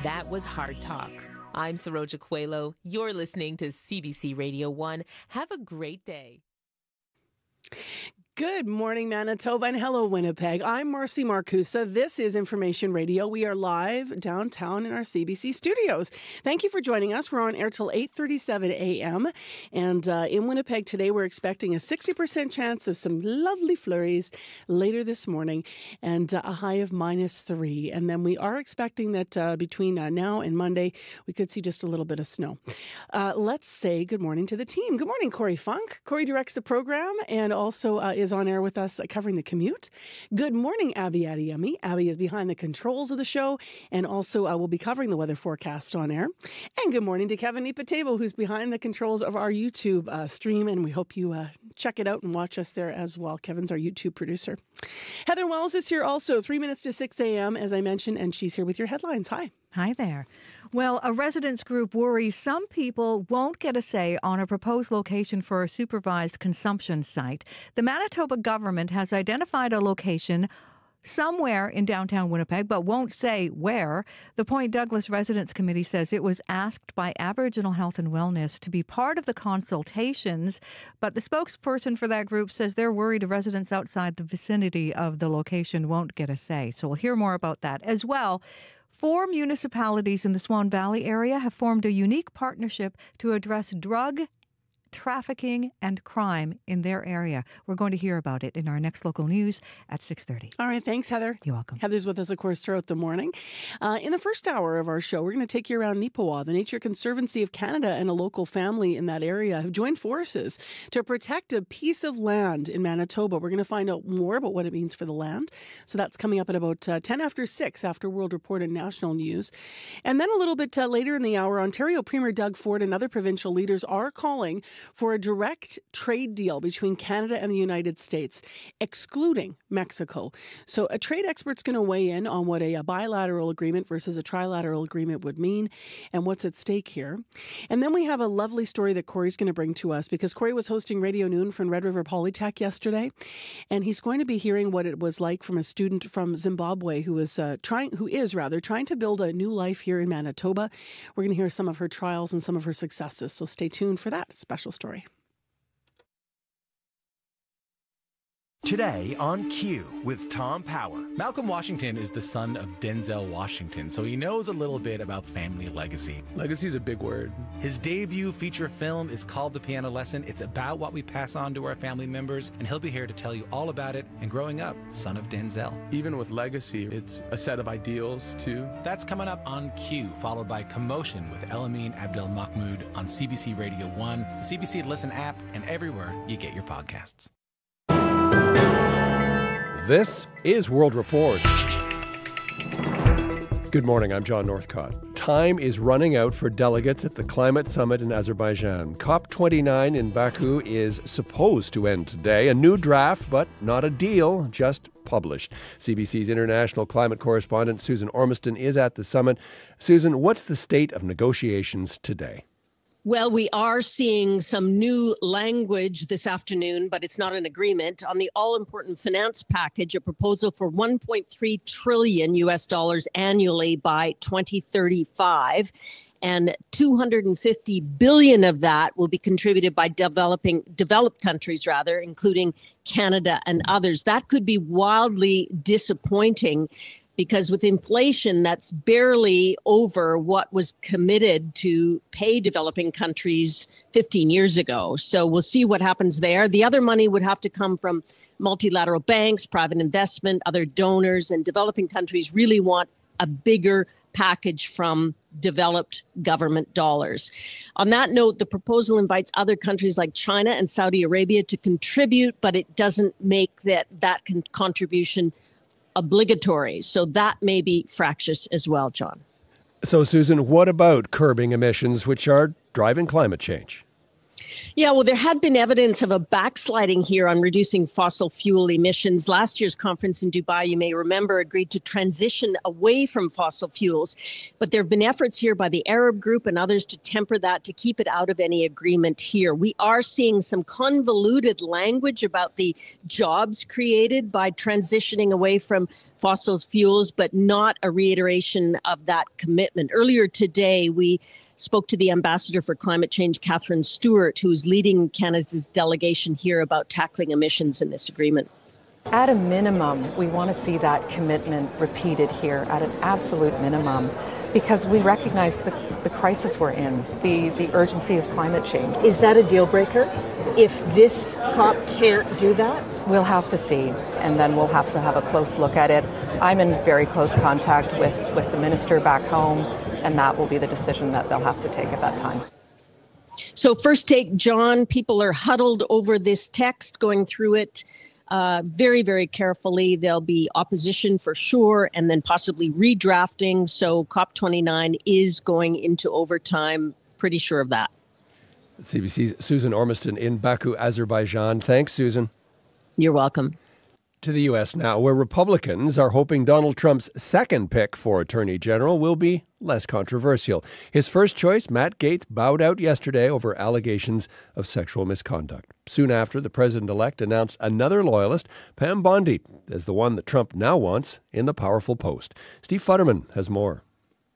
That was Hard Talk. I'm Saroja Coelho. You're listening to CBC Radio 1. Have a great day. Good morning, Manitoba, and hello, Winnipeg. I'm Marcy Marcusa. This is Information Radio. We are live downtown in our CBC studios. Thank you for joining us. We're on air till 8:37 a.m. And in Winnipeg today, we're expecting a 60% chance of some lovely flurries later this morning and a high of -3. And then we are expecting that between now and Monday, we could see just a little bit of snow. Let's say good morning to the team. Good morning, Corey Funk. Corey directs the program and also is on air with us covering the commute. Good morning, Abby Adiyemi. Abby is behind the controls of the show and also will be covering the weather forecast on air. And good morning to Kevin Ipatebo, who's behind the controls of our YouTube stream, and we hope you check it out and watch us there as well. Kevin's our YouTube producer. Heather Wells is here also, 3 minutes to 6 a.m., as I mentioned, and she's here with your headlines. Hi. Hi there. Well, a residents group worries some people won't get a say on a proposed location for a supervised consumption site. The Manitoba government has identified a location somewhere in downtown Winnipeg, but won't say where. The Point Douglas Residents Committee says it was asked by Aboriginal Health and Wellness to be part of the consultations, but the spokesperson for that group says they're worried residents outside the vicinity of the location won't get a say. So we'll hear more about that as well. 4 municipalities in the Swan Valley area have formed a unique partnership to address drug trafficking and crime in their area. We're going to hear about it in our next local news at 6:30. All right. Thanks, Heather. You're welcome. Heather's with us, of course, throughout the morning. In the first hour of our show, we're going to take you around Neepawa. The Nature Conservancy of Canada and a local family in that area have joined forces to protect a piece of land in Manitoba. We're going to find out more about what it means for the land. So that's coming up at about 10 after 6 after World Report and National News. And then a little bit later in the hour, Ontario Premier Doug Ford and other provincial leaders are calling for a direct trade deal between Canada and the United States, excluding Mexico. So a trade expert's going to weigh in on what a bilateral agreement versus a trilateral agreement would mean and what's at stake here. And then we have a lovely story that Corey's going to bring to us because Corey was hosting Radio Noon from Red River Polytech yesterday, and he's going to be hearing what it was like from a student from Zimbabwe who is trying to build a new life here in Manitoba. We're going to hear some of her trials and some of her successes. So stay tuned for that special story. Today on Q with Tom Power. Malcolm Washington is the son of Denzel Washington, so he knows a little bit about family legacy. Legacy is a big word. His debut feature film is called The Piano Lesson. It's about what we pass on to our family members, and he'll be here to tell you all about it and growing up, son of Denzel. Even with legacy, it's a set of ideals, too. That's coming up on Q, followed by Commotion with Elamine Abdel Mahmoud on CBC Radio 1, the CBC Listen app, and everywhere you get your podcasts. This is World Report. Good morning, I'm John Northcott. Time is running out for delegates at the Climate Summit in Azerbaijan. COP29 in Baku is supposed to end today. A new draft, but not a deal, just published. CBC's international climate correspondent Susan Ormiston is at the summit. Susan, what's the state of negotiations today? Well, we are seeing some new language this afternoon, but it's not an agreement on the all-important finance package, a proposal for $1.3 trillion US dollars annually by 2035. And 250 billion of that will be contributed by developed countries, including Canada and others. That could be wildly disappointing, because with inflation, that's barely over what was committed to pay developing countries 15 years ago. So we'll see what happens there. The other money would have to come from multilateral banks, private investment, other donors, and developing countries really want a bigger package from developed government dollars. On that note, the proposal invites other countries like China and Saudi Arabia to contribute, but it doesn't make that contribution obligatory. So that may be fractious as well, John. So, Susan, what about curbing emissions, which are driving climate change? Yeah, well, there had been evidence of a backsliding here on reducing fossil fuel emissions. Last year's conference in Dubai, you may remember, agreed to transition away from fossil fuels. But there have been efforts here by the Arab group and others to temper that, to keep it out of any agreement here. We are seeing some convoluted language about the jobs created by transitioning away from fossil fuels, but not a reiteration of that commitment. Earlier today, we spoke to the Ambassador for Climate Change, Catherine Stewart, who's leading Canada's delegation here about tackling emissions in this agreement. At a minimum, we want to see that commitment repeated here at an absolute minimum, because we recognize the crisis we're in, the urgency of climate change. Is that a deal breaker if this COP can't do that? We'll have to see, and then we'll have to have a close look at it. I'm in very close contact with the minister back home, and that will be the decision that they'll have to take at that time. So first take, John, people are huddled over this text, going through it very, very carefully. There'll be opposition for sure, and then possibly redrafting. So COP29 is going into overtime. Pretty sure of that. CBC's Susan Ormiston in Baku, Azerbaijan. Thanks, Susan. You're welcome. To the U.S. now, where Republicans are hoping Donald Trump's second pick for Attorney General will be less controversial. His first choice, Matt Gaetz, bowed out yesterday over allegations of sexual misconduct. Soon after, the president-elect announced another loyalist, Pam Bondi, as the one that Trump now wants in the powerful post. Steve Futterman has more.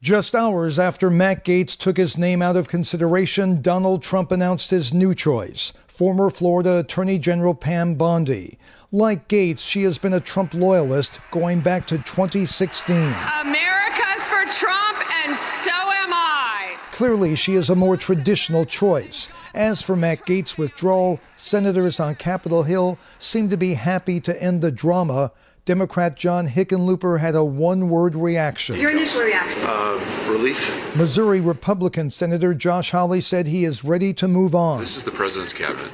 Just hours after Matt Gaetz took his name out of consideration, Donald Trump announced his new choice, former Florida Attorney General Pam Bondi. Like Gaetz, she has been a Trump loyalist going back to 2016. America's for Trump, and so am I. Clearly, she is a more traditional choice. As for Matt Gaetz' withdrawal, senators on Capitol Hill seem to be happy to end the drama. Democrat John Hickenlooper had a one-word reaction. Your initial reaction? Relief. Missouri Republican Senator Josh Hawley said he is ready to move on. This is the president's cabinet.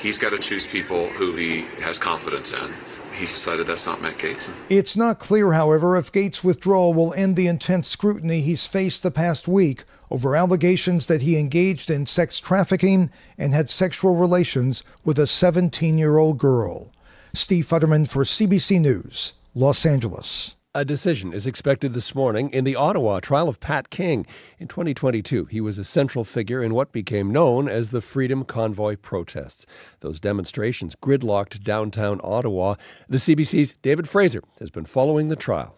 He's got to choose people who he has confidence in. He's decided that's not Matt Gaetz. It's not clear, however, if Gaetz' withdrawal will end the intense scrutiny he's faced the past week over allegations that he engaged in sex trafficking and had sexual relations with a 17-year-old girl. Steve Futterman for CBC News, Los Angeles. A decision is expected this morning in the Ottawa trial of Pat King. In 2022, he was a central figure in what became known as the Freedom Convoy protests. Those demonstrations gridlocked downtown Ottawa. The CBC's David Fraser has been following the trial.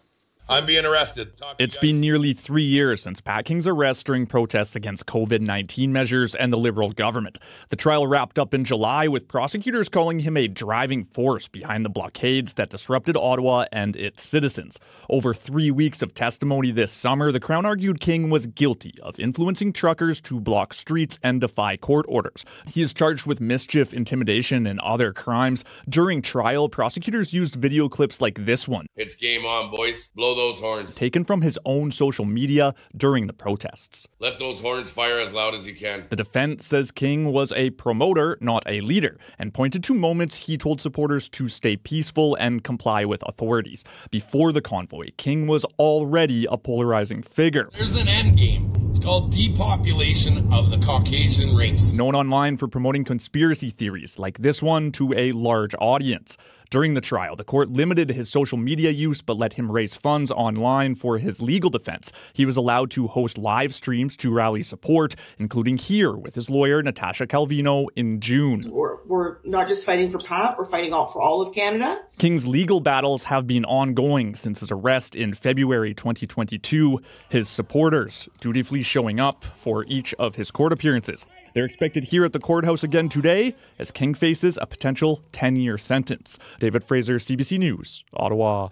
I'm being arrested. It's been nearly 3 years since Pat King's arrest during protests against COVID-19 measures and the Liberal government. The trial wrapped up in July, with prosecutors calling him a driving force behind the blockades that disrupted Ottawa and its citizens. Over 3 weeks of testimony this summer, the Crown argued King was guilty of influencing truckers to block streets and defy court orders. He is charged with mischief, intimidation, and other crimes. During trial, prosecutors used video clips like this one. It's game on, boys. Blow those horns. Taken from his own social media during the protests. Let those horns fire as loud as you can. The defense says King was a promoter, not a leader, and pointed to moments he told supporters to stay peaceful and comply with authorities. Before the convoy, King was already a polarizing figure. There's an end game. It's called depopulation of the Caucasian race. Known online for promoting conspiracy theories like this one to a large audience. During the trial, the court limited his social media use but let him raise funds online for his legal defense. He was allowed to host live streams to rally support, including here with his lawyer, Natasha Calvino, in June. We're not just fighting for Pat, we're fighting for all of Canada. King's legal battles have been ongoing since his arrest in February 2022, his supporters dutifully showing up for each of his court appearances. They're expected here at the courthouse again today as King faces a potential 10-year sentence. David Fraser, CBC News, Ottawa.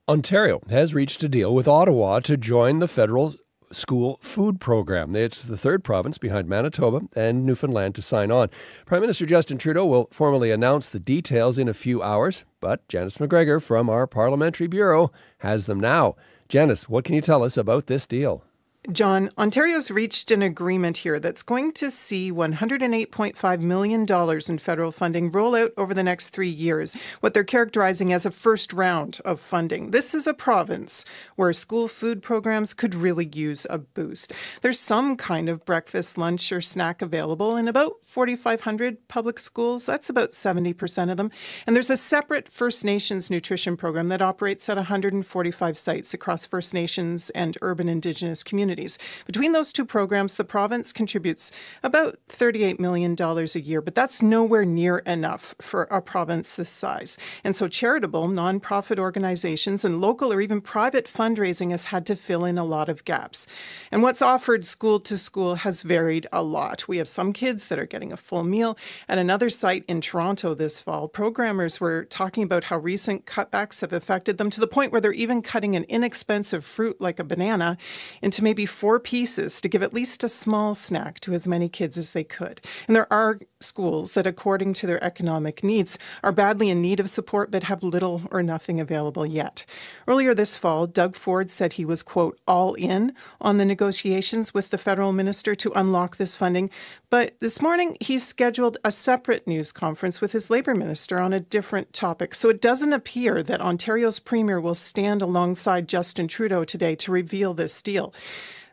Ontario has reached a deal with Ottawa to join the federal school food program. It's the third province behind Manitoba and Newfoundland to sign on. Prime Minister Justin Trudeau will formally announce the details in a few hours, but Janice McGregor from our Parliamentary Bureau has them now. Janice, what can you tell us about this deal? John, Ontario's reached an agreement here that's going to see $108.5 million in federal funding roll out over the next 3 years, what they're characterizing as a first round of funding. This is a province where school food programs could really use a boost. There's some kind of breakfast, lunch, or snack available in about 4,500 public schools. That's about 70% of them. And there's a separate First Nations nutrition program that operates at 145 sites across First Nations and urban Indigenous communities. communities. Between those two programs, the province contributes about $38 million a year, but that's nowhere near enough for a province this size. And so charitable, nonprofit organizations and local or even private fundraising has had to fill in a lot of gaps. And what's offered school to school has varied a lot. We have some kids that are getting a full meal. At another site in Toronto this fall, programmers were talking about how recent cutbacks have affected them to the point where they're even cutting an inexpensive fruit like a banana into maybe 4 pieces to give at least a small snack to as many kids as they could. And there are schools that, according to their economic needs, are badly in need of support but have little or nothing available yet. Earlier this fall, Doug Ford said he was, quote, all in on the negotiations with the federal minister to unlock this funding. But this morning, he's scheduled a separate news conference with his Labour minister on a different topic. So it doesn't appear that Ontario's premier will stand alongside Justin Trudeau today to reveal this deal.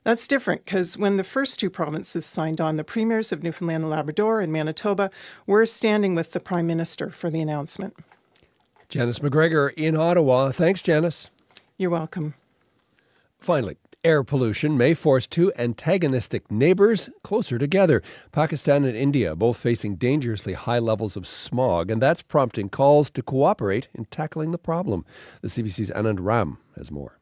That's different because when the first two provinces signed on, the premiers of Newfoundland and Labrador and Manitoba were standing with the Prime Minister for the announcement. Janice McGregor in Ottawa. Thanks, Janice. You're welcome. Finally, air pollution may force two antagonistic neighbors closer together. Pakistan and India both facing dangerously high levels of smog, and that's prompting calls to cooperate in tackling the problem. The CBC's Anand Ram has more.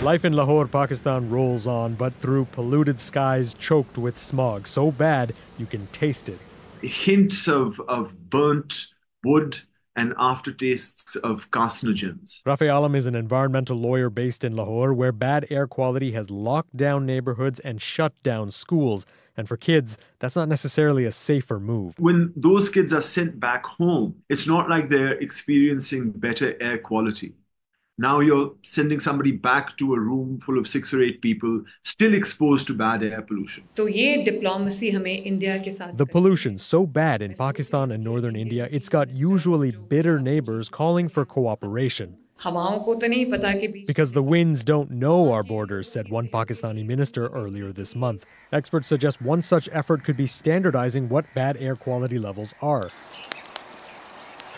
Life in Lahore, Pakistan rolls on, but through polluted skies choked with smog so bad you can taste it. Hints of burnt wood and aftertastes of carcinogens. Rafi Alam is an environmental lawyer based in Lahore, where bad air quality has locked down neighborhoods and shut down schools. And for kids, that's not necessarily a safer move. When those kids are sent back home, it's not like they're experiencing better air quality. Now you're sending somebody back to a room full of 6 or 8 people, still exposed to bad air pollution. The pollution's so bad in Pakistan and northern India, it's got usually bitter neighbors calling for cooperation. Because the winds don't know our borders, said one Pakistani minister earlier this month. Experts suggest one such effort could be standardizing what bad air quality levels are.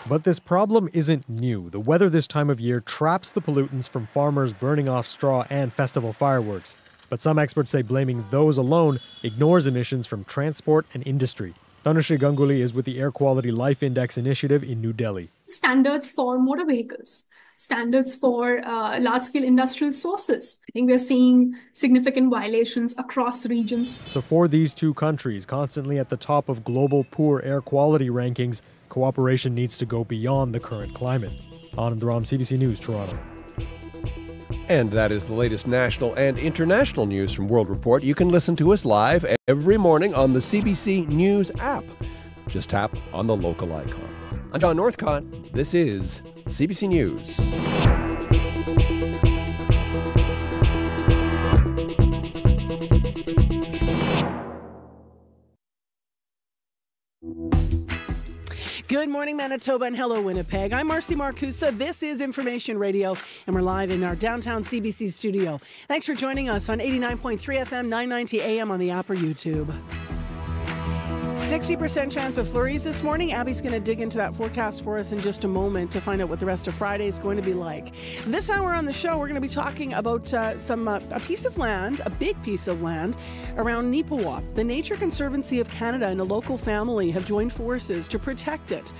But this problem isn't new. The weather this time of year traps the pollutants from farmers burning off straw and festival fireworks. But some experts say blaming those alone ignores emissions from transport and industry. Tanushree Ganguly is with the Air Quality Life Index Initiative in New Delhi. Standards for motor vehicles, standards for large-scale industrial sources. I think we're seeing significant violations across regions. So for these two countries, constantly at the top of global poor air quality rankings, cooperation needs to go beyond the current climate. Anand Ram, CBC News, Toronto. And that is the latest national and international news from World Report. You can listen to us live every morning on the CBC News app. Just tap on the local icon. I'm John Northcott. This is CBC News. Good morning, Manitoba, and hello, Winnipeg. I'm Marcy Marcusa. This is Information Radio, and we're live in our downtown CBC studio. Thanks for joining us on 89.3 FM, 990 AM on the app or YouTube. 60% chance of flurries this morning. Abby's going to dig into that forecast for us in just a moment to find out what the rest of Friday is going to be like. This hour on the show, we're going to be talking about a piece of land, a big piece of land around Nipawa. The Nature Conservancy of Canada and a local family have joined forces to protect it.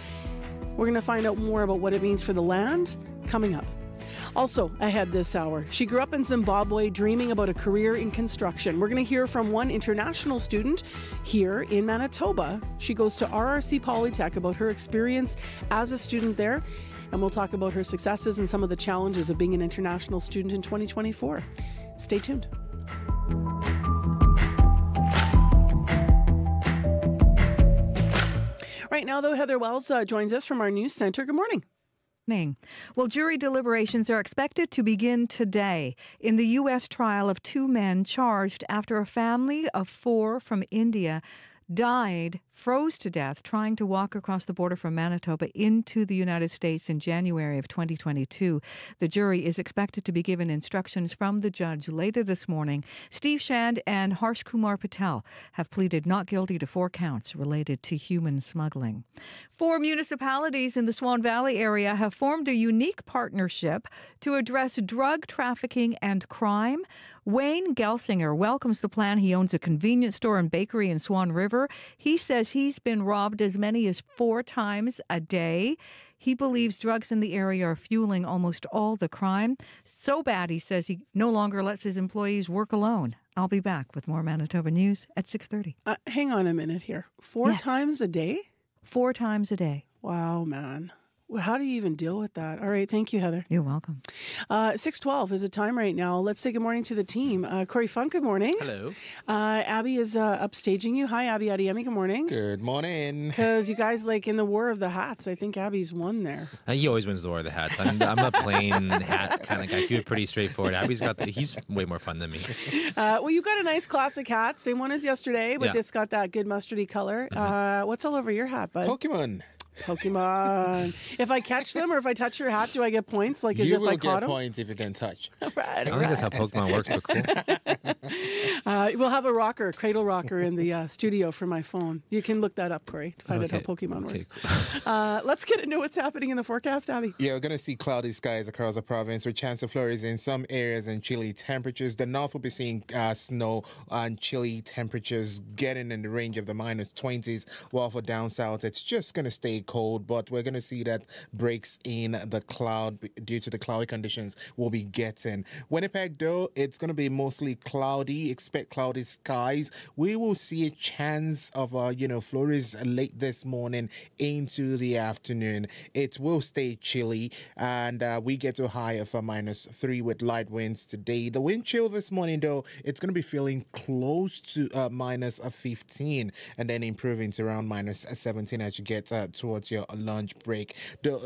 We're going to find out more about what it means for the land coming up. Also, ahead this hour, she grew up in Zimbabwe dreaming about a career in construction. We're going to hear from one international student here in Manitoba. She goes to RRC Polytech about her experience as a student there, and we'll talk about her successes and some of the challenges of being an international student in 2024. Stay tuned. Right now, though, Heather Wells joins us from our news center. Good morning. Well, jury deliberations are expected to begin today in the U.S. trial of 2 men charged after a family of 4 from India died froze to death trying to walk across the border from Manitoba into the United States in January of 2022. The jury is expected to be given instructions from the judge later this morning. Steve Shand and Harsh Kumar Patel have pleaded not guilty to 4 counts related to human smuggling. 4 municipalities in the Swan Valley area have formed a unique partnership to address drug trafficking and crime. Wayne Gelsinger welcomes the plan. He owns a convenience store and bakery in Swan River. He says he's been robbed as many as 4 times a day. He believes drugs in the area are fueling almost all the crime. So bad, he says, he no longer lets his employees work alone. I'll be back with more Manitoba news at 6:30. Hang on a minute here. 4 times a day? 4 times a day. Wow, man. Well, how do you even deal with that? All right. Thank you, Heather. You're welcome. 6:12 is the time right now. Let's say good morning to the team. Corey Funk, good morning. Hello. Abby is upstaging you. Hi, Abby Adiemi, good morning. Good morning. Because you guys, like, in the War of the Hats, I think Abby's won there. He always wins the War of the Hats. I'm a plain hat kind of guy. Keep it pretty straightforward. Abby's he's way more fun than me. Well, you've got a nice classic hat. Same one as yesterday, but Yeah. it's got that good mustardy color. What's all over your hat, bud? Pokemon. If I catch them or if I touch your hat, do I get points? Like as You if will I caught get them? points if you can touch. Right, I don't think that's how Pokemon works, but cool. We'll have a cradle rocker in the studio for my phone. You can look that up, Corey, to find out how Pokemon works. Cool. Let's get into what's happening in the forecast, Abby. Yeah, we're going to see cloudy skies across the province with chance of flurries in some areas and chilly temperatures. The north will be seeing snow and chilly temperatures getting in the range of the -20s, while for down south, it's just going to stay cold, but we're going to see that breaks in the cloud due to the cloudy conditions we'll be getting. Winnipeg, though, it's going to be mostly cloudy. Expect cloudy skies. We will see a chance of, flurries late this morning into the afternoon. It will stay chilly, and we get to a high of a -3 with light winds today. The wind chill this morning, though, it's going to be feeling close to -15, and then improving to around -17 as you get towards your lunch break.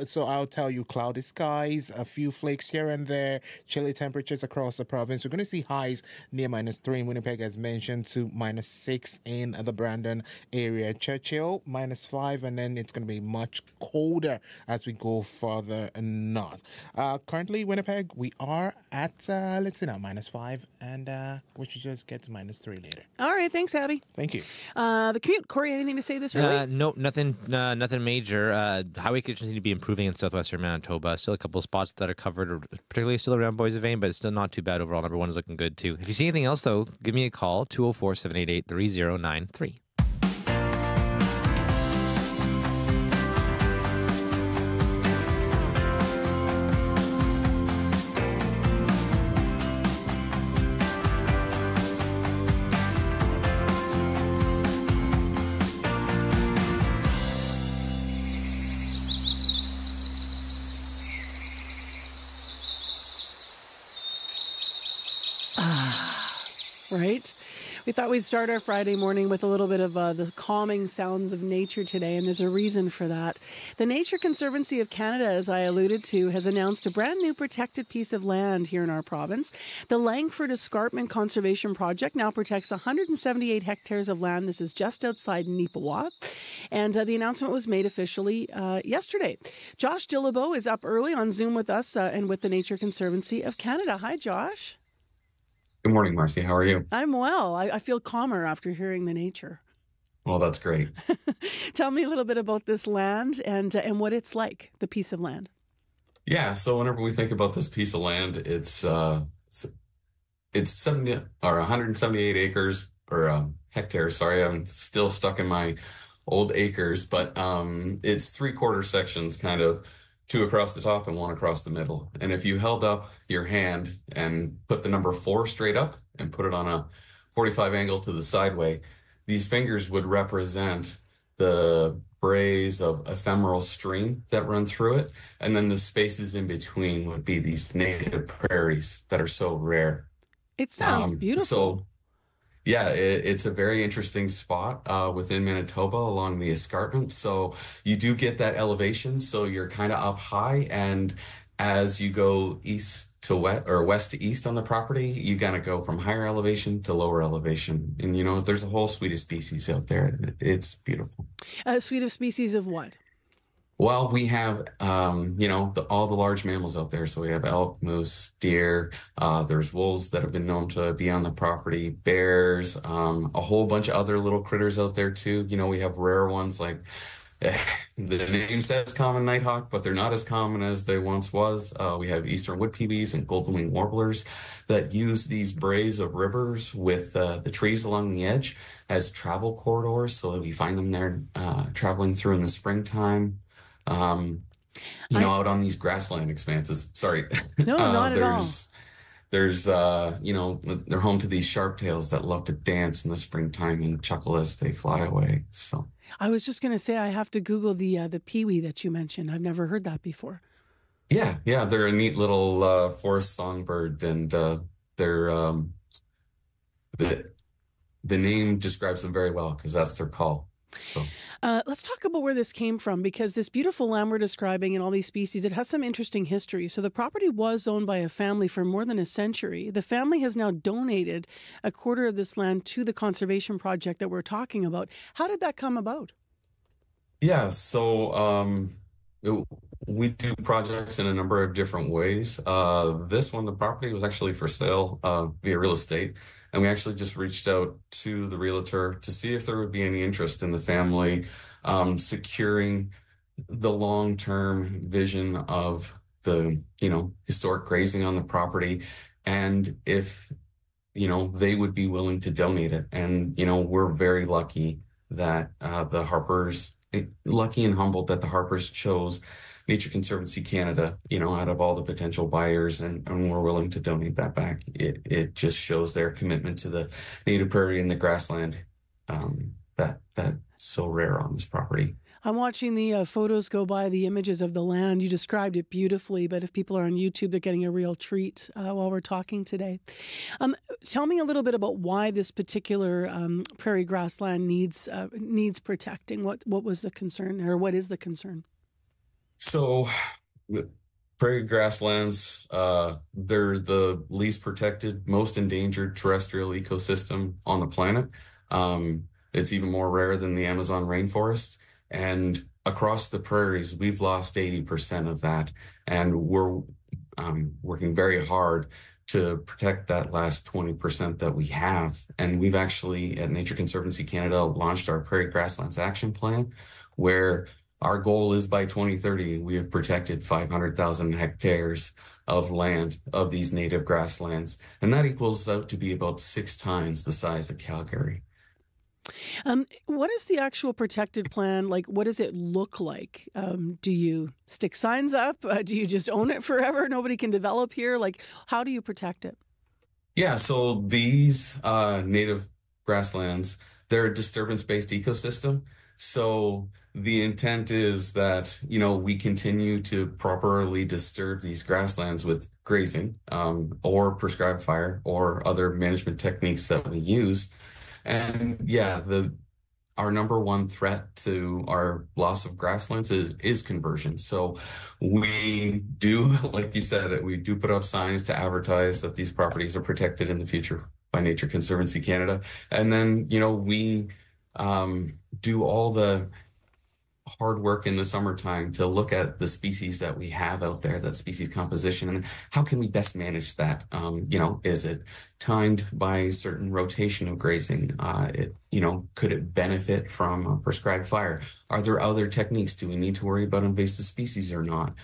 So I'll tell you, cloudy skies, a few flakes here and there, chilly temperatures across the province. We're going to see highs near -3 in Winnipeg, as mentioned, to -6 in the Brandon area. Churchill, -5, and then it's going to be much colder as we go further north. Currently, Winnipeg, we are at, -5, and we should just get to -3 later. All right. Thanks, Abby. Thank you. The commute. Corey, anything to say this early? No, nothing major. Highway conditions need to be improving in southwestern Manitoba. Still a couple of spots that are covered, particularly still around Boys of Vane, but it's still not too bad overall. Number 1 is looking good too. If you see anything else, though, give me a call, 204-788-3093. Right? We thought we'd start our Friday morning with a little bit of the calming sounds of nature today, and there's a reason for that. The Nature Conservancy of Canada, as I alluded to, has announced a brand new protected piece of land here in our province. The Langford Escarpment Conservation Project now protects 178 hectares of land. This is just outside Neepawa, and the announcement was made officially yesterday. Josh Dillabo is up early on Zoom with us and with the Nature Conservancy of Canada. Hi, Josh. Good morning, Marcy. How are you? I'm well. I feel calmer after hearing the nature. Well, that's great. Tell me a little bit about this land and what it's like, the piece of land. Yeah, so whenever we think about this piece of land, it's 70 or 178 acres or hectares. Sorry, I'm still stuck in my old acres, but it's 3/4 sections, kind of 2 across the top and 1 across the middle. And if you held up your hand and put the number 4 straight up and put it on a 45 angle to the sideway, these fingers would represent the braes of ephemeral stream that run through it. And then the spaces in between would be these native prairies that are so rare. It sounds beautiful. So, yeah, it's a very interesting spot within Manitoba along the escarpment. So you do get that elevation. So you're kind of up high. And as you go east to west or west to east on the property, you gotta go from higher elevation to lower elevation. And there's a whole suite of species out there. It's beautiful. A suite of species of what? Well, we have, all the large mammals out there. So we have elk, moose, deer. There's wolves that have been known to be on the property, bears, a whole bunch of other little critters out there too. We have rare ones like the name says common nighthawk, but they're not as common as they once was. We have eastern wood peewees and golden-winged warblers that use these braes of rivers with the trees along the edge as travel corridors. So we find them there traveling through in the springtime. Out on these grassland expanses. Sorry. No, not at all. There's, they're home to these sharp tails that love to dance in the springtime and chuckle as they fly away. So I was just going to say I have to Google the peewee that you mentioned. I've never heard that before. Yeah, they're a neat little forest songbird, and they're the name describes them very well because that's their call. So let's talk about where this came from, because this beautiful land we're describing and all these species, it has some interesting history. So the property was owned by a family for more than a century. The family has now donated a quarter of this land to the conservation project that we're talking about. How did that come about? Yeah, so we do projects in a number of different ways. This one, the property was actually for sale via real estate. And we actually just reached out to the realtor to see if there would be any interest in the family securing the long-term vision of the, historic grazing on the property, and if, they would be willing to donate it. And, we're very lucky that lucky and humbled that the Harpers chose Nature Conservancy Canada, out of all the potential buyers, and we're willing to donate that back. It just shows their commitment to the native prairie and the grassland that's so rare on this property. I'm watching the photos go by, the images of the land. You described it beautifully, but if people are on YouTube, they're getting a real treat while we're talking today. Tell me a little bit about why this particular prairie grassland needs protecting. What was the concern, or what is the concern? So prairie grasslands, they're the least protected, most endangered terrestrial ecosystem on the planet. It's even more rare than the Amazon rainforest. And across the prairies, we've lost 80% of that. And we're working very hard to protect that last 20% that we have. And we've actually, at Nature Conservancy Canada, launched our Prairie Grasslands Action Plan, where our goal is by 2030, we have protected 500,000 hectares of land of these native grasslands. And that equals out to be about 6 times the size of Calgary. What is the actual protected plan? Like, what does it look like? Do you stick signs up? Do you just own it forever? Nobody can develop here? Like, how do you protect it? Yeah, so these native grasslands, they're a disturbance-based ecosystem. So the intent is that, we continue to properly disturb these grasslands with grazing or prescribed fire or other management techniques that we use. And yeah, our number one threat to our loss of grasslands is conversion. So we do, like you said, we do put up signs to advertise that these properties are protected in the future by Nature Conservancy Canada. And then, we do all the hard work in the summertime to look at the species that we have out there, that species composition, and how can we best manage that? Is it timed by a certain rotation of grazing? Could it benefit from prescribed fire? Are there other techniques? Do we need to worry about invasive species or not?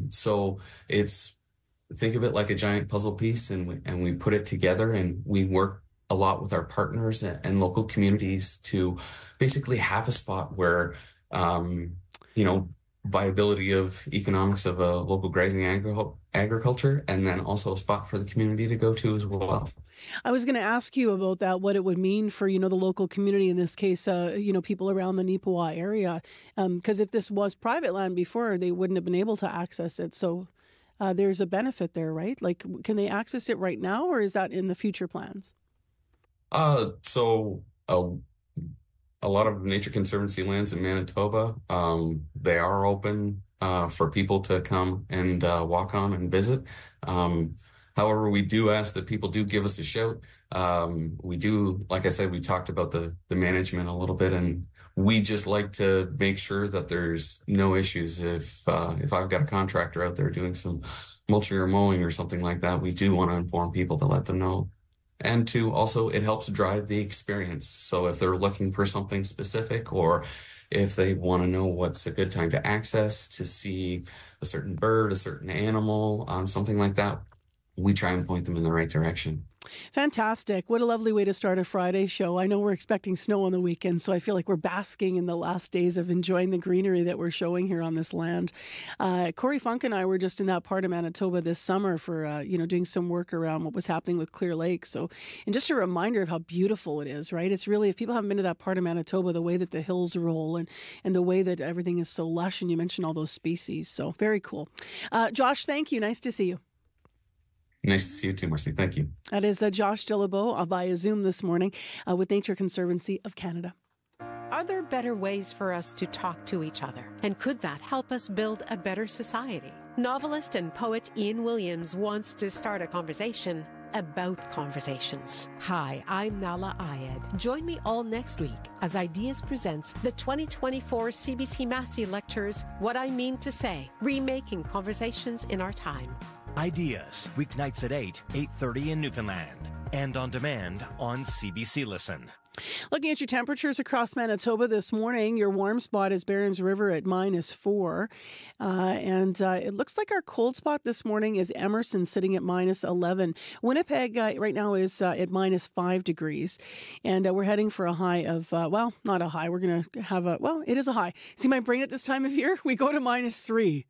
So think of it like a giant puzzle piece, and we put it together, and we work a lot with our partners and local communities to basically have a spot where viability of economics of a local grazing agriculture, and then also a spot for the community to go to as well. I was going to ask you about that, what it would mean for, the local community, in this case, people around the Nipawa area. Because if this was private land before, they wouldn't have been able to access it. So there's a benefit there, right? Like, can they access it right now, or is that in the future plans? A lot of Nature Conservancy lands in Manitoba, they are open for people to come and walk on and visit. However, we do ask that people do give us a shout. We do, like I said, we talked about the management a little bit, and we just like to make sure that there's no issues. If I've got a contractor out there doing some mulching or mowing or something like that, we do want to inform people to let them know. And two, also, it helps drive the experience. So if they're looking for something specific, or if they want to know what's a good time to access to see a certain bird, a certain animal, something like that, we try and point them in the right direction. Fantastic. What a lovely way to start a Friday show. I know we're expecting snow on the weekend, so I feel like we're basking in the last days of enjoying the greenery that we're showing here on this land. Corey Funk and I were just in that part of Manitoba this summer for, doing some work around what was happening with Clear Lake. So, and just a reminder of how beautiful it is, right? It's really, if people haven't been to that part of Manitoba, the way that the hills roll and the way that everything is so lush, and you mentioned all those species. So very cool. Josh, thank you. Nice to see you. Nice to see you too, Marcy. Thank you. That is Josh Dillabeau via Zoom this morning with Nature Conservancy of Canada. Are there better ways for us to talk to each other? And could that help us build a better society? Novelist and poet Ian Williams wants to start a conversation about conversations. Hi, I'm Nala Ayed. Join me all next week as Ideas presents the 2024 CBC Massey Lectures, What I Mean to Say, Remaking Conversations in Our Time. Ideas, weeknights at 8, 8:30 in Newfoundland, and on demand on CBC Listen. Looking at your temperatures across Manitoba this morning, your warm spot is Barons River at -4. And it looks like our cold spot this morning is Emerson sitting at -11. Winnipeg right now is at -5 degrees. And we're heading for a high of, not a high. We're going to have it is a high. See my brain at this time of year? We go to -3.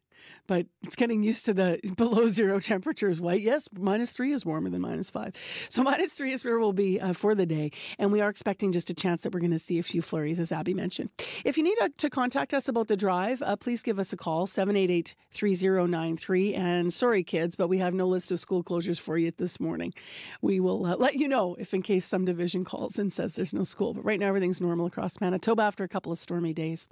But it's getting used to the below zero temperatures. Yes, -3 is warmer than -5. So -3 is where we'll be for the day. And we are expecting just a chance that we're going to see a few flurries, as Abby mentioned. If you need to contact us about the drive, please give us a call, 788-3093. And sorry, kids, but we have no list of school closures for you this morning. We will let you know if in case some division calls and says there's no school. But right now, everything's normal across Manitoba after a couple of stormy days.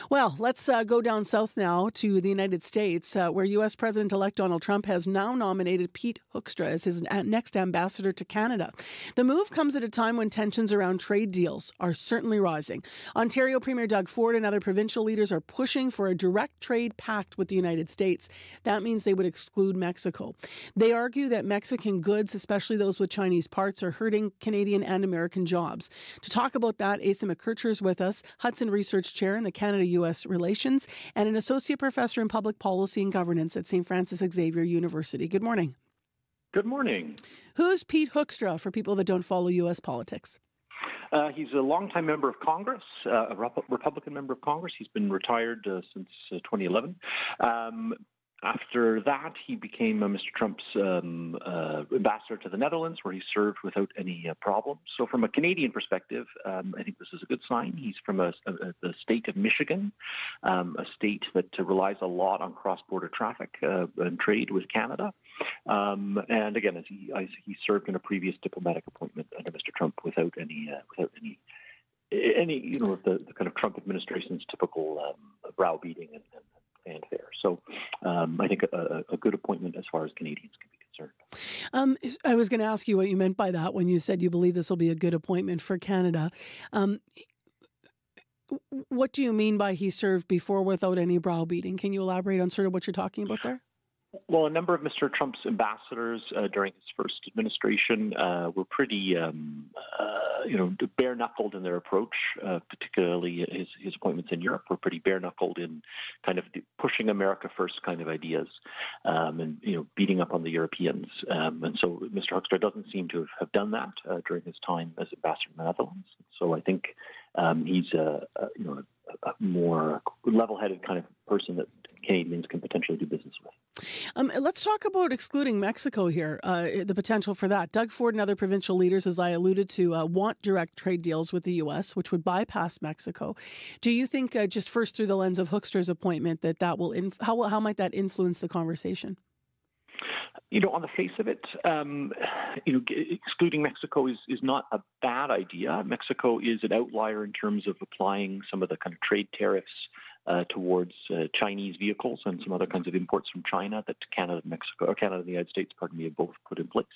Well, let's go down south now to the United States, where U.S. President-elect Donald Trump has now nominated Pete Hoekstra as his next ambassador to Canada. The move comes at a time when tensions around trade deals are certainly rising. Ontario Premier Doug Ford and other provincial leaders are pushing for a direct trade pact with the United States. That means they would exclude Mexico. They argue that Mexican goods, especially those with Chinese parts, are hurting Canadian and American jobs. To talk about that, Asa McKercher is with us, Hudson Research Chair in the Canada-U.S. Relations and an Associate Professor in Public Policy and Governance at St. Francis Xavier University. Good morning. Good morning. Who's Pete Hoekstra for people that don't follow U.S. politics? He's a longtime member of Congress, a Republican member of Congress. He's been retired since 2011. After that, he became Mr. Trump's ambassador to the Netherlands, where he served without any problems. So from a Canadian perspective, I think this is a good sign. He's from the state of Michigan, a state that relies a lot on cross-border traffic and trade with Canada. And again, as he served in a previous diplomatic appointment under Mr. Trump without any of the kind of Trump administration's typical browbeating and fanfare. So I think a good appointment as far as Canadians can be concerned. I was going to ask you what you meant by that when you said you believe this will be a good appointment for Canada. What do you mean by he served before without any browbeating? Can you elaborate on sort of what you're talking about there? Well, a number of Mr. Trump's ambassadors during his first administration were pretty, bare-knuckled in their approach. Particularly his appointments in Europe were pretty bare-knuckled in kind of pushing America first kind of ideas, and beating up on the Europeans. And so Mr. Hoekstra doesn't seem to have done that during his time as ambassador to the Netherlands. So I think he's a more level-headed kind of person that Canadians can potentially do business with. Let's talk about excluding Mexico here, the potential for that. Doug Ford and other provincial leaders, as I alluded to, want direct trade deals with the U.S., which would bypass Mexico. Do you think, just first through the lens of Hoekstra's appointment, that will how might that influence the conversation? On the face of it, excluding Mexico is not a bad idea. Mexico is an outlier in terms of applying some of the kind of trade tariffs towards Chinese vehicles and some other kinds of imports from China that Canada and the United States, have both put in place.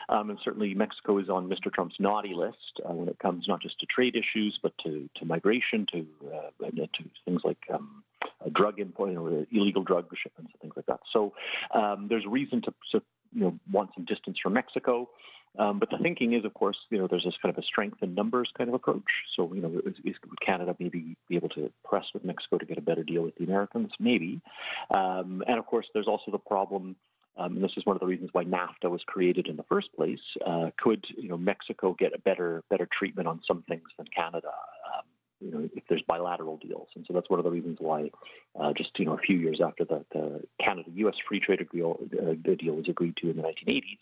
And certainly Mexico is on Mr. Trump's naughty list when it comes not just to trade issues, but to migration, to things like drug import, illegal drug shipments and things like that. So there's reason to want some distance from Mexico. But the thinking is, of course, there's this kind of a strength in numbers kind of approach. So, would Canada maybe be able to press with Mexico to get a better deal with the Americans? Maybe. And of course, there's also the problem, and this is one of the reasons why NAFTA was created in the first place. Could Mexico get a better treatment on some things than Canada? If there's bilateral deals. And so that's one of the reasons why just a few years after the Canada-U.S. free trade deal was agreed to in the 1980s,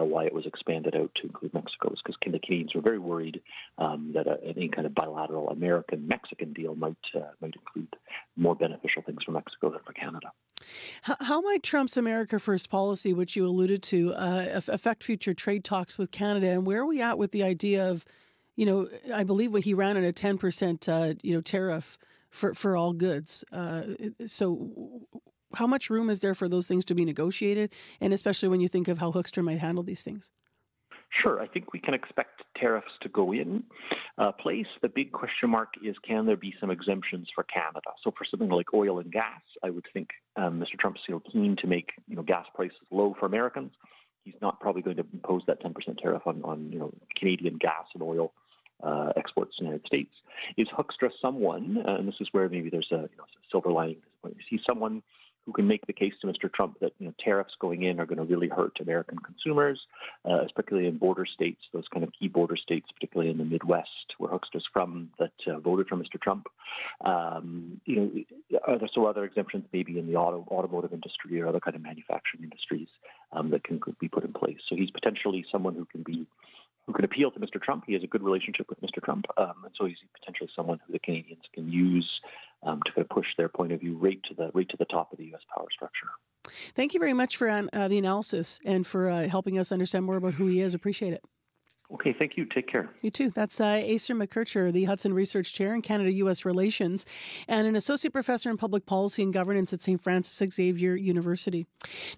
why it was expanded out to include Mexico is because the Canadians were very worried that any kind of bilateral American-Mexican deal might include more beneficial things for Mexico than for Canada. How might Trump's America First policy, which you alluded to, affect future trade talks with Canada? And where are we at with the idea of I believe he ran at a 10%, tariff for all goods. So how much room is there for those things to be negotiated? And especially when you think of how Hoekstra might handle these things? Sure. I think we can expect tariffs to go in place. The big question mark is, can there be some exemptions for Canada? So for something like oil and gas, I would think Mr. Trump's keen to make gas prices low for Americans. He's not probably going to impose that 10% tariff on Canadian gas and oil exports to the United States. Is Hoekstra someone, and this is where maybe there's a silver lining, is he someone who can make the case to Mr. Trump that tariffs going in are going to really hurt American consumers, particularly in border states, those kind of key border states, particularly in the Midwest, where Hoekstra's from, that voted for Mr. Trump. Are there some other exemptions maybe in the automotive industry or other kind of manufacturing industries that could be put in place? So he's potentially someone who can appeal to Mr. Trump. He has a good relationship with Mr. Trump, and so he's potentially someone who the Canadians can use to kind of push their point of view right to the top of the U.S. power structure. Thank you very much for the analysis and for helping us understand more about who he is. Appreciate it. Okay, thank you. Take care. You too. That's Acer McKercher, the Hudson Research Chair in Canada-U.S. Relations and an Associate Professor in Public Policy and Governance at St. Francis Xavier University.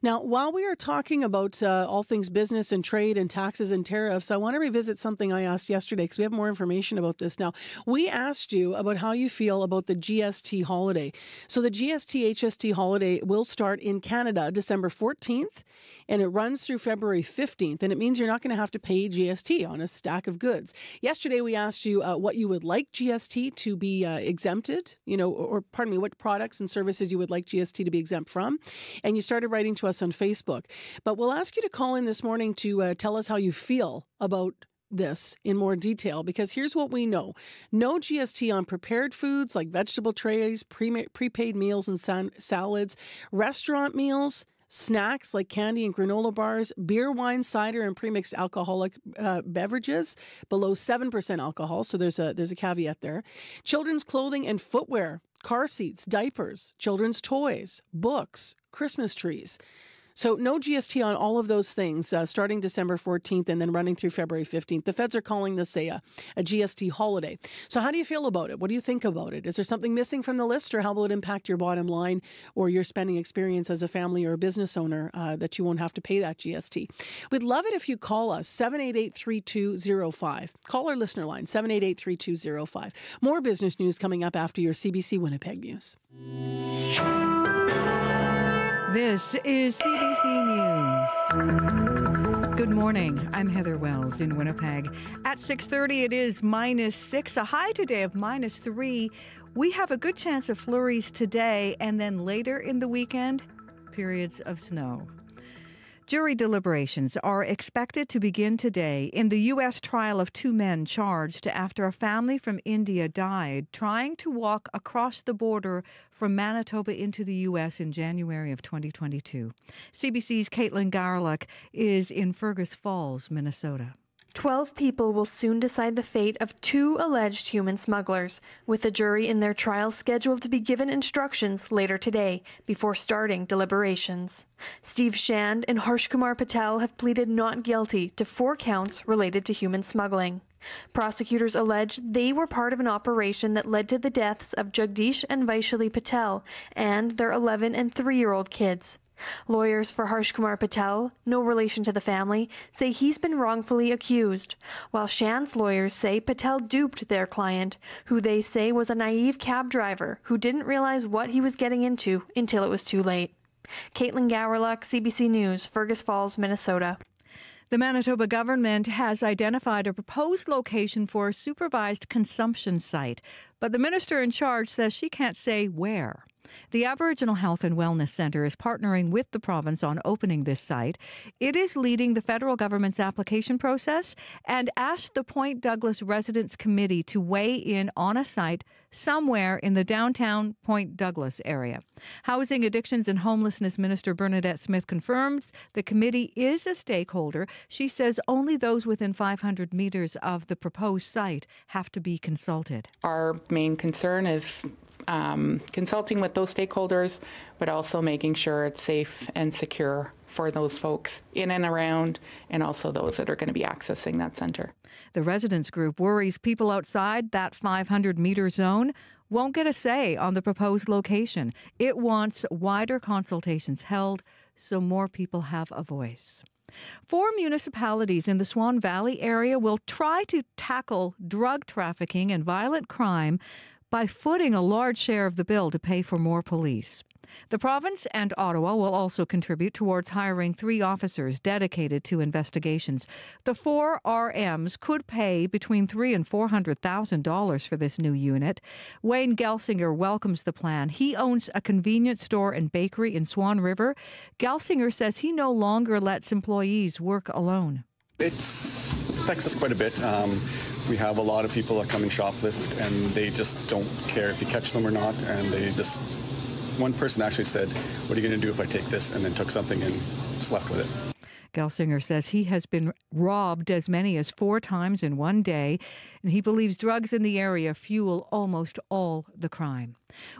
Now, while we are talking about all things business and trade and taxes and tariffs, I want to revisit something I asked yesterday because we have more information about this now. We asked you about how you feel about the GST holiday. So the GST-HST holiday will start in Canada December 14th, and it runs through February 15th, and it means you're not going to have to pay GST on a stack of goods. Yesterday, we asked you what you would like GST to be exempted, what products and services you would like GST to be exempt from. And you started writing to us on Facebook. But we'll ask you to call in this morning to tell us how you feel about this in more detail, because here's what we know. No GST on prepared foods like vegetable trays, prepaid meals and salads, restaurant meals, snacks like candy and granola bars, beer, wine, cider, and premixed alcoholic beverages below 7% alcohol. So there's a caveat there. Children's clothing and footwear, car seats, diapers, children's toys, books, Christmas trees. So no GST on all of those things starting December 14th and then running through February 15th. The feds are calling this a GST holiday. So how do you feel about it? What do you think about it? Is there something missing from the list, or how will it impact your bottom line or your spending experience as a family or a business owner that you won't have to pay that GST? We'd love it if you call us, 788-3205. Call our listener line, 788-3205. More business news coming up after your CBC Winnipeg news. This is CBC News. Good morning. I'm Heather Wells in Winnipeg. At 6:30, it is -6, a high today of -3. We have a good chance of flurries today, and then later in the weekend, periods of snow. Jury deliberations are expected to begin today in the U.S. trial of two men charged after a family from India died trying to walk across the border from Manitoba into the U.S. in January of 2022. CBC's Caitlin Garlick is in Fergus Falls, Minnesota. 12 people will soon decide the fate of two alleged human smugglers, with the jury in their trial scheduled to be given instructions later today before starting deliberations. Steve Shand and Harsh Kumar Patel have pleaded not guilty to 4 counts related to human smuggling. Prosecutors allege they were part of an operation that led to the deaths of Jagdish and Vaishali Patel and their 11 and 3-year-old kids. Lawyers for Harsh Kumar Patel, no relation to the family, say he's been wrongfully accused, while Shan's lawyers say Patel duped their client, who they say was a naive cab driver who didn't realize what he was getting into until it was too late. Caitlin Gowerluck, CBC News, Fergus Falls, Minnesota. The Manitoba government has identified a proposed location for a supervised consumption site, but the minister in charge says she can't say where. The Aboriginal Health and Wellness Centre is partnering with the province on opening this site. It is leading the federal government's application process and asked the Point Douglas Residents Committee to weigh in on a site somewhere in the downtown Point Douglas area. Housing, Addictions and Homelessness Minister Bernadette Smith confirms the committee is a stakeholder. She says only those within 500 metres of the proposed site have to be consulted. Our main concern is consulting with those stakeholders, but also making sure it's safe and secure for those folks in and around, and also those that are going to be accessing that centre. The residents group worries people outside that 500-metre zone won't get a say on the proposed location. It wants wider consultations held so more people have a voice. 4 municipalities in the Swan Valley area will try to tackle drug trafficking and violent crime by footing a large share of the bill to pay for more police. The province and Ottawa will also contribute towards hiring 3 officers dedicated to investigations. The 4 RMs could pay between $300,000 and $400,000 for this new unit. Wayne Gelsinger welcomes the plan. He owns a convenience store and bakery in Swan River. Gelsinger says he no longer lets employees work alone. It affects us quite a bit. We have a lot of people that come and shoplift, and they just don't care if you catch them or not, and they just... One person actually said, "What are you going to do if I take this?" and then took something and just left with it. Gelsinger says he has been robbed as many as 4 times in one day, and he believes drugs in the area fuel almost all the crime.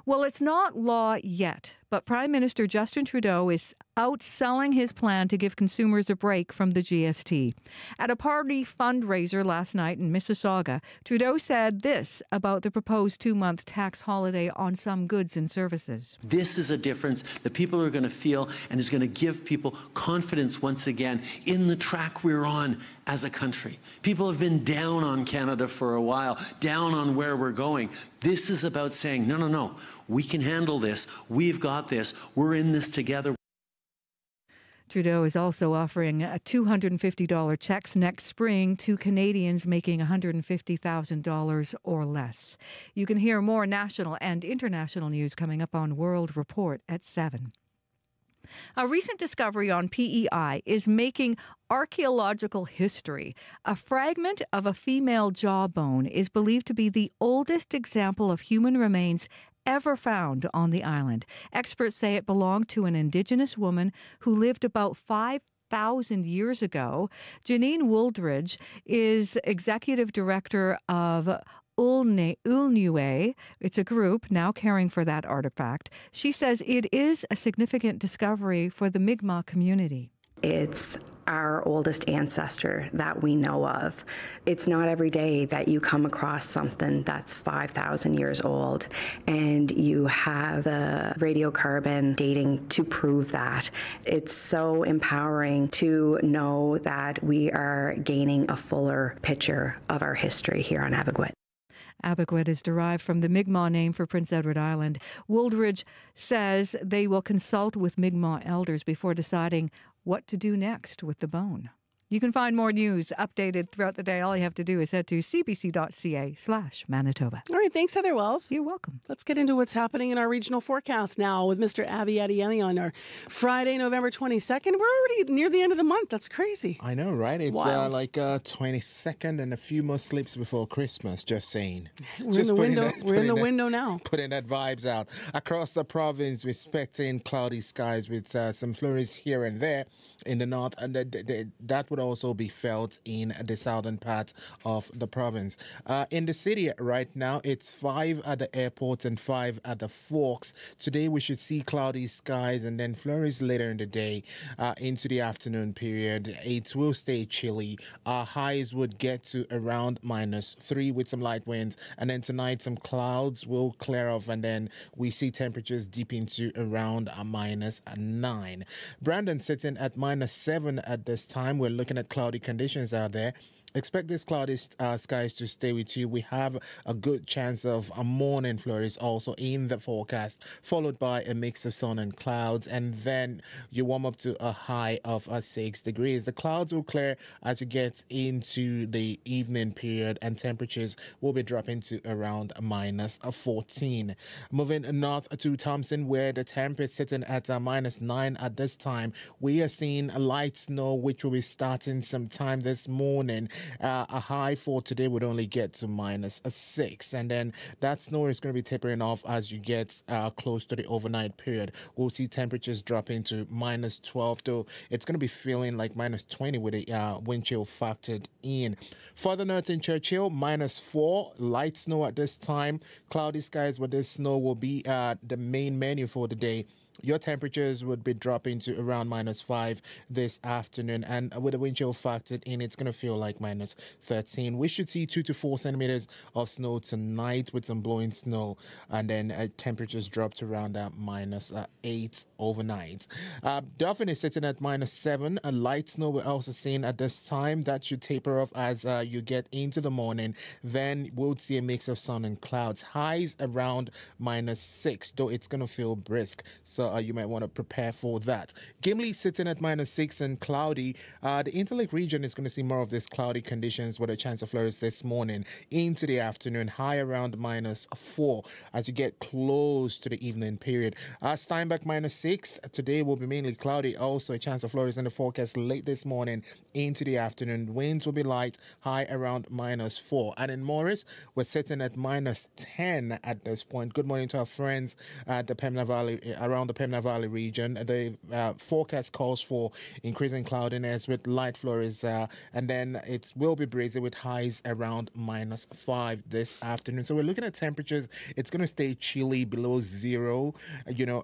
Well, it's not law yet, but Prime Minister Justin Trudeau is outselling his plan to give consumers a break from the GST. At a party fundraiser last night in Mississauga, Trudeau said this about the proposed 2-month tax holiday on some goods and services. This is a difference that people are going to feel and is going to give people confidence once again in the track we're on as a country. People have been down on Canada for a while, down on where we're going. This is about saying, no, we can handle this. We've got this. We're in this together. Trudeau is also offering $250 checks next spring to Canadians making $150,000 or less. You can hear more national and international news coming up on World Report at 7. A recent discovery on PEI is making archaeological history. A fragment of a female jawbone is believed to be the oldest example of human remains ever found on the island. Experts say it belonged to an Indigenous woman who lived about 5,000 years ago. Janine Wooldridge is executive director of Ulnue. It's a group now caring for that artifact. She says it is a significant discovery for the Mi'kmaq community. It's our oldest ancestor that we know of. It's not every day that you come across something that's 5,000 years old and you have the radiocarbon dating to prove that. It's so empowering to know that we are gaining a fuller picture of our history here on Abegwit. Abegwit is derived from the Mi'kmaq name for Prince Edward Island. Wooldridge says they will consult with Mi'kmaq elders before deciding what to do next with the bone. You can find more news updated throughout the day. All you have to do is head to cbc.ca/Manitoba. All right, thanks, Heather Wells. You're welcome. Let's get into what's happening in our regional forecast now with Mr. Avi Adeyemi on our Friday, November 22nd. We're already near the end of the month. That's crazy. I know, right? It's Wild. 22nd and a few more sleeps before Christmas, just saying. We're in the window now. Putting that vibes out. Across the province, we're expecting cloudy skies with some flurries here and there in the north, and that would would also be felt in the southern part of the province. In the city right now, it's 5 at the airport and 5 at the Forks. Today we should see cloudy skies and then flurries later in the day into the afternoon period. It will stay chilly. Our highs would get to around -3 with some light winds, and then tonight some clouds will clear off, and then we see temperatures deep into around -9. Brandon sitting at -7 at this time. We're looking at cloudy conditions out there. Expect these cloudy skies to stay with you. We have a good chance of a morning flurries also in the forecast, followed by a mix of sun and clouds, and then you warm up to a high of 6 degrees. The clouds will clear as you get into the evening period, and temperatures will be dropping to around -14. Moving north to Thompson, where the temp is sitting at -9 at this time. We are seeing a light snow, which will be starting sometime this morning. A high for today would only get to -6, and then that snow is going to be tapering off as you get close to the overnight period. We'll see temperatures dropping to -12, though it's going to be feeling like -20 with the wind chill factored in. Further north in Churchill, -4, light snow at this time. Cloudy skies with this snow will be the main menu for the day. Your temperatures would be dropping to around -5 this afternoon, and with the wind chill factored in, it's going to feel like -13. We should see 2 to 4 centimeters of snow tonight with some blowing snow, and then temperatures drop to around -8 overnight. Dauphin is sitting at -7. A light snow we're also seeing at this time. That should taper off as you get into the morning. Then we'll see a mix of sun and clouds. Highs around -6, though it's going to feel brisk. So you might want to prepare for that. Gimli sitting at -6 and cloudy. The Interlake region is going to see more of these cloudy conditions with a chance of flurries this morning into the afternoon. High around -4 as you get close to the evening period. Steinbach -6. Today will be mainly cloudy. Also a chance of flurries in the forecast late this morning into the afternoon. Winds will be light. High around -4. And in Morris, we're sitting at -10 at this point. Good morning to our friends at the Pembina Valley, around the Pembina Valley region. The forecast calls for increasing cloudiness with light flurries, and then it will be breezy with highs around -5 this afternoon. So we're looking at temperatures. It's going to stay chilly below 0,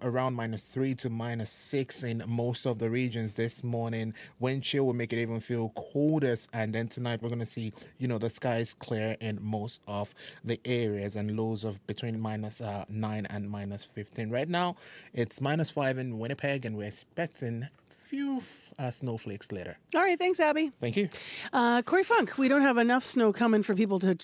around -3 to -6 in most of the regions this morning. Wind chill will make it even feel colder, and then tonight we're going to see, the skies clear in most of the areas and lows of between -9 and -15. Right now, it's -5 in Winnipeg, and we're expecting few snowflakes later. All right, thanks, Abby. Thank you. Corey Funk, we don't have enough snow coming for people to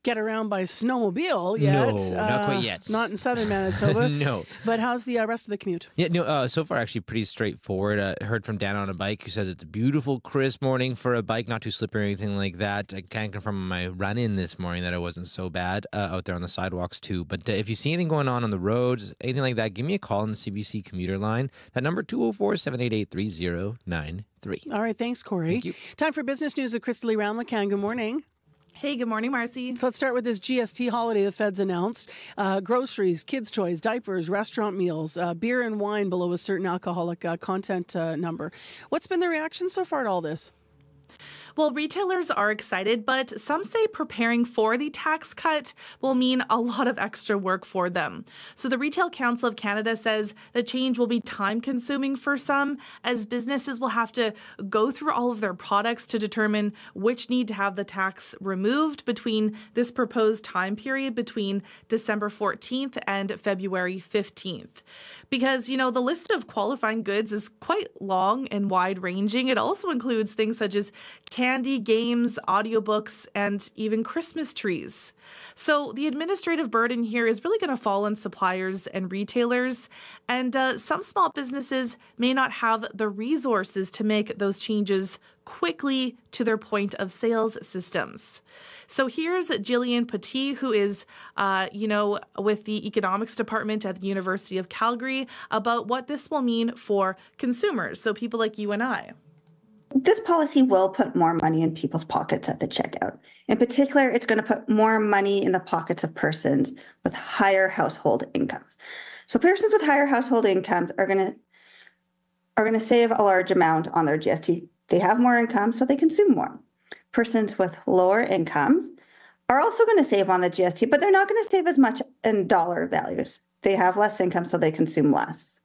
get around by snowmobile yet. No, not quite yet. Not in southern Manitoba. No. But how's the rest of the commute? Yeah, no. So far, actually, pretty straightforward. Heard from Dan on a bike who says it's a beautiful, crisp morning for a bike, not too slippery or anything like that. I can confirm on my run-in this morning that it wasn't so bad out there on the sidewalks too. But if you see anything going on the roads, anything like that, give me a call on the CBC commuter line. That number 204-788-3093. All right, thanks, Corey. Thank you. Time for business news with Crystalie Ramlakan. Good morning. Hey, good morning, Marcy. So let's start with this GST holiday the feds announced. Groceries, kids' toys, diapers, restaurant meals, beer and wine below a certain alcoholic content number. What's been the reaction so far to all this? Well, retailers are excited, but some say preparing for the tax cut will mean a lot of extra work for them. So the Retail Council of Canada says the change will be time-consuming for some, as businesses will have to go through all of their products to determine which need to have the tax removed between this proposed time period between December 14th and February 15th. Because, the list of qualifying goods is quite long and wide-ranging. It also includes things such as candy, games, audiobooks, and even Christmas trees. So the administrative burden here is really going to fall on suppliers and retailers, and some small businesses may not have the resources to make those changes quickly to their point of sales systems. So here's Jillian Petit, who is, with the economics department at the University of Calgary, about what this will mean for consumers, so people like you and I. This policy will put more money in people's pockets at the checkout. In particular, it's going to put more money in the pockets of persons with higher household incomes. So persons with higher household incomes are going to save a large amount on their GST They have more income, so they consume more. Persons with lower incomes are also going to save on the GST, but they're not going to save as much in dollar values. They have less income, so they consume less.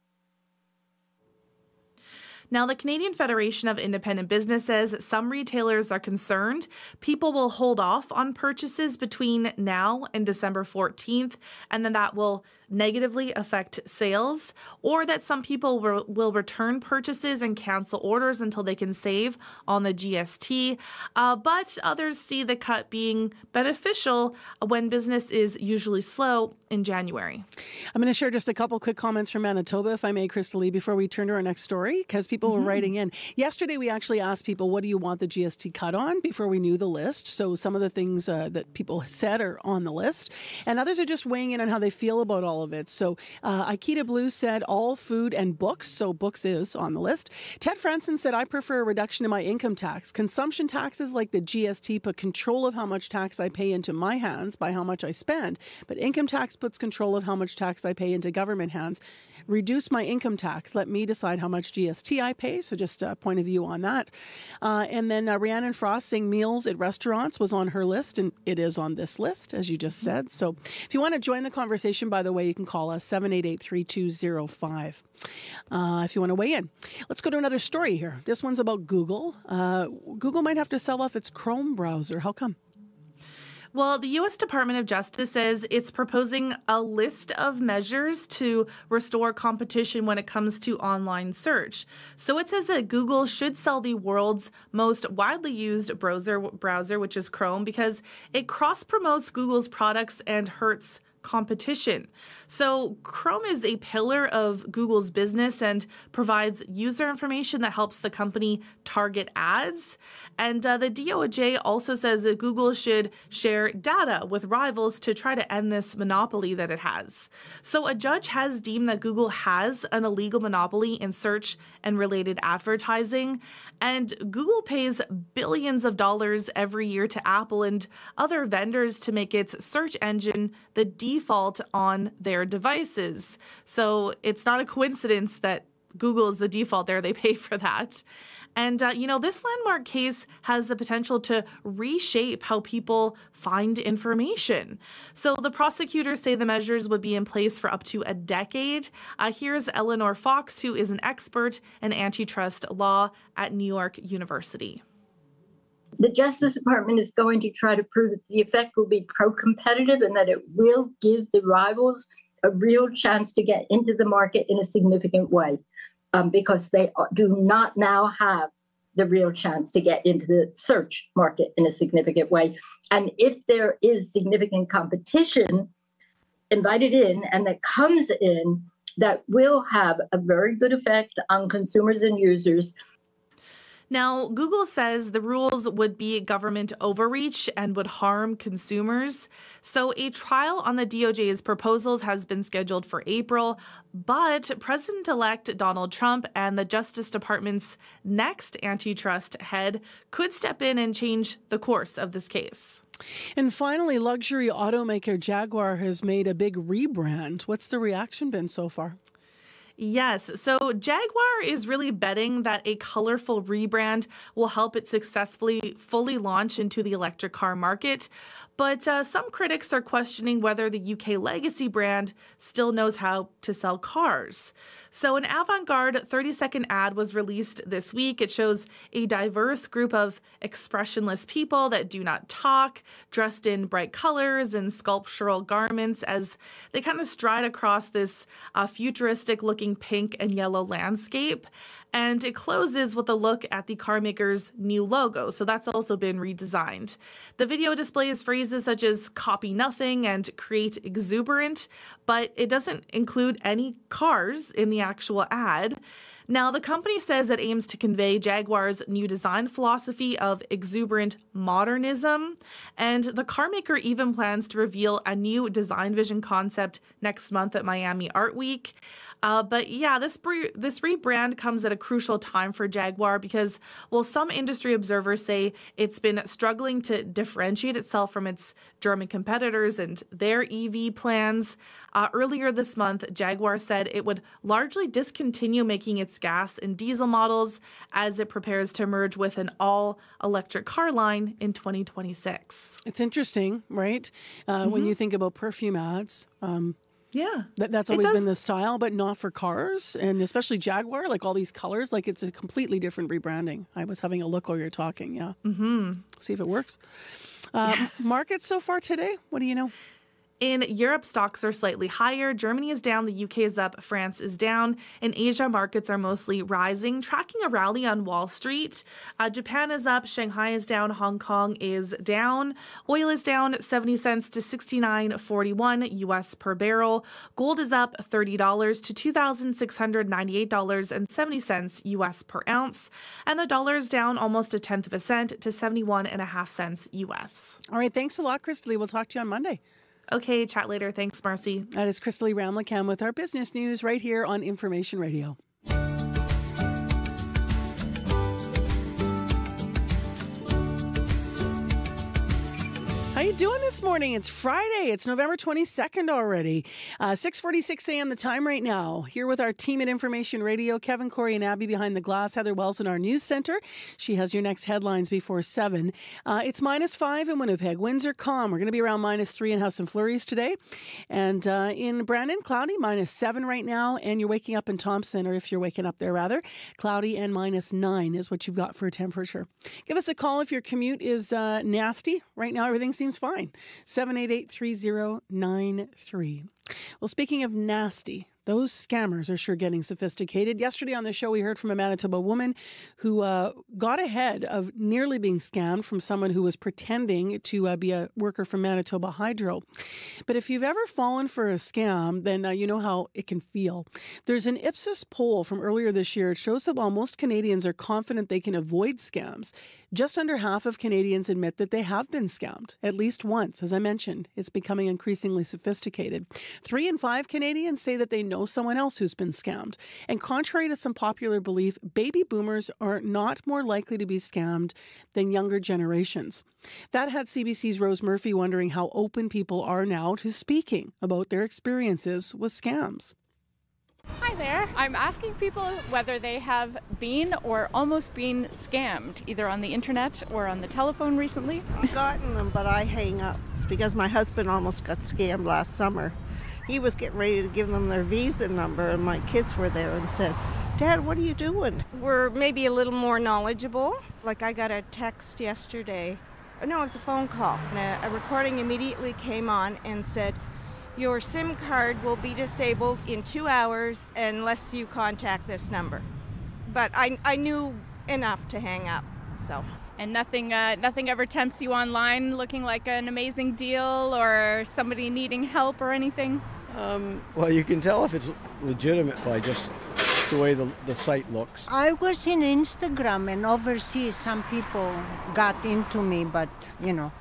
Now, the Canadian Federation of Independent Business says some retailers are concerned people will hold off on purchases between now and December 14th, and then that will negatively affect sales, or that some people will return purchases and cancel orders until they can save on the GST. But others see the cut being beneficial when business is usually slow in January. I'm going to share just a couple quick comments from Manitoba, if I may, Crystal Lee, before we turn to our next story, because people were writing in. Yesterday, we actually asked people, what do you want the GST cut on, before we knew the list. So some of the things that people said are on the list, and others are just weighing in on how they feel about all of it. So Aikita Blue said all food and books, so books is on the list. Ted Franson said, I prefer a reduction in my income tax. Consumption taxes like the GST put control of how much tax I pay into my hands by how much I spend, but income tax puts control of how much tax I pay into government hands. Reduce my income tax. Let me decide how much GST I pay. So just a point of view on that. And then Rhiannon Frost saying meals at restaurants was on her list, and it is on this list, as you just said. So if you want to join the conversation, by the way, you can call us 788-3205 if you want to weigh in. Let's go to another story here. This one's about Google. Google might have to sell off its Chrome browser. How come? Well, the U.S. Department of Justice says it's proposing a list of measures to restore competition when it comes to online search. So it says that Google should sell the world's most widely used browser, which is Chrome, because it cross-promotes Google's products and hurts competition. So Chrome is a pillar of Google's business and provides user information that helps the company target ads. And the DOJ also says that Google should share data with rivals to try to end this monopoly that it has. So a judge has deemed that Google has an illegal monopoly in search and related advertising. And Google pays billions of dollars every year to Apple and other vendors to make its search engine the default on their devices. So it's not a coincidence that Google is the default there. They pay for that. And, this landmark case has the potential to reshape how people find information. So the prosecutors say the measures would be in place for up to a decade. Here's Eleanor Fox, who is an expert in antitrust law at New York University. The Justice Department is going to try to prove that the effect will be pro-competitive and that it will give the rivals a real chance to get into the market in a significant way, because they do not now have the real chance to get into the search market in a significant way. And if there is significant competition invited in and that comes in, that will have a very good effect on consumers and users. Now, Google says the rules would be government overreach and would harm consumers. So a trial on the DOJ's proposals has been scheduled for April, but President-elect Donald Trump and the Justice Department's next antitrust head could step in and change the course of this case. And finally, luxury automaker Jaguar has made a big rebrand. What's the reaction been so far? Yes. So Jaguar is really betting that a colorful rebrand will help it successfully fully launch into the electric car market. But some critics are questioning whether the UK legacy brand still knows how to sell cars. So an avant-garde 30-second ad was released this week. It shows a diverse group of expressionless people that do not talk, dressed in bright colors and sculptural garments as they kind of stride across this futuristic-looking pink and yellow landscape. And it closes with a look at the carmaker's new logo. So that's also been redesigned. The video displays phrases such as copy nothing and create exuberant, but it doesn't include any cars in the actual ad. Now, the company says it aims to convey Jaguar's new design philosophy of exuberant modernism, and the carmaker even plans to reveal a new design vision concept next month at Miami Art Week. But yeah, this rebrand comes at a crucial time for Jaguar because, well, some industry observers say it's been struggling to differentiate itself from its German competitors and their EV plans. Earlier this month, Jaguar said it would largely discontinue making its its gas and diesel models as it prepares to merge with an all-electric car line in 2026. It's interesting, right? When you think about perfume ads. Yeah. That's always been the style, but not for cars, and especially Jaguar, like all these colors, like it's a completely different rebranding. I was having a look while you're talking, yeah. See if it works. Markets so far today, what do you know? In Europe, stocks are slightly higher. Germany is down, the UK is up, France is down. In Asia, markets are mostly rising, tracking a rally on Wall Street. Japan is up, Shanghai is down, Hong Kong is down. Oil is down 70 cents to $69.41 US per barrel. Gold is up $30 to $2,698.70 US per ounce. And the dollar is down almost a tenth of a cent to 71.5 cents US. All right, thanks a lot, Crystalie. We'll talk to you on Monday. Okay, chat later. Thanks, Marcy. That is Crystalie Ramlicam with our business news right here on Information Radio. How you doing this morning? It's Friday. It's November 22nd already. 6:46 a.m. the time right now. Here with our team at Information Radio, Kevin, Corey, and Abby behind the glass. Heather Wells in our news center. She has your next headlines before 7. It's -5 in Winnipeg. Winds are calm. We're going to be around -3 and have some flurries today. And in Brandon, cloudy, -7 right now. And you're waking up in Thompson, or if you're waking up there rather, cloudy and -9 is what you've got for a temperature. Give us a call if your commute is nasty. Right now, everything seems fine. 788-3093. Well, speaking of nasty, those scammers are sure getting sophisticated. Yesterday on the show, we heard from a Manitoba woman who got ahead of nearly being scammed from someone who was pretending to be a worker from Manitoba Hydro. But if you've ever fallen for a scam, then you know how it can feel. There's an Ipsos poll from earlier this year. It shows that while most Canadians are confident they can avoid scams, just under half of Canadians admit that they have been scammed, at least once. As I mentioned, it's becoming increasingly sophisticated. 3 in 5 Canadians say that they know someone else who's been scammed. And contrary to some popular belief, baby boomers are not more likely to be scammed than younger generations. That had CBC's Rose Murphy wondering how open people are now to speaking about their experiences with scams. Hi there. I'm asking people whether they have been or almost been scammed, either on the internet or on the telephone recently. I've gotten them, but I hang up. It's because my husband almost got scammed last summer. He was getting ready to give them their visa number, and my kids were there and said, "Dad, what are you doing?" We're maybe a little more knowledgeable. Like I got a text yesterday. No, it was a phone call. And a recording immediately came on and said, "Your SIM card will be disabled in 2 hours unless you contact this number." But I knew enough to hang up, so. And nothing ever tempts you online looking like an amazing deal or somebody needing help or anything? Well, you can tell if it's legitimate by just the way the site looks. I was in Instagram and overseas some people got into me, but you know.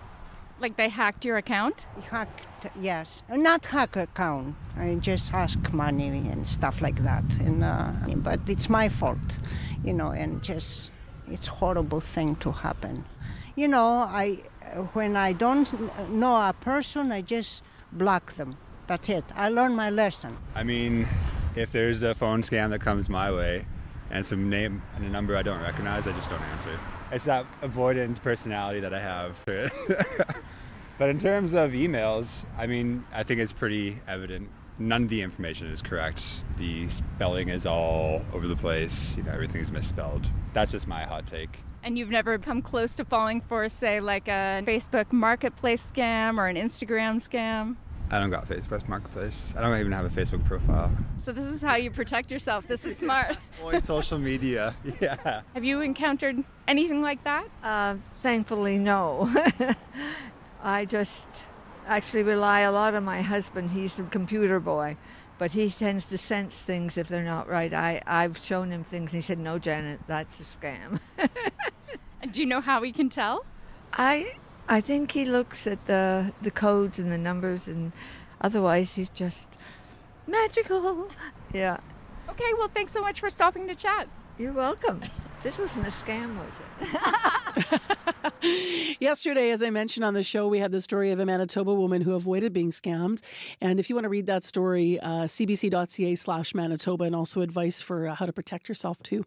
Like they hacked your account? Hacked, yes. Not hack account. I just ask money and stuff like that. And but it's my fault, you know, and just it's a horrible thing to happen. You know, when I don't know a person, I just block them. That's it. I learned my lesson. I mean, if there's a phone scam that comes my way and it's a name and a number I don't recognize, I just don't answer. It's that avoidant personality that I have. But in terms of emails, I mean, I think it's pretty evident. None of the information is correct. The spelling is all over the place. You know, everything's misspelled. That's just my hot take. And you've never come close to falling for, say, like a Facebook Marketplace scam or an Instagram scam? I don't got Facebook Marketplace. I don't even have a Facebook profile. So this is how you protect yourself. This is smart. Avoid social media, yeah. Have you encountered anything like that? Thankfully, no. I just actually rely a lot on my husband. He's a computer boy, but he tends to sense things if they're not right. I've shown him things and he said, "No, Janet, that's a scam." And do you know how he can tell? I think he looks at the codes and the numbers, and otherwise he's just magical. Yeah. Okay, well, thanks so much for stopping to chat. You're welcome. This wasn't a scam, was it? Yesterday, as I mentioned on the show, we had the story of a Manitoba woman who avoided being scammed. And if you want to read that story, cbc.ca/Manitoba, and also advice for how to protect yourself too.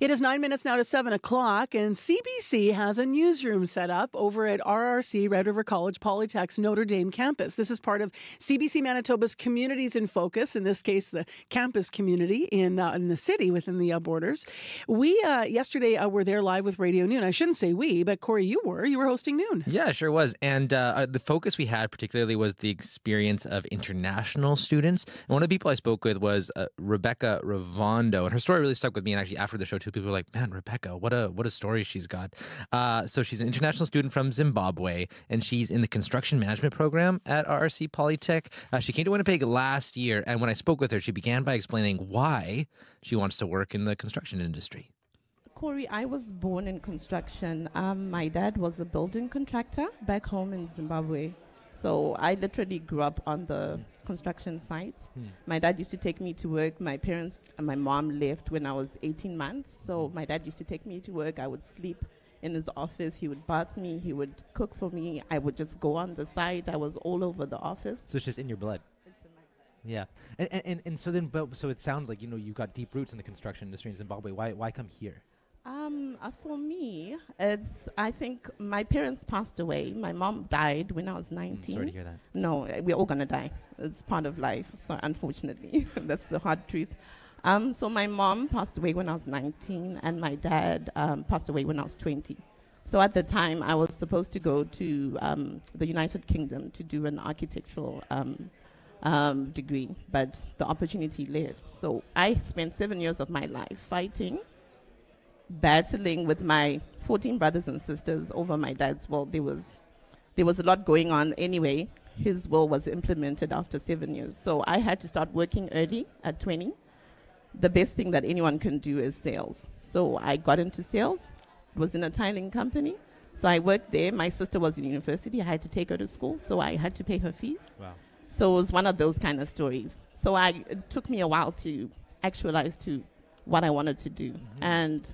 It is 9 minutes now to 7 o'clock, and CBC has a newsroom set up over at RRC, Red River College Polytech's Notre Dame campus. This is part of CBC Manitoba's Communities in Focus, in this case, the campus community in the city within the borders. We yesterday were there live with Radio Noon. I shouldn't say we, but Corey, you were hosting Noon. Yeah, sure was. And the focus we had particularly was the experience of international students. And one of the people I spoke with was Rebecca Ravondo, and her story really stuck with me. And actually, after the show, too, people were like, "Man, Rebecca, what a story she's got." So she's an international student from Zimbabwe, and she's in the construction management program at RRC Polytech. She came to Winnipeg last year, and when I spoke with her, she began by explaining why she wants to work in the construction industry. Corey, I was born in construction. My dad was a building contractor back home in Zimbabwe. So I literally grew up on the construction site. My dad used to take me to work. My parents and my mom left when I was 18 months. So my dad used to take me to work. I would sleep in his office. He would bath me. He would cook for me. I would just go on the site. I was all over the office. So it's just in your blood. Yeah, and so then, so it sounds like you've got deep roots in the construction industry in Zimbabwe. Why come here? For me, I think my parents passed away. My mom died when I was 19. Sorry to hear that. No, we're all gonna die. It's part of life. So unfortunately, that's the hard truth. So my mom passed away when I was 19, and my dad passed away when I was 20. So at the time, I was supposed to go to the United Kingdom to do an architectural degree, but the opportunity left. So I spent 7 years of my life fighting, battling with my 14 brothers and sisters over my dad's will. There was a lot going on anyway. His will was implemented after 7 years. So I had to start working early at 20. The best thing that anyone can do is sales. So I got into sales. It was in a tiling company. So I worked there. My sister was in university. I had to take her to school, so I had to pay her fees. Wow. So it was one of those kind of stories. So it took me a while to actualize to what I wanted to do. And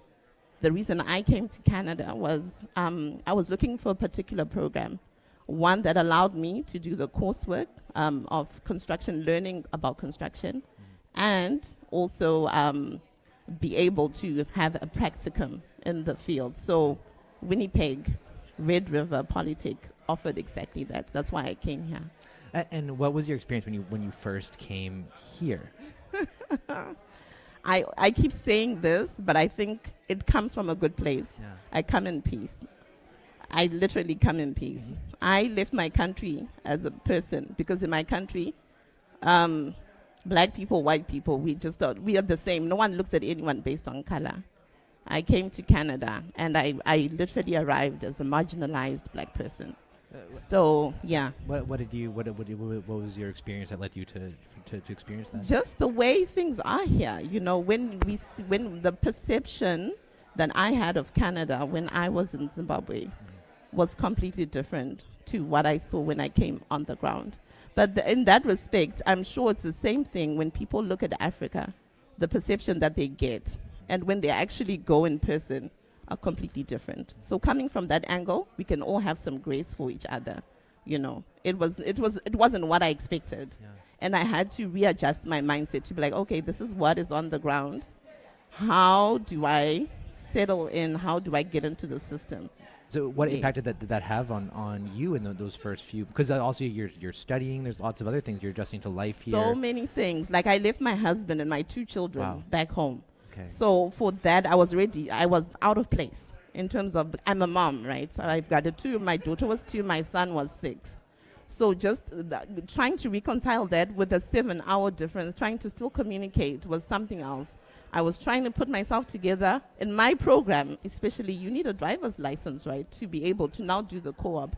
the reason I came to Canada was I was looking for a particular program, one that allowed me to do the coursework of construction, learning about construction, and also be able to have a practicum in the field. So Winnipeg, Red River Polytech offered exactly that. That's why I came here. And what was your experience when you first came here? I keep saying this, but I think it comes from a good place. Yeah. I come in peace. I literally come in peace. I left my country as a person because in my country, black people, white people, we are the same. No one looks at anyone based on color. I came to Canada and I literally arrived as a marginalized black person. So yeah. What was your experience that led you to experience that? Just the way things are here. When the perception that I had of Canada when I was in Zimbabwe was completely different to what I saw when I came on the ground. But in that respect, I'm sure it's the same thing when people look at Africa, the perception that they get, and when they actually go in person, are completely different. So coming from that angle, we can all have some grace for each other. It wasn't what I expected. Yeah. And I had to readjust my mindset to be like, okay, this is what is on the ground. How do I settle in? How do I get into the system? So what impact did that have on you in those first few? Because also you're studying. There's lots of other things. You're adjusting to life here. So many things. Like I left my husband and my 2 children back home. Okay. So for that, I was out of place in terms of, I'm a mom, right? So I've got 2. My daughter was 2, my son was 6. So just trying to reconcile that with a 7-hour difference, trying to still communicate was something else. I was trying to put myself together. In my program, especially, you need a driver's license, right, to be able to now do the co-op.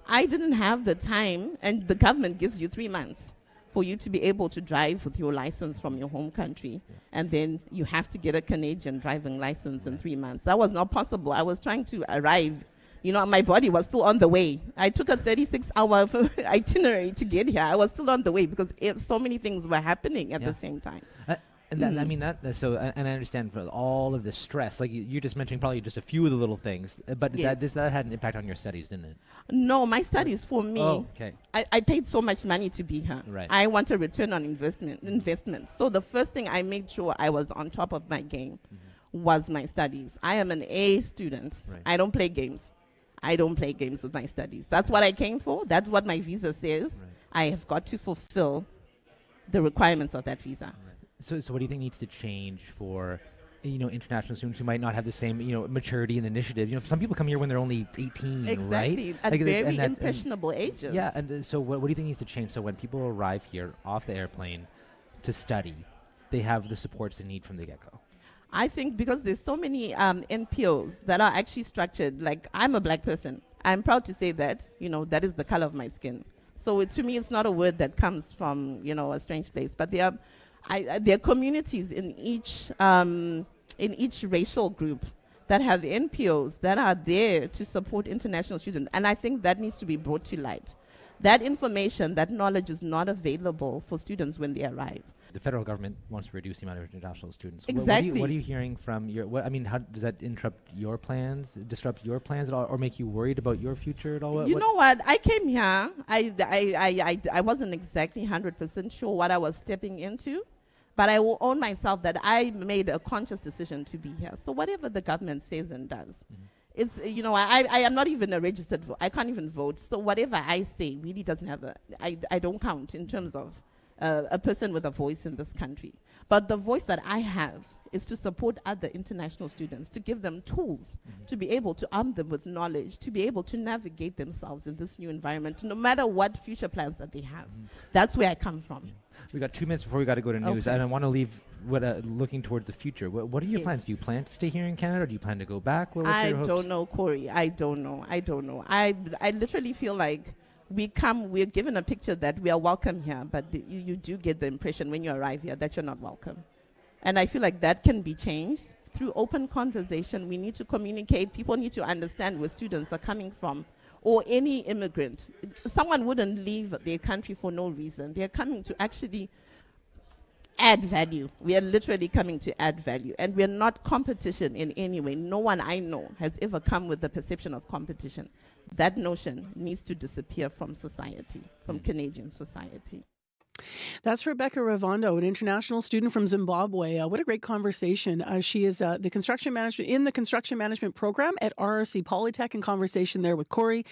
I didn't have the time, and the government gives you 3 months for you to be able to drive with your license from your home country. And then you have to get a Canadian driving license in 3 months. That was not possible. I was trying to arrive. My body was still on the way. I took a 36-hour itinerary to get here. I was still on the way because so many things were happening at the same time. And that, I mean, so, and I understand for all of the stress, like you're just mentioning probably just a few of the little things, but that had an impact on your studies, didn't it? No, my studies for me, okay. I paid so much money to be here. Right. I want a return on investment. So the first thing I made sure I was on top of my game was my studies. I am an A student. Right. I don't play games. I don't play games with my studies. That's what I came for. That's what my visa says. Right. I have got to fulfill the requirements of that visa. Right. So what do you think needs to change for, international students who might not have the same, maturity and initiative? Some people come here when they're only 18, exactly, right? At like very impressionable ages. Yeah, and so what do you think needs to change so when people arrive here off the airplane to study, they have the supports they need from the get-go? I think because there's so many NPOs that are actually structured, like I'm a black person. I'm proud to say that, that is the color of my skin. So to me, it's not a word that comes from, a strange place, but there are communities in each racial group that have NPOs that are there to support international students. And I think that needs to be brought to light. That information, that knowledge is not available for students when they arrive. The federal government wants to reduce the amount of international students. Exactly. What are you hearing from how does that disrupt your plans at all, or make you worried about your future at all? You know what? I came here. I wasn't exactly 100% sure what I was stepping into, but I will own myself that I made a conscious decision to be here. So whatever the government says and does, it's, I am not even a registered vote. I can't even vote. So whatever I say really doesn't have I don't count in terms of a person with a voice in this country. But the voice that I have is to support other international students, to give them tools, to be able to arm them with knowledge, to be able to navigate themselves in this new environment, no matter what future plans that they have. That's where I come from. We got 2 minutes before we got to go to news, and I want to leave looking towards the future. What are your plans? Do you plan to stay here in Canada, or do you plan to go back? I don't know, Corey. I don't know. I literally feel like we're given a picture that we are welcome here, but you do get the impression when you arrive here that you're not welcome. And I feel like that can be changed through open conversation. We need to communicate. People need to understand where students are coming from, or any immigrant. Someone wouldn't leave their country for no reason. They're coming to actually add value. We are literally coming to add value. And we're not competition in any way. No one I know has ever come with the perception of competition. That notion needs to disappear from society, from Canadian society. That's Rebecca Ravondo, an international student from Zimbabwe. What a great conversation. She is the construction management program at RRC Polytech, in conversation there with Corey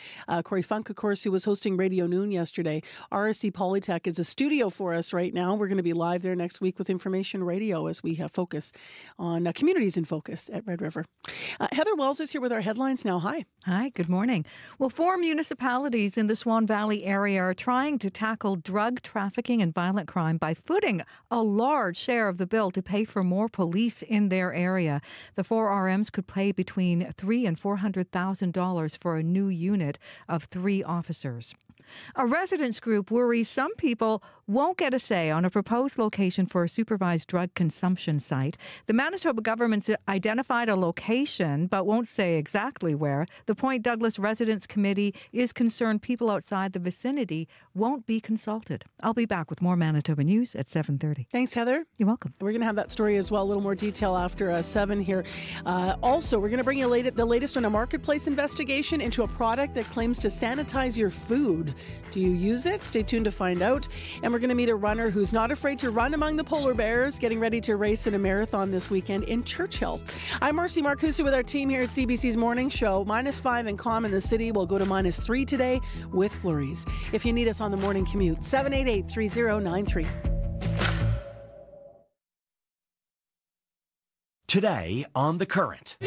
Funk, of course, who was hosting Radio Noon yesterday. RRC Polytech is a studio for us right now. We're going to be live there next week with Information Radio as we focus on communities in focus at Red River. Heather Wells is here with our headlines now. Hi. Hi, good morning. Well, 4 municipalities in the Swan Valley area are trying to tackle drug trafficking and violent crime by footing a large share of the bill to pay for more police in their area. The 4 RMs could pay between $300,000 and $400,000 for a new unit of 3 officers. A residents group worries some people won't get a say on a proposed location for a supervised drug consumption site. The Manitoba government's identified a location, but won't say exactly where. The Point Douglas Residents Committee is concerned people outside the vicinity won't be consulted. I'll be back with more Manitoba news at 7:30. Thanks, Heather. You're welcome. We're going to have that story as well, a little more detail after 7 here. Also, we're going to bring you the latest on a marketplace investigation into a product that claims to sanitize your food. Do you use it? Stay tuned to find out. And we're going to meet a runner who's not afraid to run among the polar bears, getting ready to race in a marathon this weekend in Churchill. I'm Marcy Marcusa with our team here at CBC's Morning Show. -5 and calm in the city. We'll go to -3 today with flurries. If you need us on the morning commute, 788-3093. Today on The Current.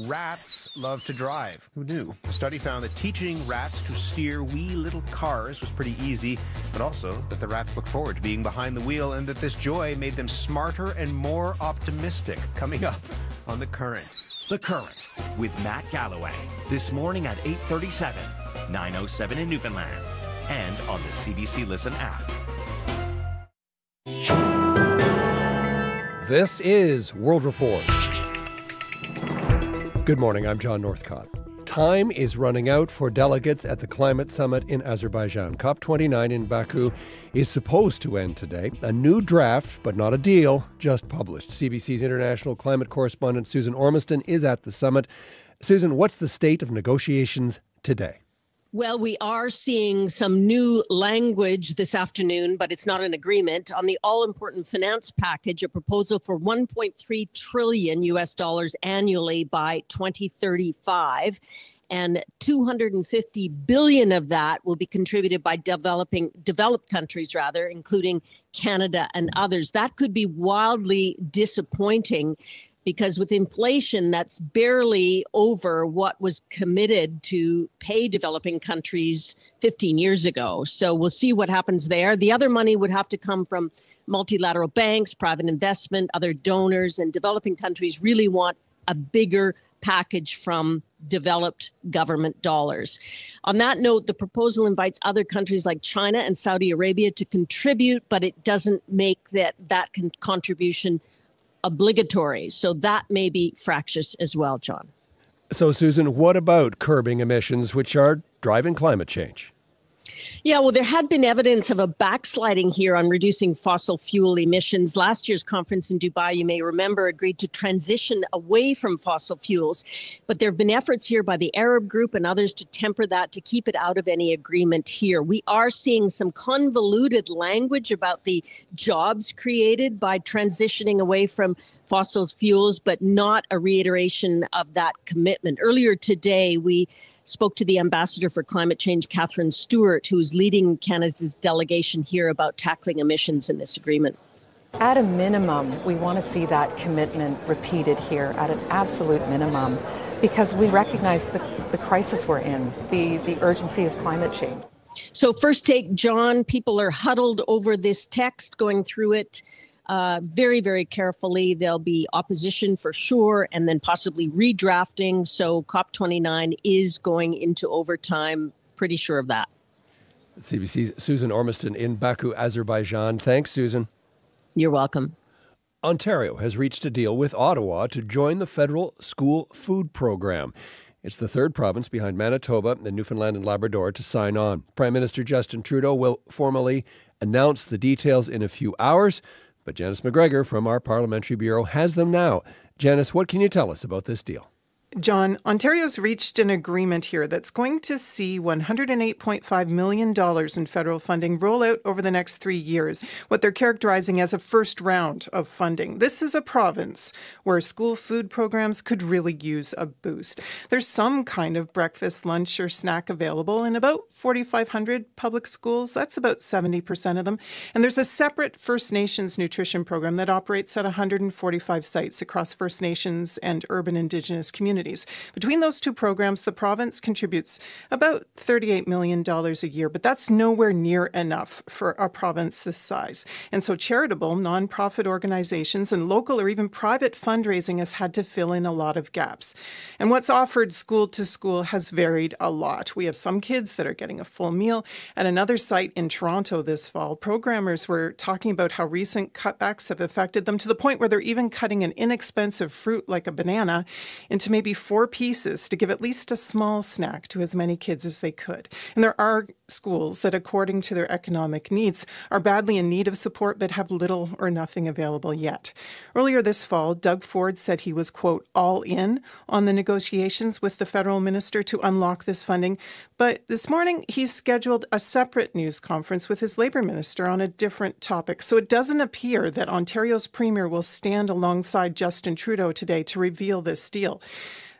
Rats love to drive. Who knew? A study found that teaching rats to steer wee little cars was pretty easy, but also that the rats look forward to being behind the wheel and that this joy made them smarter and more optimistic. Coming up on The Current. The Current with Matt Galloway. This morning at 8:37, 9:07 in Newfoundland, and on the CBC Listen app. This is World Report. Good morning, I'm John Northcott. Time is running out for delegates at the climate summit in Azerbaijan. COP29 in Baku is supposed to end today. A new draft, but not a deal, just published. CBC's international climate correspondent Susan Ormiston is at the summit. Susan, what's the state of negotiations today? Well, we are seeing some new language this afternoon, but it's not an agreement on the all-important finance package, a proposal for $1.3 trillion US dollars annually by 2035. And 250 billion of that will be contributed by developed countries, including Canada and others. That could be wildly disappointing, because with inflation, that's barely over what was committed to pay developing countries 15 years ago. So we'll see what happens there. The other money would have to come from multilateral banks, private investment, other donors, and developing countries really want a bigger package from developed government dollars. On that note, the proposal invites other countries like China and Saudi Arabia to contribute, but it doesn't make that contribution obligatory. So that may be fractious as well, John. So, Susan, what about curbing emissions, which are driving climate change? Yeah, well, there had been evidence of a backsliding here on reducing fossil fuel emissions. Last year's conference in Dubai, you may remember, agreed to transition away from fossil fuels. But there have been efforts here by the Arab group and others to temper that, to keep it out of any agreement here. We are seeing some convoluted language about the jobs created by transitioning away from fossil fuels, but not a reiteration of that commitment. Earlier today, we spoke to the Ambassador for Climate Change, Catherine Stewart, who is leading Canada's delegation here about tackling emissions in this agreement. At a minimum, we want to see that commitment repeated here at an absolute minimum, because we recognize the crisis we're in, the urgency of climate change. So first take, John, people are huddled over this text, going through it very, very carefully. There'll be opposition for sure, and then possibly redrafting. So COP29 is going into overtime. Pretty sure of that. CBC's Susan Ormiston in Baku, Azerbaijan. Thanks, Susan. You're welcome. Ontario has reached a deal with Ottawa to join the federal school food program. It's the third province behind Manitoba and Newfoundland and Labrador to sign on. Prime Minister Justin Trudeau will formally announce the details in a few hours. But Janice McGregor from our Parliamentary Bureau has them now. Janice, what can you tell us about this deal? John, Ontario's reached an agreement here that's going to see $108.5 million in federal funding roll out over the next 3 years, what they're characterizing as a first round of funding. This is a province where school food programs could really use a boost. There's some kind of breakfast, lunch, or snack available in about 4,500 public schools. That's about 70% of them. And there's a separate First Nations nutrition program that operates at 145 sites across First Nations and urban Indigenous communities. Between those two programs, the province contributes about $38 million a year, but that's nowhere near enough for a province this size. And so charitable, nonprofit organizations and local or even private fundraising has had to fill in a lot of gaps. And what's offered school to school has varied a lot. We have some kids that are getting a full meal. At another site in Toronto this fall, programmers were talking about how recent cutbacks have affected them to the point where they're even cutting an inexpensive fruit like a banana into maybe 4 pieces to give at least a small snack to as many kids as they could. And there are schools that, according to their economic needs, are badly in need of support but have little or nothing available yet. Earlier this fall, Doug Ford said he was, quote, all in on the negotiations with the federal minister to unlock this funding. But this morning, he's scheduled a separate news conference with his Labour minister on a different topic. So it doesn't appear that Ontario's premier will stand alongside Justin Trudeau today to reveal this deal.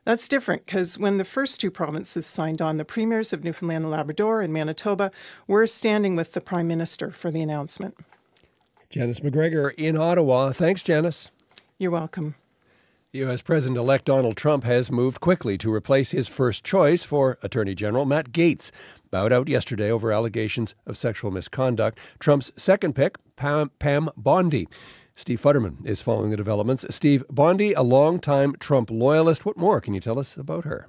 That's different because when the first two provinces signed on, the premiers of Newfoundland and Labrador and Manitoba were standing with the Prime Minister for the announcement. Janice McGregor in Ottawa. Thanks, Janice. You're welcome. U.S. President-elect Donald Trump has moved quickly to replace his first choice for Attorney General Matt Gaetz, bowed out yesterday over allegations of sexual misconduct. Trump's second pick, Pam Bondi. Steve Futterman is following the developments. Steve, Bondi, a longtime Trump loyalist. What more can you tell us about her?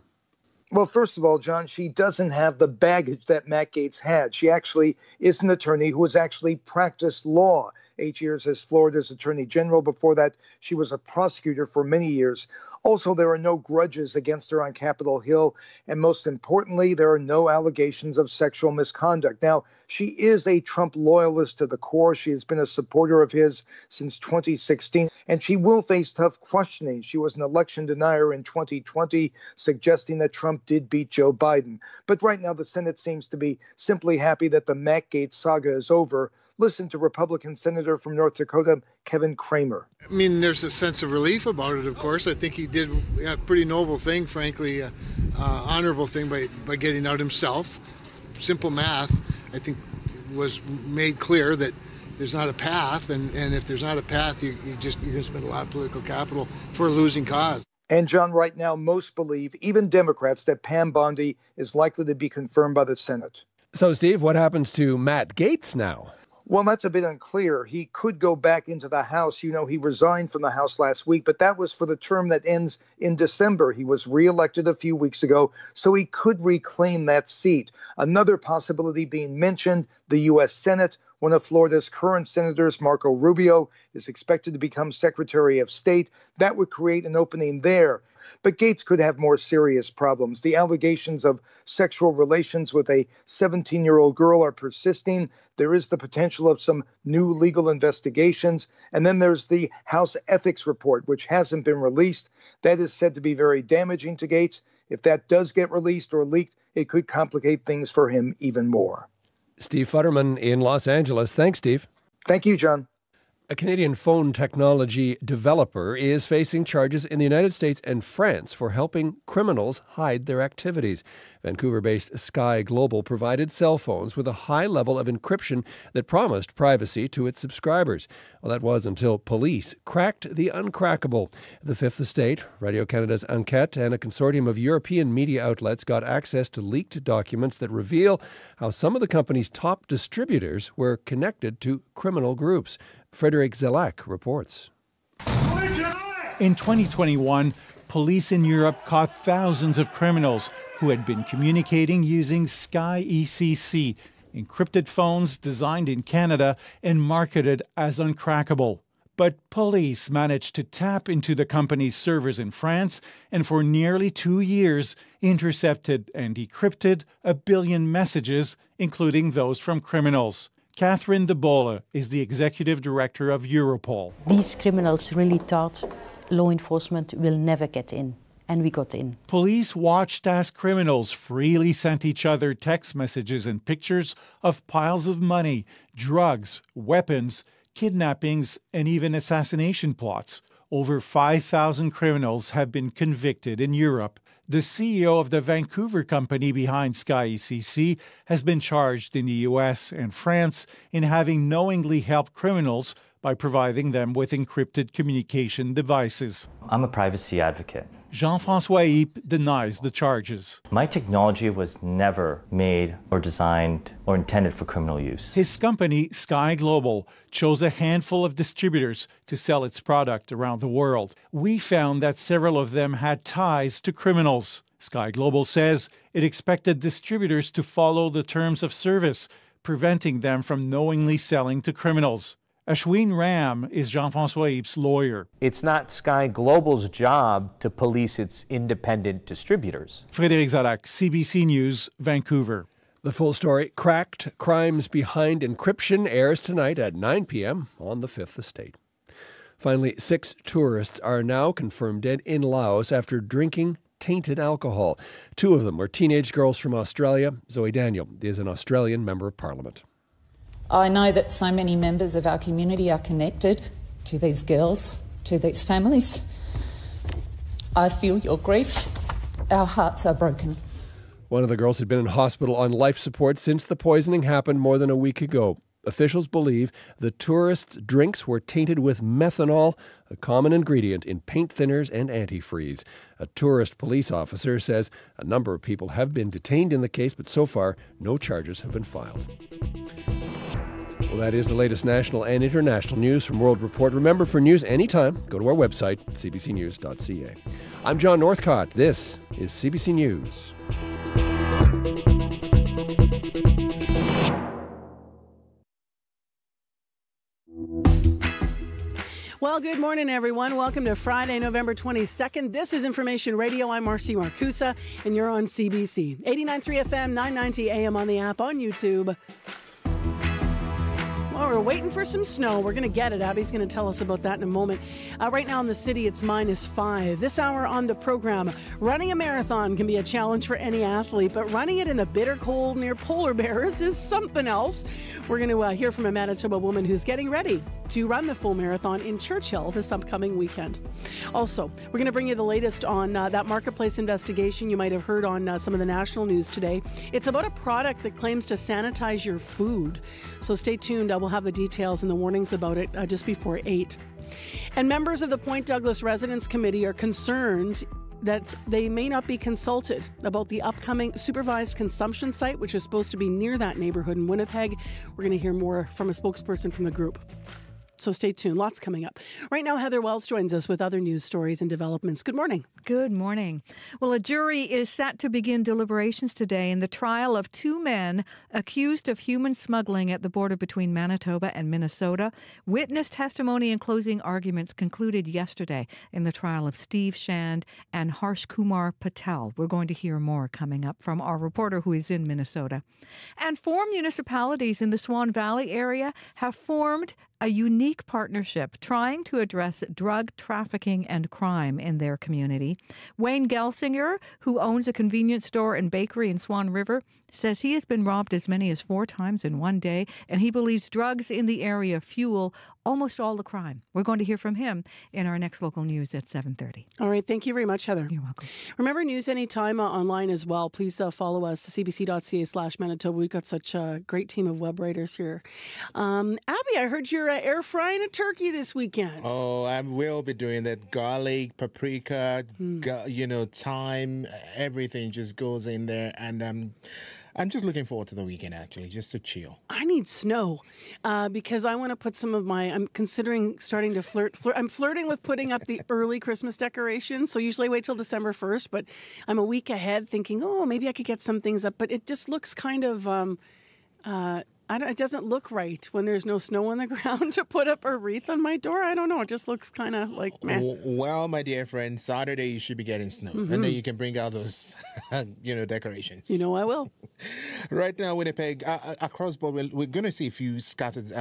Well, first of all, John, she doesn't have the baggage that Matt Gaetz had. She actually is an attorney who has actually practiced law 8 years as Florida's Attorney General. Before that, she was a prosecutor for many years. Also, there are no grudges against her on Capitol Hill. And most importantly, there are no allegations of sexual misconduct. Now, she is a Trump loyalist to the core. She has been a supporter of his since 2016, and she will face tough questioning. She was an election denier in 2020, suggesting that Trump did beat Joe Biden. But right now, the Senate seems to be simply happy that the Matt Gaetz saga is over. Listen to Republican Senator from North Dakota, Kevin Cramer. I mean, there's a sense of relief about it, of course. I think he did a pretty noble thing, frankly, honorable thing by getting out himself. Simple math, I think, was made clear that there's not a path, and if there's not a path, you're going to spend a lot of political capital for a losing cause. And, John, right now, most believe, even Democrats, that Pam Bondi is likely to be confirmed by the Senate. So, Steve, what happens to Matt Gaetz now? Well, that's a bit unclear. He could go back into the House. You know, he resigned from the House last week, but that was for the term that ends in December. He was reelected a few weeks ago, so he could reclaim that seat. Another possibility being mentioned, the U.S. Senate. One of Florida's current senators, Marco Rubio, is expected to become Secretary of State. That would create an opening there. But Gaetz could have more serious problems. The allegations of sexual relations with a 17-year-old girl are persisting. There is the potential of some new legal investigations. And then there's the House Ethics Report, which hasn't been released. That is said to be very damaging to Gaetz. If that does get released or leaked, it could complicate things for him even more. Steve Futterman in Los Angeles. Thanks, Steve. Thank you, John. A Canadian phone technology developer is facing charges in the United States and France for helping criminals hide their activities. Vancouver-based Sky Global provided cell phones with a high level of encryption that promised privacy to its subscribers. Well, that was until police cracked the uncrackable. The Fifth Estate, Radio-Canada's Enquête, and a consortium of European media outlets got access to leaked documents that reveal how some of the company's top distributors were connected to criminal groups. Frederick Zelak reports. In 2021, police in Europe caught thousands of criminals who had been communicating using Sky ECC, encrypted phones designed in Canada and marketed as uncrackable. But police managed to tap into the company's servers in France and for nearly 2 years intercepted and decrypted 1 billion messages, including those from criminals. Catherine De Bolle is the executive director of Europol. These criminals really thought law enforcement will never get in, and we got in. Police watched as criminals freely sent each other text messages and pictures of piles of money, drugs, weapons, kidnappings, and even assassination plots. Over 5,000 criminals have been convicted in Europe. The CEO of the Vancouver company behind Sky ECC has been charged in the U.S. and France in having knowingly helped criminals by providing them with encrypted communication devices. I'm a privacy advocate. Jean-François Ypes denies the charges. My technology was never made or designed or intended for criminal use. His company, Sky Global, chose a handful of distributors to sell its product around the world. We found that several of them had ties to criminals. Sky Global says it expected distributors to follow the terms of service, preventing them from knowingly selling to criminals. Ashwin Ram is Jean-François Ypes' lawyer. It's not Sky Global's job to police its independent distributors. Frédéric Zalac, CBC News, Vancouver. The full story, Cracked Crimes Behind Encryption, airs tonight at 9 p.m. on the Fifth Estate. Finally, 6 tourists are now confirmed dead in Laos after drinking tainted alcohol. 2 of them were teenage girls from Australia. Zoe Daniel is an Australian Member of Parliament. I know that so many members of our community are connected to these girls, to these families. I feel your grief. Our hearts are broken. One of the girls had been in hospital on life support since the poisoning happened more than a week ago. Officials believe the tourists' drinks were tainted with methanol, a common ingredient in paint thinners and antifreeze. A tourist police officer says a number of people have been detained in the case, but so far no charges have been filed. Well, that is the latest national and international news from World Report. Remember, for news anytime, go to our website, cbcnews.ca. I'm John Northcott. This is CBC News. Well, good morning, everyone. Welcome to Friday, November 22nd. This is Information Radio. I'm Marcy Marcusa, and you're on CBC. 89.3 FM, 990 AM on the app, on YouTube. Well, we're waiting for some snow. We're going to get it. Abby's going to tell us about that in a moment. Right now in the city, it's -5. This hour on the program, running a marathon can be a challenge for any athlete, but running it in the bitter cold near polar bears is something else. We're going to hear from a Manitoba woman who's getting ready to run the full marathon in Churchill this upcoming weekend. Also, we're going to bring you the latest on that marketplace investigation you might have heard on some of the national news today. It's about a product that claims to sanitize your food. So stay tuned. We'll have the details and the warnings about it just before 8. And members of the Point Douglas Residents Committee are concerned that they may not be consulted about the upcoming supervised consumption site, which is supposed to be near that neighborhood in Winnipeg. We're going to hear more from a spokesperson from the group. So stay tuned. Lots coming up. Right now, Heather Wells joins us with other news stories and developments. Good morning. Good morning. Well, a jury is set to begin deliberations today in the trial of 2 men accused of human smuggling at the border between Manitoba and Minnesota. Witness testimony and closing arguments concluded yesterday in the trial of Steve Shand and Harsh Kumar Patel. We're going to hear more coming up from our reporter who is in Minnesota. And 4 municipalities in the Swan Valley area have formed a unique partnership trying to address drug trafficking and crime in their community. Wayne Gelsinger, who owns a convenience store and bakery in Swan River, says he has been robbed as many as 4 times in one day, and he believes drugs in the area fuel almost all the crime. We're going to hear from him in our next local news at 7:30. All right. Thank you very much, Heather. You're welcome. Remember, news anytime online as well. Please follow us, cbc.ca/Manitoba. We've got such a great team of web writers here. Abby, I heard you're air frying a turkey this weekend. Oh, I will be doing that. Garlic, paprika, thyme, everything just goes in there. And I'm just looking forward to the weekend, actually, just to chill. I need snow because I want to put some of I'm considering starting to flirt. I'm flirting with putting up the early Christmas decorations. So usually I wait till December 1st, but I'm a week ahead thinking, maybe I could get some things up. But it just looks kind of... it doesn't look right when there's no snow on the ground to put up a wreath on my door. I don't know. It just looks kind of like, meh. Well, my dear friend, Saturday you should be getting snow. Mm-hmm. And then you can bring out those, decorations. You know I will. Right now, Winnipeg, across board, we're going to see a few scattered,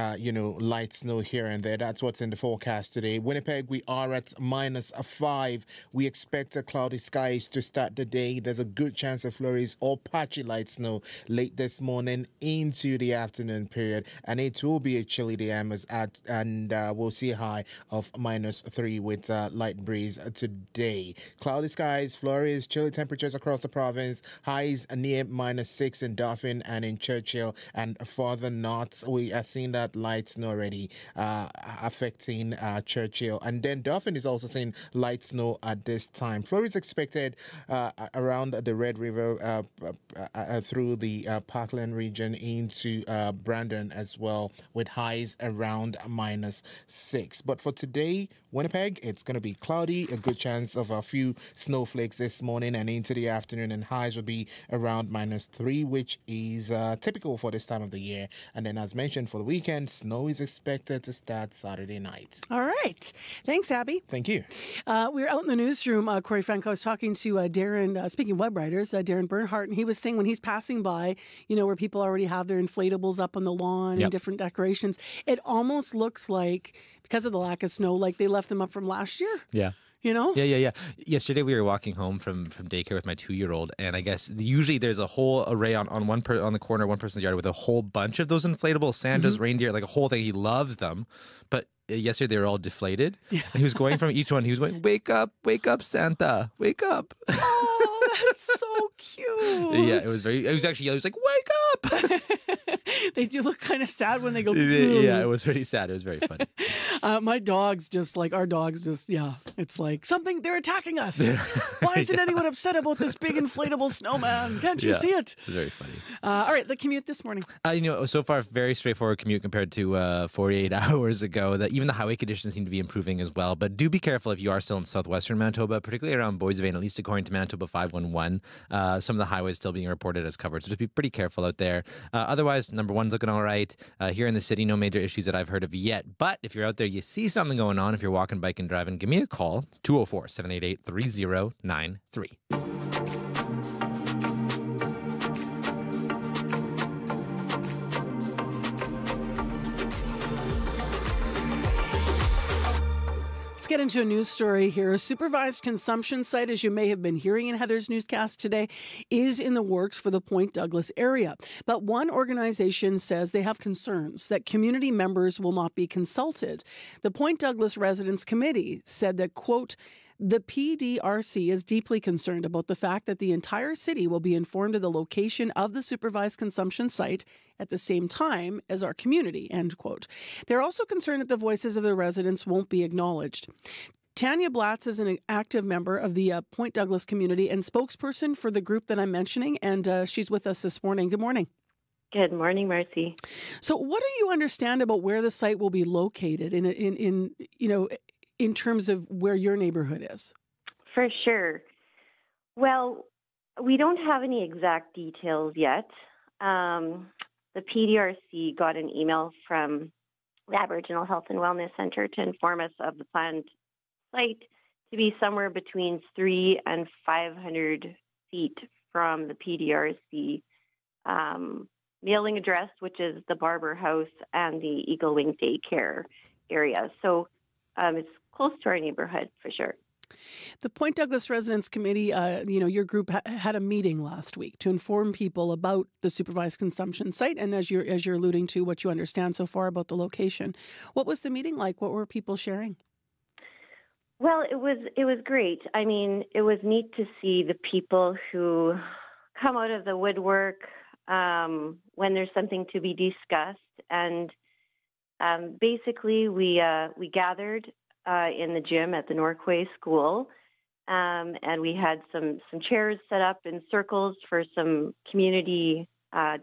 light snow here and there. That's what's in the forecast today. Winnipeg, we are at -5. We expect the cloudy skies to start the day. There's a good chance of flurries or patchy light snow late this morning into the afternoon period, and it will be a chilly day, and we'll see a high of -3 with light breeze today. Cloudy skies, flurries, chilly temperatures across the province, highs near -6 in Dauphin and in Churchill, and further north we are seeing that light snow already affecting Churchill, and then Dauphin is also seeing light snow at this time. Flurries expected around the Red River through the Parkland region into Brandon as well, with highs around -6. But for today, Winnipeg, it's going to be cloudy, a good chance of a few snowflakes this morning and into the afternoon, and highs will be around -3, which is typical for this time of the year. And then, as mentioned, for the weekend, snow is expected to start Saturday night. All right. Thanks, Abby. Thank you. We were out in the newsroom, Corey Franco. I was talking to Darren, speaking of web writers, Darren Bernhardt, and he was saying when he's passing by, where people already have their inflatables up on the lawn and different decorations, it almost looks like, because of the lack of snow, like they left them up from last year. Yeah. Yeah. Yesterday we were walking home from daycare with my 2-year-old, and I guess usually there's a whole array on the corner of one person's yard with a whole bunch of those inflatable Santa's reindeer, like a whole thing. He loves them, but yesterday they were all deflated. Yeah. And he was going from each one. He was going, wake up, Santa, wake up. Oh, that's so cute. Yeah, it was like, wake up. They do look kind of sad when they go. Yeah, it was pretty sad. It was very funny. My dogs our dogs it's like they're attacking us. Why isn't anyone upset about this big inflatable snowman? Can't you see it? It was very funny. All right, the commute this morning. So far, very straightforward commute compared to 48 hours ago. That even the highway conditions seem to be improving as well. But do be careful if you are still in southwestern Manitoba, particularly around Boissevain, at least according to Manitoba 511. Some of the highways still being reported as covered, so just be pretty careful out there. Otherwise, number number one's looking all right. Here in the city, no major issues that I've heard of yet. But if you're out there, you see something going on, if you're walking, biking, driving, give me a call, 204-788-3093. Let's get into a news story here. A supervised consumption site, as you may have been hearing in Heather's newscast today, is in the works for the Point Douglas area. But one organization says they have concerns that community members will not be consulted. The Point Douglas Residents Committee said that, quote, the PDRC is deeply concerned about the fact that the entire city will be informed of the location of the supervised consumption site at the same time as our community, end quote. They're also concerned that the voices of the residents won't be acknowledged. Tanya Blatz is an active member of the Point Douglas community and spokesperson for the group that I'm mentioning, and she's with us this morning. Good morning. Good morning, Marcy. So what do you understand about where the site will be located in terms of where your neighborhood is? For sure. Well, we don't have any exact details yet. The PDRC got an email from the Aboriginal Health and Wellness Centre to inform us of the planned site to be somewhere between 300 and 500 feet from the PDRC mailing address, which is the Barber House and the Eagle Wing Daycare area. So it's close to our neighborhood for sure. The Point Douglas Residents Committee, your group had a meeting last week to inform people about the supervised consumption site, and as you're alluding to, what you understand so far about the location. What was the meeting like? What were people sharing? Well, it was great. I mean, it was neat to see the people who come out of the woodwork when there's something to be discussed, and basically we gathered in the gym at the Norquay School, and we had some chairs set up in circles for some community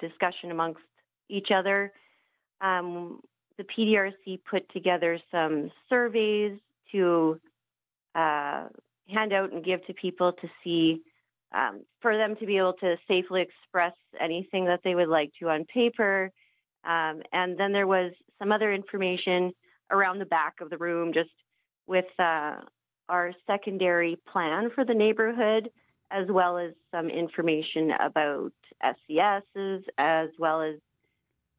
discussion amongst each other. The PDRC put together some surveys to hand out and give to people to see, for them to be able to safely express anything that they would like to on paper. And then there was some other information around the back of the room, just with our secondary plan for the neighborhood, as well as some information about SCSs, as well as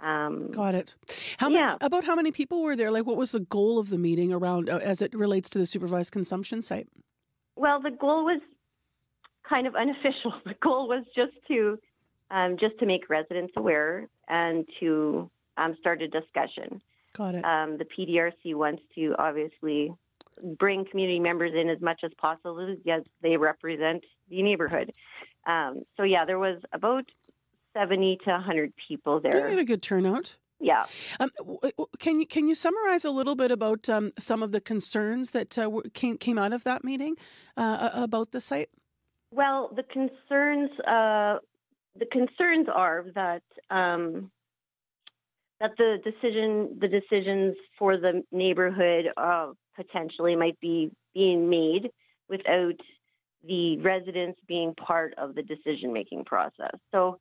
Got it. About how many people were there? Like, what was the goal of the meeting around as it relates to the supervised consumption site? Well, the goal was kind of unofficial. The goal was just to make residents aware and to start a discussion. Got it. The PDRC wants to obviously bring community members in as much as possible, as they represent the neighborhood. There was about 70 to 100 people there. You had a good turnout. Yeah. Can you summarize a little bit about some of the concerns that came out of that meeting about the site? Well, the concerns are that that the decisions for the neighborhood potentially might be being made without the residents being part of the decision-making process. So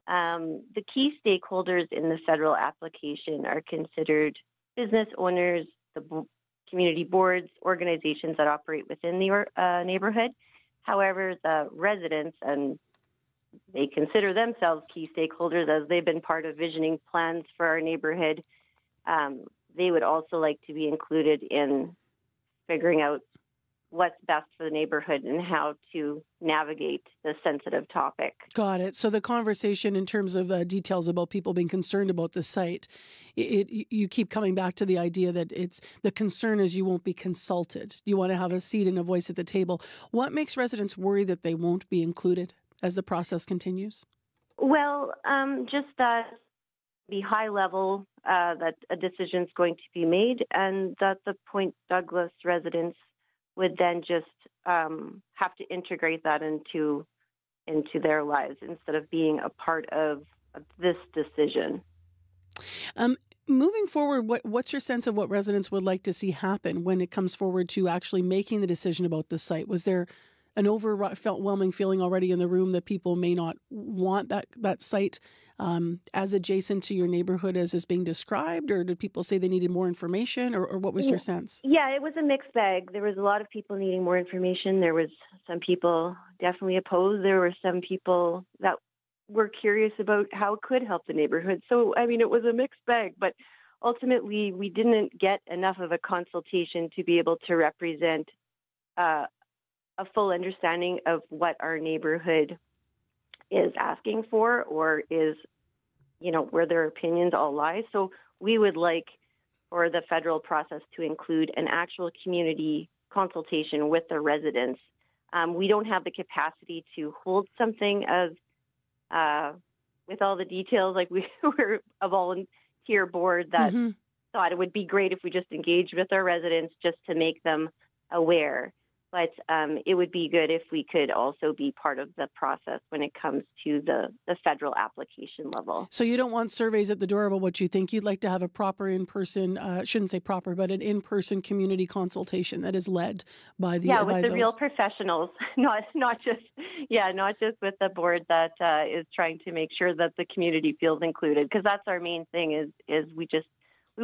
the key stakeholders in the federal application are considered business owners, the community boards, organizations that operate within the neighborhood. However, the residents, and they consider themselves key stakeholders as they've been part of visioning plans for our neighborhood, they would also like to be included in figuring out what's best for the neighborhood and how to navigate the sensitive topic. Got it. So the conversation in terms of details about people being concerned about the site, you keep coming back to the idea that it's the concern is you won't be consulted. You want to have a seat and a voice at the table. What makes residents worry that they won't be included as the process continues? Well, just that the high level that a decision is going to be made, and that the Point Douglas residents would then just have to integrate that into their lives instead of being a part of this decision. Moving forward, what's your sense of what residents would like to see happen when it comes forward to actually making the decision about the site? Was there an overwhelming feeling already in the room that people may not want that site as adjacent to your neighborhood as is being described, or did people say they needed more information, or what was your sense? Yeah, it was a mixed bag. There was a lot of people needing more information. There was some people definitely opposed. There were some people that were curious about how it could help the neighborhood. So, I mean, it was a mixed bag, but ultimately we didn't get enough of a consultation to be able to represent a full understanding of what our neighborhood is asking for, or is, where their opinions all lie. So we would like for the federal process to include an actual community consultation with the residents. We don't have the capacity to hold something as with all the details. Like, we were a volunteer board that thought it would be great if we just engaged with our residents just to make them aware. But it would be good if we could also be part of the process when it comes to the federal application level. So you don't want surveys at the door about what you think. You'd like to have a proper in-person, shouldn't say proper, but an in-person community consultation that is led by the with the real professionals, not just with the board that is trying to make sure that the community feels included. Because that's our main thing is we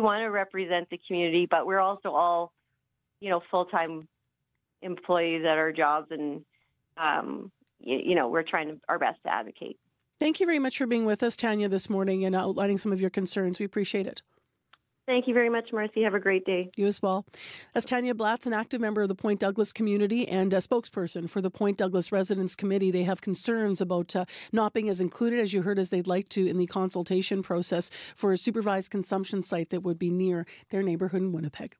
want to represent the community, but we're also all, full-time employees at our jobs, and we're trying our best to advocate. Thank you very much for being with us, Tanya, this morning and outlining some of your concerns. We appreciate it. Thank you very much, Marcy. Have a great day. You as well. That's Tanya Blatz, an active member of the Point Douglas community and a spokesperson for the Point Douglas Residents Committee. They have concerns about not being as included, as you heard, as they'd like to in the consultation process for a supervised consumption site that would be near their neighborhood in Winnipeg.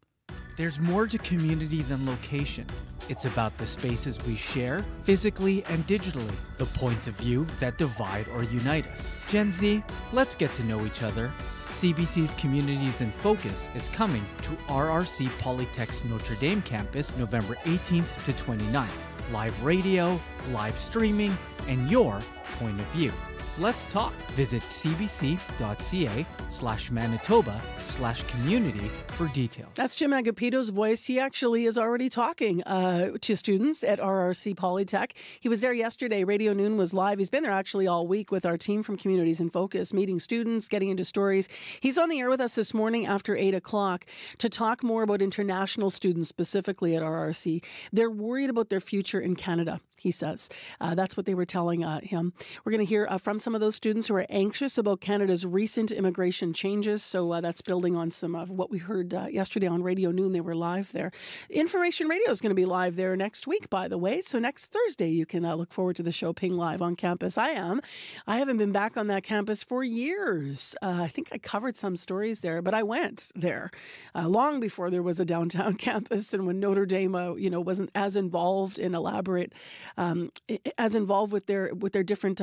There's more to community than location. It's about the spaces we share, physically and digitally, the points of view that divide or unite us. Gen Z, let's get to know each other. CBC's Communities in Focus is coming to RRC Polytech's Notre Dame campus November 18th to 29th. Live radio, live streaming, and your point of view. Let's talk. Visit cbc.ca/Manitoba/community for details. That's Jim Agapito's voice. He actually is already talking to students at RRC Polytech. He was there yesterday. Radio Noon was live. He's been there actually all week with our team from Communities in Focus, meeting students, getting into stories. He's on the air with us this morning after 8 o'clock to talk more about international students, specifically at RRC. They're worried about their future in Canada, he says. That's what they were telling him. We're going to hear from some of those students who are anxious about Canada's recent immigration changes. So that's building on some of what we heard yesterday on Radio Noon. They were live there. Information Radio is going to be live there next week, by the way. So next Thursday, you can look forward to the show Ping Live on campus. I haven't been back on that campus for years. I think I covered some stories there, but I went there long before there was a downtown campus, and when Notre Dame, wasn't as involved in elaborate, as involved with their different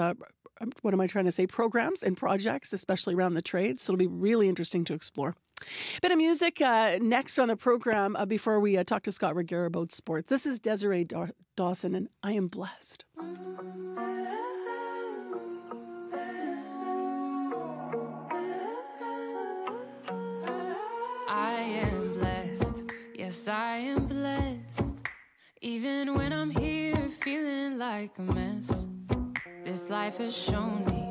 programs and projects, especially around the trade. So it'll be really interesting to explore. Bit of music next on the program before we talk to Scott Reguera about sports. This is Desiree Dawson, and I Am Blessed. I am blessed, yes I am blessed, even when I'm here feeling like a mess. This life has shown me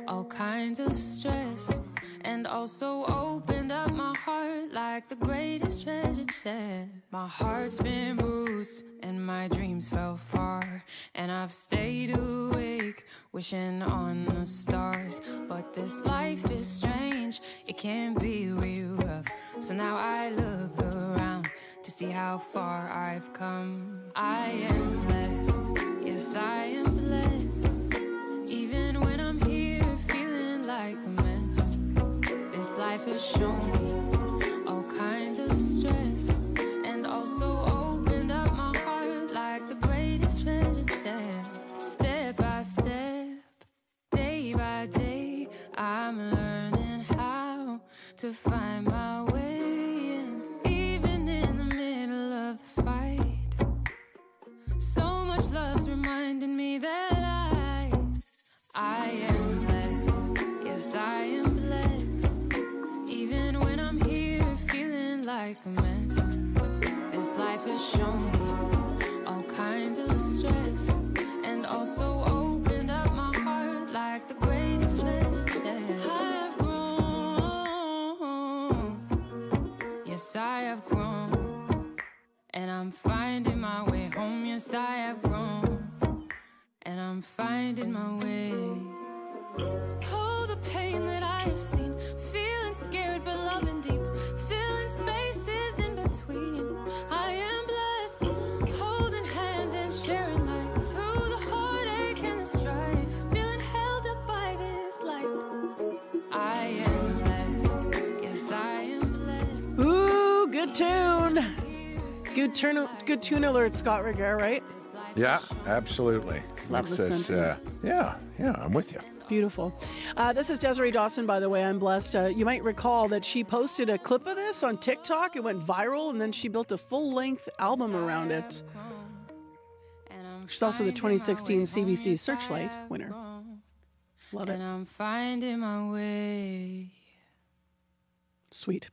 all kinds of stress, and also opened up my heart like the greatest treasure chest. My heart's been bruised and my dreams fell far, and I've stayed awake wishing on the stars. But this life is strange, it can be real rough, so now I look around to see how far I've come. I am blessed, yes I am blessed, even when I'm here feeling like a mess. This life has shown me all kinds of stress, and also opened up my heart like the greatest treasure chest. Step by step, day by day, I'm learning how to find my way, and even in the middle of the fight, so much love's reminding me that I am blessed, yes I am blessed, even when I'm here feeling like a mess. This life has shown me all kinds kinds of stress, and also opened up my heart like the greatest vegetarian. I have grown, yes I have grown, and I'm finding my way home. Yes I have grown, and I'm finding my way. Oh, the pain that I have seen, feeling scared but loving deep, filling spaces in between. I am blessed, holding hands and sharing light through the heartache and the strife, feeling held up by this light. I am blessed, yes I am blessed. Ooh, good tune. Good tune alert, Scott Reger, right? Yeah, absolutely. Love the Makes us, sentiment. yeah, I'm with you. Beautiful. This is Desiree Dawson, by the way. I'm blessed. You might recall that she posted a clip of this on TikTok. It went viral, and then she built a full-length album around it. She's also the 2016 CBC Searchlight winner. Love it. And I'm finding my way. Sweet.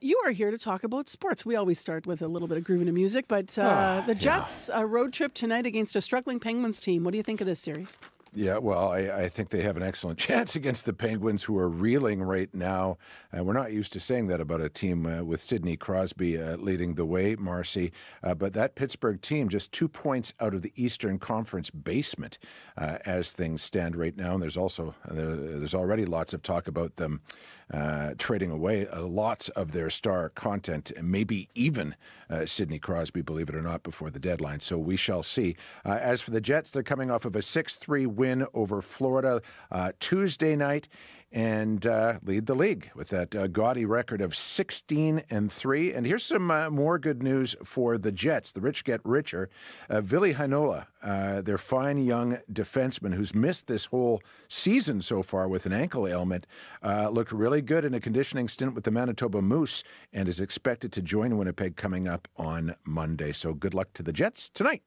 You are here to talk about sports. We always start with a little bit of grooving and music, but the Jets, a road trip tonight against a struggling Penguins team. What do you think of this series? Yeah, well, I think they have an excellent chance against the Penguins, who are reeling right now. We're not used to saying that about a team with Sidney Crosby leading the way, Marcy. But that Pittsburgh team, just 2 points out of the Eastern Conference basement as things stand right now. And there's already lots of talk about them trading away lots of their star content, and maybe even Sidney Crosby, believe it or not, before the deadline. So we shall see. As for the Jets, they're coming off of a 6-3 win over Florida Tuesday night, and lead the league with that gaudy record of 16-3. And here's some more good news for the Jets. The rich get richer. Ville Heinola, their fine young defenseman who's missed this whole season so far with an ankle ailment, looked really good in a conditioning stint with the Manitoba Moose and is expected to join Winnipeg coming up on Monday. So good luck to the Jets tonight.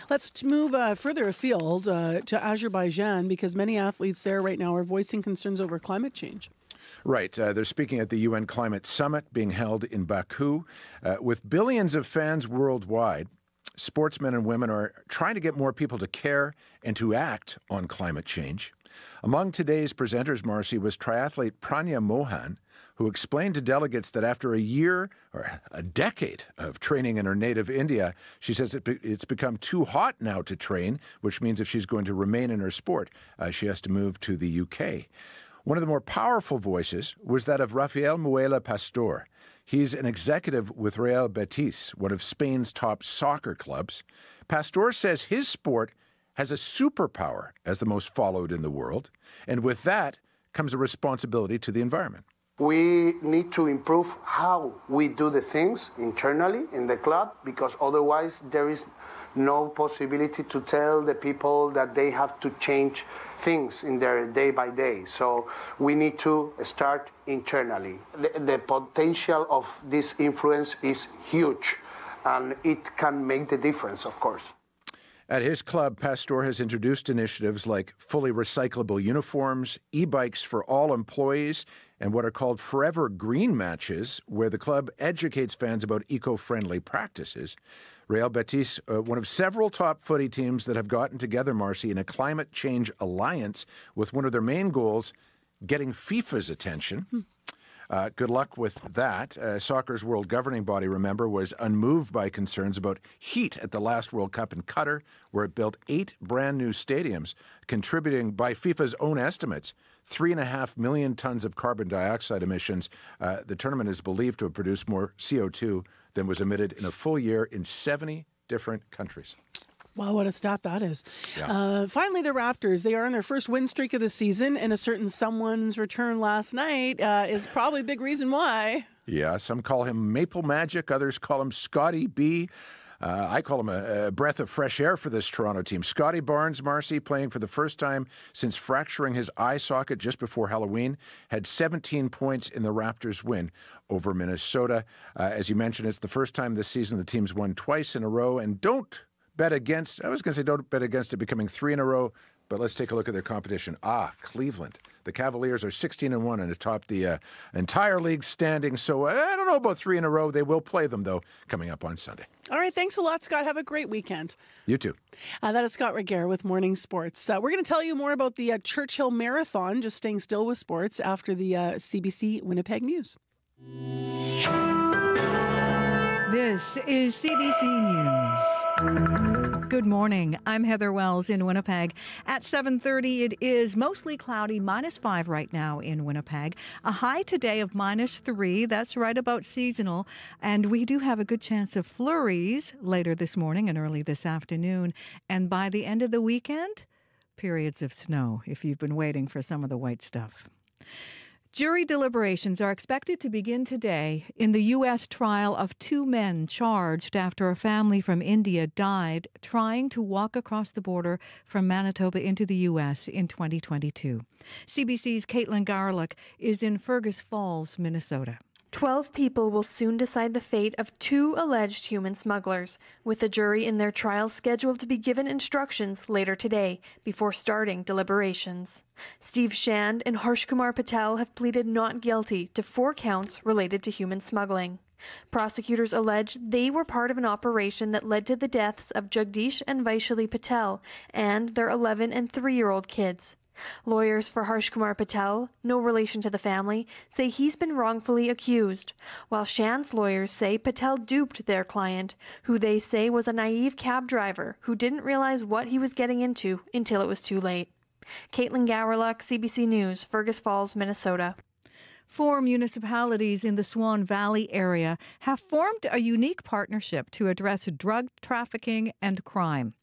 Let's move further afield to Azerbaijan, because many athletes there right now are voicing concerns over climate change. Right. They're speaking at the UN Climate Summit being held in Baku. With billions of fans worldwide, sportsmen and women are trying to get more people to care and to act on climate change. Among today's presenters, Marcy, was triathlete Pranya Mohan, who explained to delegates that after a year or a decade of training in her native India, she says it's become too hot now to train, which means if she's going to remain in her sport, she has to move to the UK. One of the more powerful voices was that of Rafael Muela Pastor. He's an executive with Real Betis, one of Spain's top soccer clubs. Pastor says his sport has a superpower as the most followed in the world, and with that comes a responsibility to the environment. We need to improve how we do the things internally in the club, because otherwise there is no possibility to tell the people that they have to change things in their day by day. So we need to start internally. The potential of this influence is huge, and it can make the difference, of course. At his club, Pastor has introduced initiatives like fully recyclable uniforms, e-bikes for all employees, and what are called Forever Green matches, where the club educates fans about eco-friendly practices. Real Betis, one of several top footy teams that have gotten together, Marcy, in a climate change alliance with one of their main goals, getting FIFA's attention. Good luck with that. Soccer's world governing body, remember, was unmoved by concerns about heat at the last World Cup in Qatar, where it built 8 brand new stadiums, contributing, by FIFA's own estimates, 3.5 million tons of carbon dioxide emissions. The tournament is believed to have produced more CO2 than was emitted in a full year in 70 different countries. Wow, what a stat that is. Yeah. Finally, the Raptors, they are on their first win streak of the season, and a certain someone's return last night is probably a big reason why. Yeah, some call him Maple Magic, others call him Scotty B. I call him a breath of fresh air for this Toronto team. Scotty Barnes, Marcy, playing for the first time since fracturing his eye socket just before Halloween, had 17 points in the Raptors' win over Minnesota. As you mentioned, it's the first time this season the team's won twice in a row, and don't bet against it becoming 3 in a row, but let's take a look at their competition. Cleveland. The Cavaliers are 16-1 and atop the entire league standing. So I don't know about 3 in a row. They will play them, though, coming up on Sunday. All right, thanks a lot, Scott. Have a great weekend. You too. That is Scott Reguer with Morning Sports. We're going to tell you more about the Churchill Marathon, just staying still with sports, after the CBC Winnipeg News. This is CBC News. Good morning. I'm Heather Wells in Winnipeg. At 7:30, it is mostly cloudy, -5 right now in Winnipeg. A high today of -3. That's right about seasonal. And we do have a good chance of flurries later this morning and early this afternoon. And by the end of the weekend, periods of snow, if you've been waiting for some of the white stuff. Jury deliberations are expected to begin today in the U.S. trial of 2 men charged after a family from India died trying to walk across the border from Manitoba into the U.S. in 2022. CBC's Caitlin Garlick is in Fergus Falls, Minnesota. 12 people will soon decide the fate of 2 alleged human smugglers, with the jury in their trial scheduled to be given instructions later today before starting deliberations. Steve Shand and Harshkumar Patel have pleaded not guilty to 4 counts related to human smuggling. Prosecutors allege they were part of an operation that led to the deaths of Jagdish and Vaishali Patel and their 11 and 3-year-old kids. Lawyers for Harshkumar Patel, no relation to the family, say he's been wrongfully accused, while Shan's lawyers say Patel duped their client, who they say was a naive cab driver who didn't realize what he was getting into until it was too late. Caitlin Gowerluck, CBC News, Fergus Falls, Minnesota. 4 municipalities in the Swan Valley area have formed a unique partnership to address drug trafficking and crime.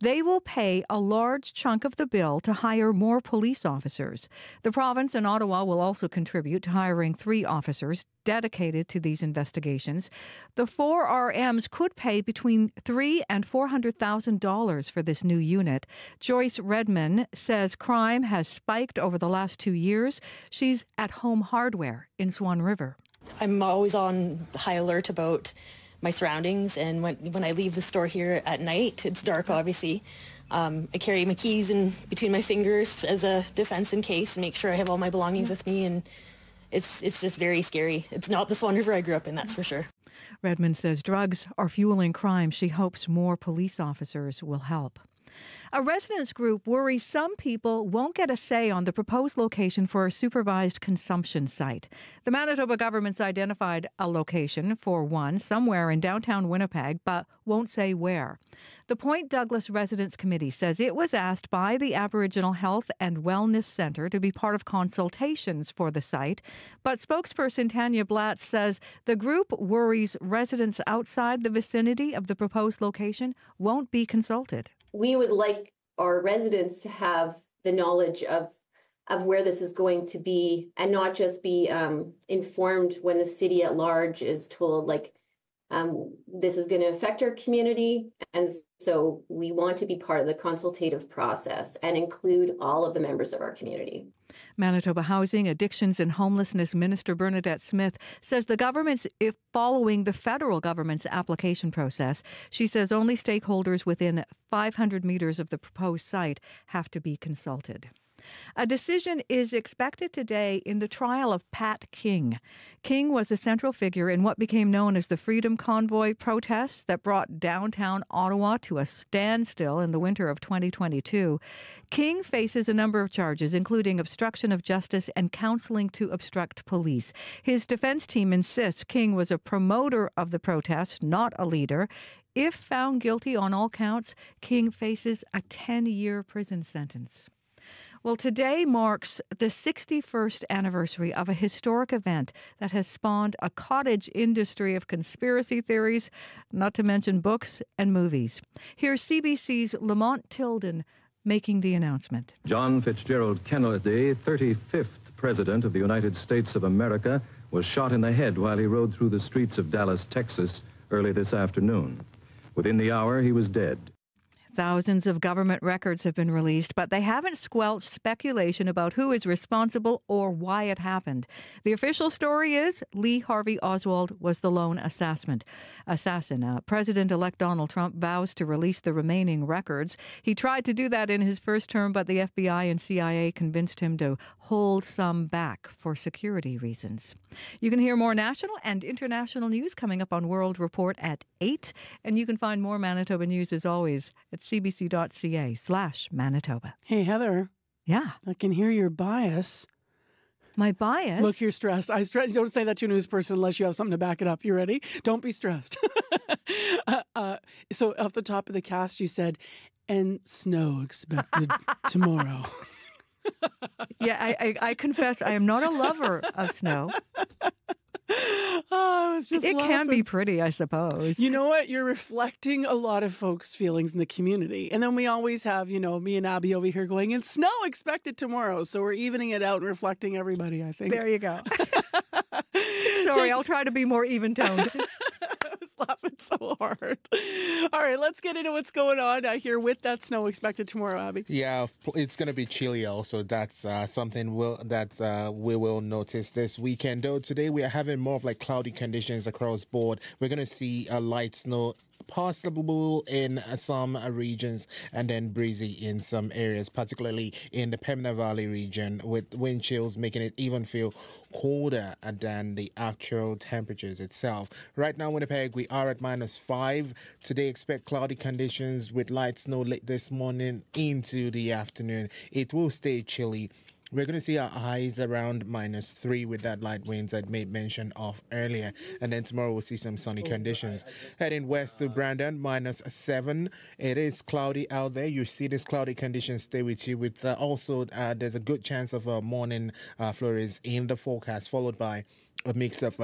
They will pay a large chunk of the bill to hire more police officers. The province and Ottawa will also contribute to hiring 3 officers dedicated to these investigations. The 4 RMs could pay between $300,000 and $400,000 for this new unit. Joyce Redman says crime has spiked over the last 2 years. She's at Home Hardware in Swan River. I'm always on high alert about my surroundings, and when I leave the store here at night, it's dark obviously. I carry my keys in between my fingers as a defense in case, and make sure I have all my belongings with me, and it's just very scary. It's not the Swan River I grew up in, that's for sure. Redmond says drugs are fueling crime. She hopes more police officers will help. A residents group worries some people won't get a say on the proposed location for a supervised consumption site. The Manitoba government's identified a location for one somewhere in downtown Winnipeg, but won't say where. The Point Douglas Residents Committee says it was asked by the Aboriginal Health and Wellness Centre to be part of consultations for the site, but spokesperson Tanya Blatz says the group worries residents outside the vicinity of the proposed location won't be consulted. We would like our residents to have the knowledge of where this is going to be, and not just be informed when the city at large is told, this is going to affect our community. And so we want to be part of the consultative process and include all of the members of our community. Manitoba Housing, Addictions and Homelessness Minister Bernadette Smith says the government's following the federal government's application process. She says only stakeholders within 500 meters of the proposed site have to be consulted. A decision is expected today in the trial of Pat King. King was a central figure in what became known as the Freedom Convoy protests that brought downtown Ottawa to a standstill in the winter of 2022. King faces a number of charges, including obstruction of justice and counseling to obstruct police. His defense team insists King was a promoter of the protests, not a leader. If found guilty on all counts, King faces a 10-year prison sentence. Well, today marks the 61st anniversary of a historic event that has spawned a cottage industry of conspiracy theories, not to mention books and movies. Here's CBC's Lamont Tilden making the announcement. John Fitzgerald Kennedy, 35th President of the United States of America, was shot in the head while he rode through the streets of Dallas, Texas, early this afternoon. Within the hour, he was dead. Thousands of government records have been released, but they haven't squelched speculation about who is responsible or why it happened. The official story is Lee Harvey Oswald was the lone assassin. President-elect Donald Trump vows to release the remaining records. He tried to do that in his first term, but the FBI and CIA convinced him to hold some back for security reasons. You can hear more national and international news coming up on World Report at 8, and you can find more Manitoba news as always at cbc.ca/Manitoba. Hey, Heather. Yeah. I can hear your bias. My bias? Look, you're stressed. Don't say that to a news person unless you have something to back it up. You ready? Don't be stressed. So off the top of the cast, you said, and snow expected tomorrow. Yeah, I confess I am not a lover of snow. I was just It laughing. can be pretty, I suppose. You know what? You're reflecting a lot of folks' feelings in the community. And then we always have, me and Abby over here going, and snow expected tomorrow. So we're evening it out and reflecting everybody, I think. There you go. Sorry, I'll try to be more even-toned. I was laughing so hard. All right, let's get into what's going on here with that snow expected tomorrow, Abby. Yeah, it's going to be chilly also. That's something we will notice this weekend. Though today we are having more of like cloudy conditions across board. We're going to see a light snow possible in some regions and then breezy in some areas, particularly in the Pembina Valley region, with wind chills making it even feel colder than the actual temperatures itself. Right now, Winnipeg, we are at -5. Today, expect cloudy conditions with light snow late this morning into the afternoon. It will stay chilly. We're going to see our highs around -3 with that light winds I made mention of earlier. And then tomorrow we'll see some sunny conditions. Heading west to Brandon, -7. It is cloudy out there. You see this cloudy conditions stay with you. With also, there's a good chance of morning flurries in the forecast, followed by a mix of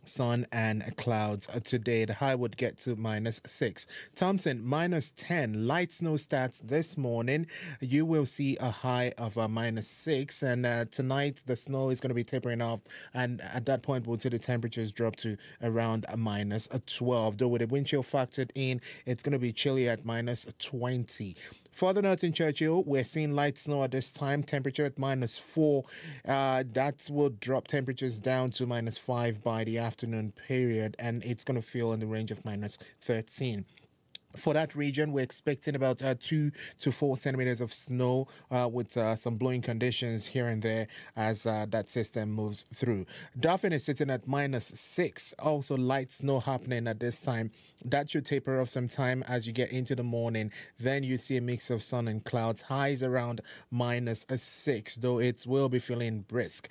sun and clouds. Today the high would get to -6. Thompson -10. Light snow starts this morning. You will see a high of -6, and tonight the snow is going to be tapering off, and at that point we'll see the temperatures drop to around -12. Though with the wind chill factored in, it's going to be chilly at -20. Further north in Churchill, we're seeing light snow at this time, temperature at -4. That will drop temperatures down to -5 by the afternoon period, and it's going to feel in the range of -13. For that region, we're expecting about 2 to 4 centimeters of snow with some blowing conditions here and there as that system moves through. Dauphin is sitting at -6. Also light snow happening at this time. That should taper off some time as you get into the morning. Then you see a mix of sun and clouds. Highs around -6, though it will be feeling brisk.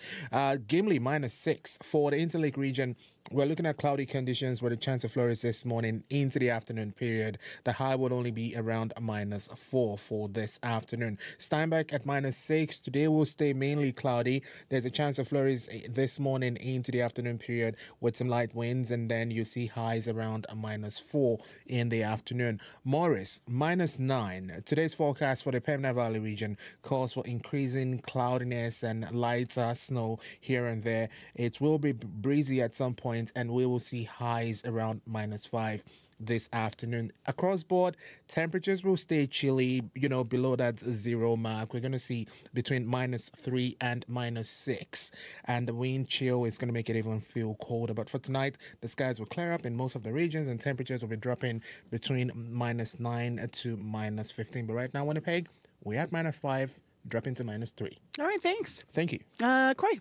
Gimli -6. For the Interlake region, we're looking at cloudy conditions with a chance of flurries this morning into the afternoon period. The high would only be around -4 for this afternoon. Steinbach at -6. Today will stay mainly cloudy. There's a chance of flurries this morning into the afternoon period with some light winds, and then you see highs around -4 in the afternoon. Morris -9. Today's forecast for the Pembina Valley region calls for increasing cloudiness and light snow here and there. It will be breezy at some point, and we will see highs around -5 this afternoon. Across board, temperatures will stay chilly, below that 0 mark. We're going to see between -3 and -6, and the wind chill is going to make it even feel colder. But for tonight, the skies will clear up in most of the regions, and temperatures will be dropping between -9 to -15. But right now, Winnipeg, we're at -5, dropping to -3. All right, thanks. Thank you. Coy.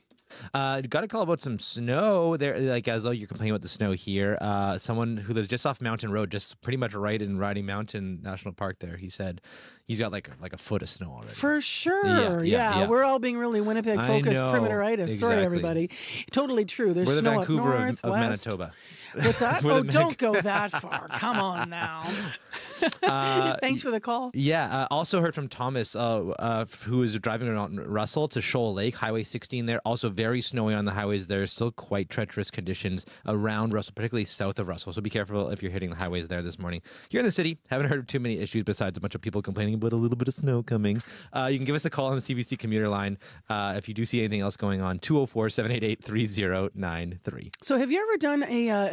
Got a call about some snow there, like as though you're complaining about the snow here. Someone who lives just off Mountain Road, just pretty much right in Riding Mountain National Park there, he said he's got like a foot of snow already. For sure. Yeah. We're all being really Winnipeg focused, perimeteritis. Exactly. Sorry, everybody. Totally true. There's We're the snow Vancouver up north, of west. Manitoba. What's that? Oh, don't go that far. Come on now. Thanks for the call. Yeah. Also heard from Thomas, who is driving around Russell to Shoal Lake, Highway 16 there. Also very snowy on the highways there. Still quite treacherous conditions around Russell, particularly south of Russell. So be careful if you're hitting the highways there this morning. Here in the city, haven't heard of too many issues besides a bunch of people complaining but a little bit of snow coming. You can give us a call on the CBC commuter line if you do see anything else going on. 204-788-3093. So have you ever done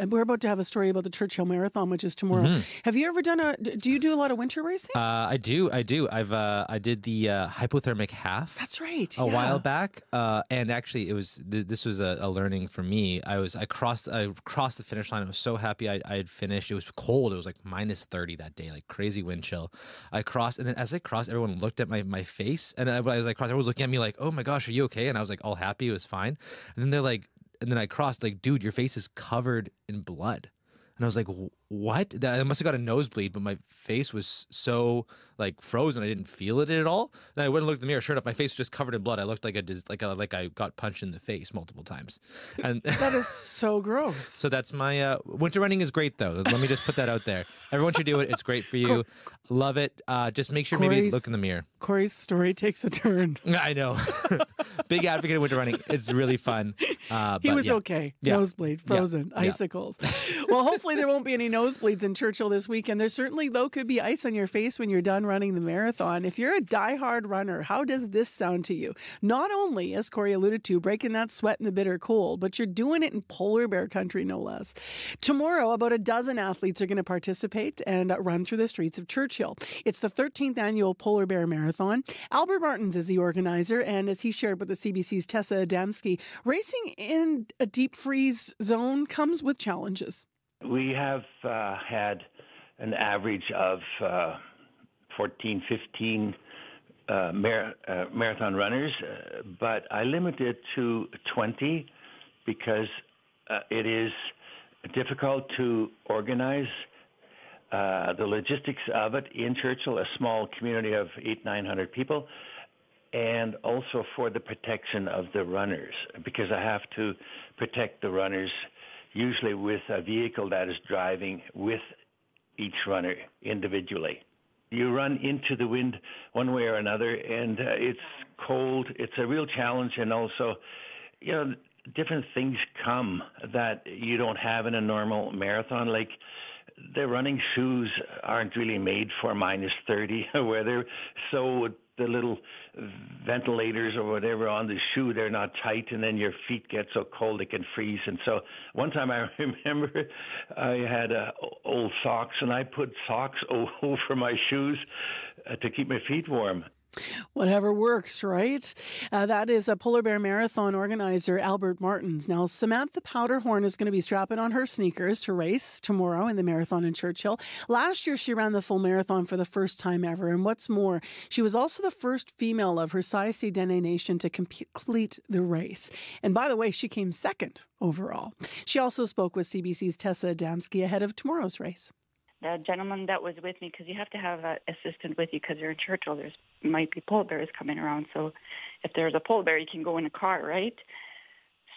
we're about to have a story about the Churchill Marathon, which is tomorrow. Mm-hmm. Have you ever done do you do a lot of winter racing? I do. I did the hypothermic half. That's right. A while back. And actually this was a learning for me. I crossed the finish line. I was so happy I had finished. It was cold. It was like minus 30 that day, like crazy wind chill. I crossed, and then as I crossed, everyone looked at my face, and as I crossed, everyone was looking at me like, "Oh my gosh, are you okay?" And I was like all happy, it was fine. And then they're like, and then I crossed, like, "Dude, your face is covered in blood." And I was like, what? I must have got a nosebleed, but my face was so like frozen, I didn't feel it at all. Then I went and looked in the mirror. Sure enough, my face was just covered in blood. I looked like I got punched in the face multiple times. And that is so gross. So that's my winter running is great though. Let me just put that out there. Everyone should do it. It's great for you. Love it. Just make sure maybe look in the mirror. Corey's story takes a turn. I know. Big advocate of winter running. It's really fun. He was okay. Yeah. Nosebleed, frozen, icicles. Well, hopefully there won't be any nosebleeds in Churchill this weekend. There certainly, though, could be ice on your face when you're done running the marathon. If you're a diehard runner, how does this sound to you? Not only, as Corey alluded to, breaking that sweat in the bitter cold, but you're doing it in polar bear country, no less. Tomorrow, about a dozen athletes are going to participate and run through the streets of Churchill. It's the 13th annual Polar Bear Marathon. Albert Martins is the organizer, and as he shared with the CBC's Tessa Adamski, racing in a deep freeze zone comes with challenges. We have had an average of 14, 15 marathon runners, but I limit it to 20 because it is difficult to organize the logistics of it in Churchill, a small community of 800-900 people, and also for the protection of the runners, because I have to protect the runners usually with a vehicle that is driving with each runner individually. You run into the wind one way or another, and it's cold. It's a real challenge, and also, different things come that you don't have in a normal marathon. Like the running shoes aren't really made for minus 30 weather, so the little ventilators or whatever on the shoe, they're not tight, and then your feet get so cold they can freeze. And so one time I remember I had old socks, and I put socks over my shoes to keep my feet warm. Whatever works, right? That is a Polar Bear Marathon organizer, Albert Martins. Now, Samantha Powderhorn is going to be strapping on her sneakers to race tomorrow in the marathon in Churchill. Last year, she ran the full marathon for the first time ever. And what's more, she was also the first female of her Saisi Dene Nation to complete the race. And by the way, she came second overall. She also spoke with CBC's Tessa Adamski ahead of tomorrow's race. The gentleman that was with me, because you have to have an assistant with you because you're in Churchill, there might be polar bears coming around. So if there's a polar bear, you can go in a car, right?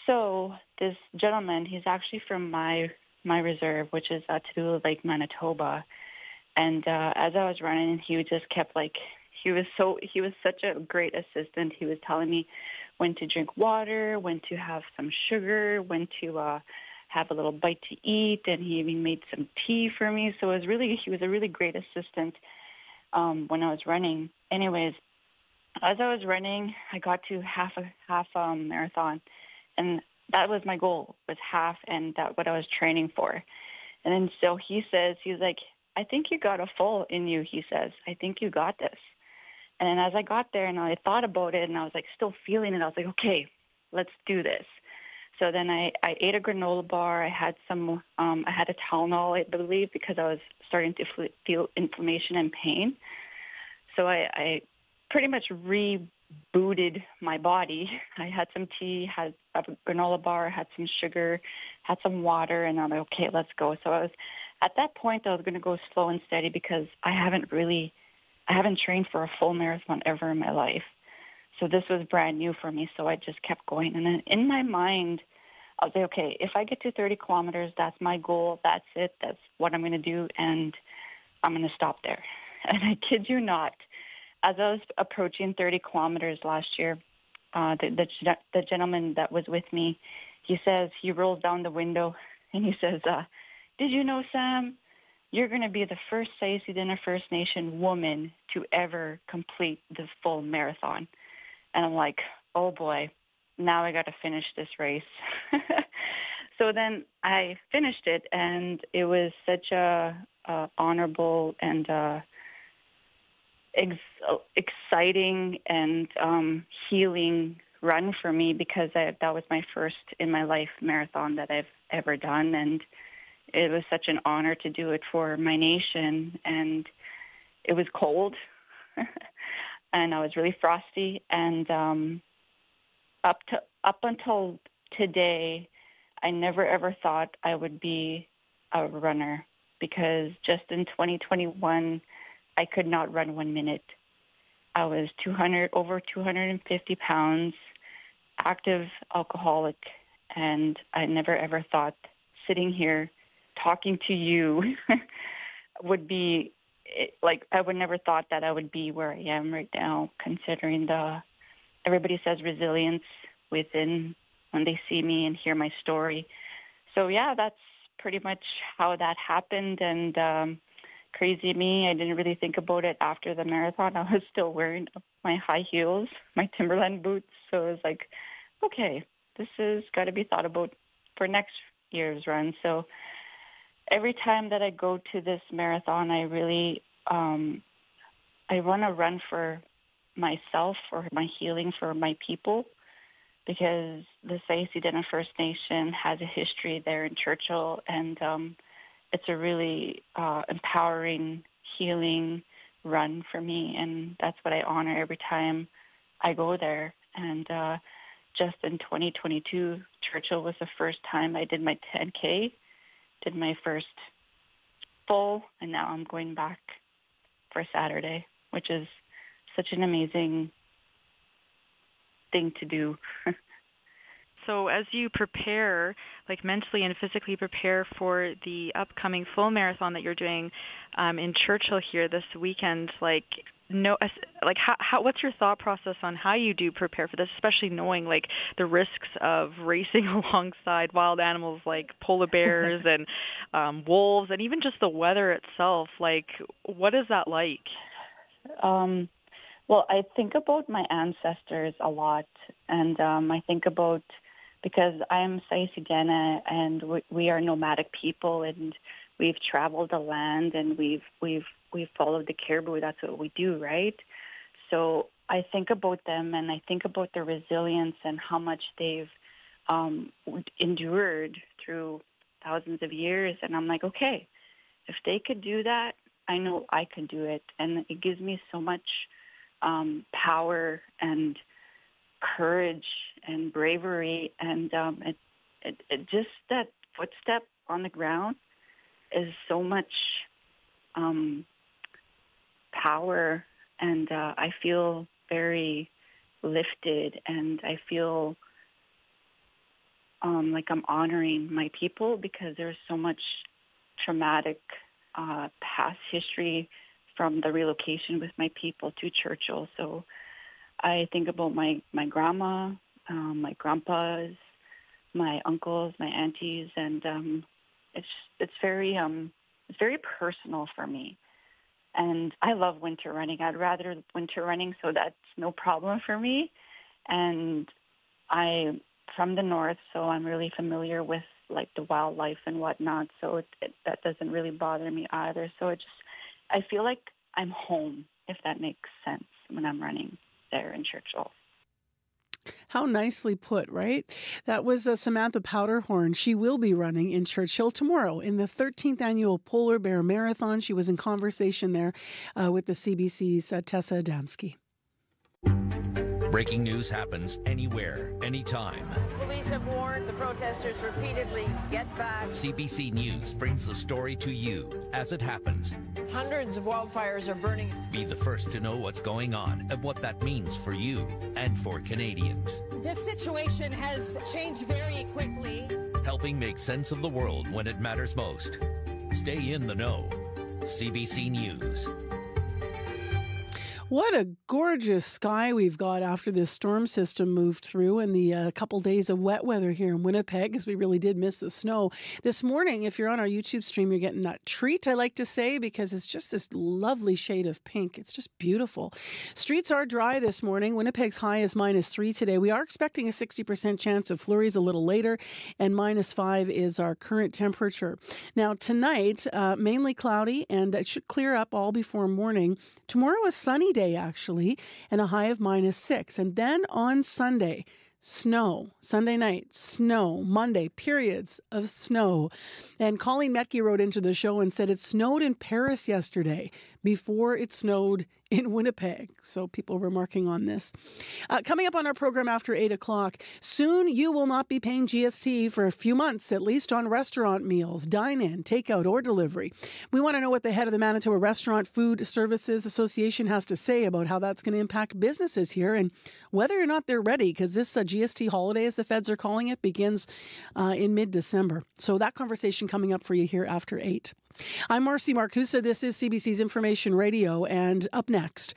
So this gentleman, he's actually from my reserve, which is to do with Lake Manitoba. And as I was running, he just kept he was such a great assistant. He was telling me when to drink water, when to have some sugar, when to have a little bite to eat, and he even made some tea for me. So he was a really great assistant when I was running. Anyways, as I was running, I got to half marathon, and that was my goal, was half, and that what I was training for. And then so he says, he's like, I think you got a full in you, he says. I think you got this. And then as I got there and I thought about it and I was still feeling it, I was like, okay, let's do this. So then I ate a granola bar. I had I had a Tylenol, I believe, because I was starting to feel inflammation and pain. So I pretty much rebooted my body. I had some tea, had a granola bar, had some sugar, had some water, and I'm like, okay, let's go. So at that point, I was going to go slow and steady because I haven't trained for a full marathon ever in my life. So this was brand new for me, so I just kept going. And then in my mind, I was like, okay, if I get to 30 kilometers, that's my goal. That's it. That's what I'm going to do, and I'm going to stop there. And I kid you not, as I was approaching 30 kilometers last year, the gentleman that was with me, he rolls down the window, and he says, did you know, Sam, you're going to be the first Saysi First Nation woman to ever complete the full marathon. And I'm like, oh boy, now I got to finish this race. So then I finished it, and it was such a honorable and exciting and healing run for me, because that was my first in my life marathon that I've ever done, and it was such an honor to do it for my nation. And it was cold, and I was really frosty, and up until today, I never ever thought I would be a runner, because just in 2021, I could not run 1 minute. I was over 250 pounds, active alcoholic, and I never ever thought sitting here talking to you would be like, I would never thought that I would be where I am right now, considering everybody says resilience within when they see me and hear my story. So yeah, that's pretty much how that happened. And crazy me, I didn't really think about it after the marathon. I was still wearing my high heels, my Timberland boots. So it was like, okay, this has got to be thought about for next year's run. So every time that I go to this marathon, I really, I want to run for myself, for my healing, for my people, because the Saysi First Nation has a history there in Churchill, and it's a really empowering, healing run for me, and that's what I honor every time I go there. And just in 2022, Churchill was the first time I did my 10K, did my first full, and now I'm going back for Saturday, which is such an amazing thing to do. So as you prepare, like mentally and physically prepare for the upcoming full marathon that you're doing in Churchill here this weekend, what's your thought process on how you do prepare for this, especially knowing like the risks of racing alongside wild animals like polar bears and wolves, and even just the weather itself? Like, what is that like? Well, I think about my ancestors a lot, and I think about, because I'm Saysi and we are nomadic people, and we've traveled the land, and we've followed the caribou. That's what we do, right? So I think about them, and I think about their resilience and how much they've endured through thousands of years. And I'm like, okay, if they could do that, I know I can do it. And it gives me so much power and courage and bravery, and it just, that footstep on the ground is so much power, and I feel very lifted, and I feel like I'm honoring my people, because there's so much traumatic past history from the relocation with my people to Churchill. So I think about my grandma, my grandpas, my uncles, my aunties, and it's very personal for me. And I love winter running. I'd rather winter running, so that's no problem for me. And I'm from the north, so I'm really familiar with like the wildlife and whatnot. So that doesn't really bother me either. So I feel like I'm home, if that makes sense, when I'm running there in Churchill. How nicely put, right? That was Samantha Powderhorn. She will be running in Churchill tomorrow in the 13th annual Polar Bear Marathon. She was in conversation there with the CBC's Tessa Adamski. Breaking news happens anywhere, anytime. Police have warned the protesters repeatedly, get back. CBC News brings the story to you as it happens. Hundreds of wildfires are burning. Be the first to know what's going on and what that means for you and for Canadians. This situation has changed very quickly. Helping make sense of the world when it matters most. Stay in the know. CBC News. What a gorgeous sky we've got after this storm system moved through and the couple days of wet weather here in Winnipeg, as we really did miss the snow. This morning, if you're on our YouTube stream, you're getting that treat, I like to say, because it's just this lovely shade of pink. It's just beautiful. Streets are dry this morning. Winnipeg's high is -3 today. We are expecting a 60% chance of flurries a little later, and -5 is our current temperature. Now, tonight, mainly cloudy, and it should clear up all before morning. Tomorrow is sunny day, actually, and a high of -6. And then on Sunday, snow. Sunday night, snow. Monday, periods of snow. And Colleen Metke wrote into the show and said it snowed in Paris yesterday before it snowed in Winnipeg. So people were remarking on this. Coming up on our program after 8 o'clock, soon you will not be paying GST for a few months, at least on restaurant meals, dine-in, takeout, or delivery. We want to know what the head of the Manitoba Restaurant Food Services Association has to say about how that's going to impact businesses here and whether or not they're ready, because this GST holiday, as the feds are calling it, begins in mid-December. So that conversation coming up for you here after 8. I'm Marcy Marcusa. This is CBC's Information Radio. And up next,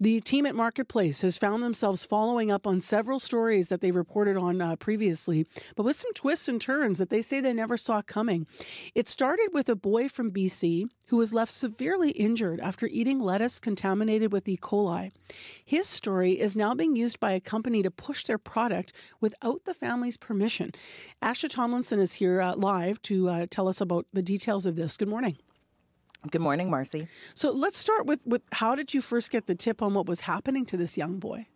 the team at Marketplace has found themselves following up on several stories that they reported on previously, but with some twists and turns that they say they never saw coming. It started with a boy from BC who was left severely injured after eating lettuce contaminated with E. coli. His story is now being used by a company to push their product without the family's permission. Asha Tomlinson is here live to tell us about the details of this. Good morning. Good morning, Marcy. So let's start with how did you first get the tip on what was happening to this young boy?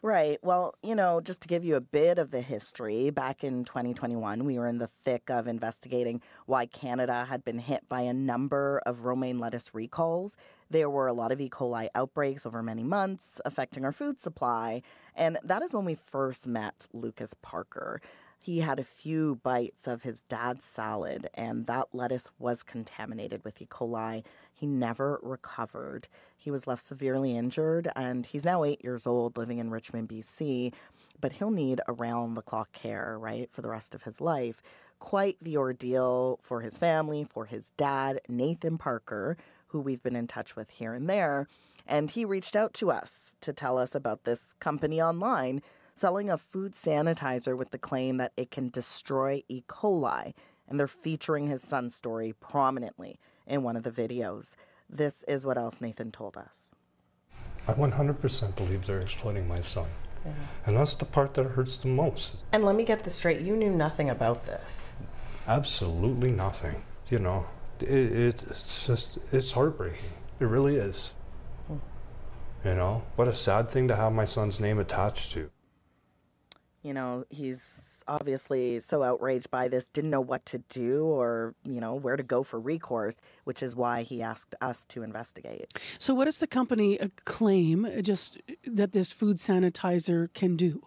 Right. Well, just to give you a bit of the history, back in 2021, we were in the thick of investigating why Canada had been hit by a number of romaine lettuce recalls. There were a lot of E. coli outbreaks over many months affecting our food supply. And that is when we first met Lucas Parker. He had a few bites of his dad's salad, and that lettuce was contaminated with E. coli. He never recovered. He was left severely injured, and he's now 8 years old, living in Richmond, BC, but he'll need around-the-clock care, right, for the rest of his life. Quite the ordeal for his family, for his dad, Nathan Parker, who we've been in touch with here and there, and he reached out to us to tell us about this company online selling a food sanitizer with the claim that it can destroy E. coli, and they're featuring his son's story prominently in one of the videos. This is what else Nathan told us. I 100% believe they're exploiting my son. Yeah. And that's the part that hurts the most. And let me get this straight. You knew nothing about this. Absolutely nothing. It's heartbreaking. It really is. What a sad thing to have my son's name attached to. He's obviously so outraged by this, didn't know what to do or, where to go for recourse, which is why he asked us to investigate. So what does the company claim just that this food sanitizer can do?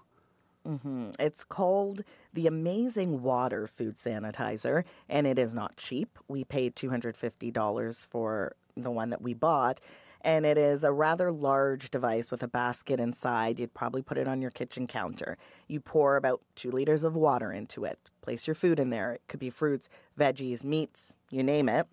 It's called the Amazing Water Food Sanitizer, and it is not cheap. We paid $250 for the one that we bought. And it is a rather large device with a basket inside. You'd probably put it on your kitchen counter. You pour about 2 liters of water into it. Place your food in there. It could be fruits, veggies, meats, you name it.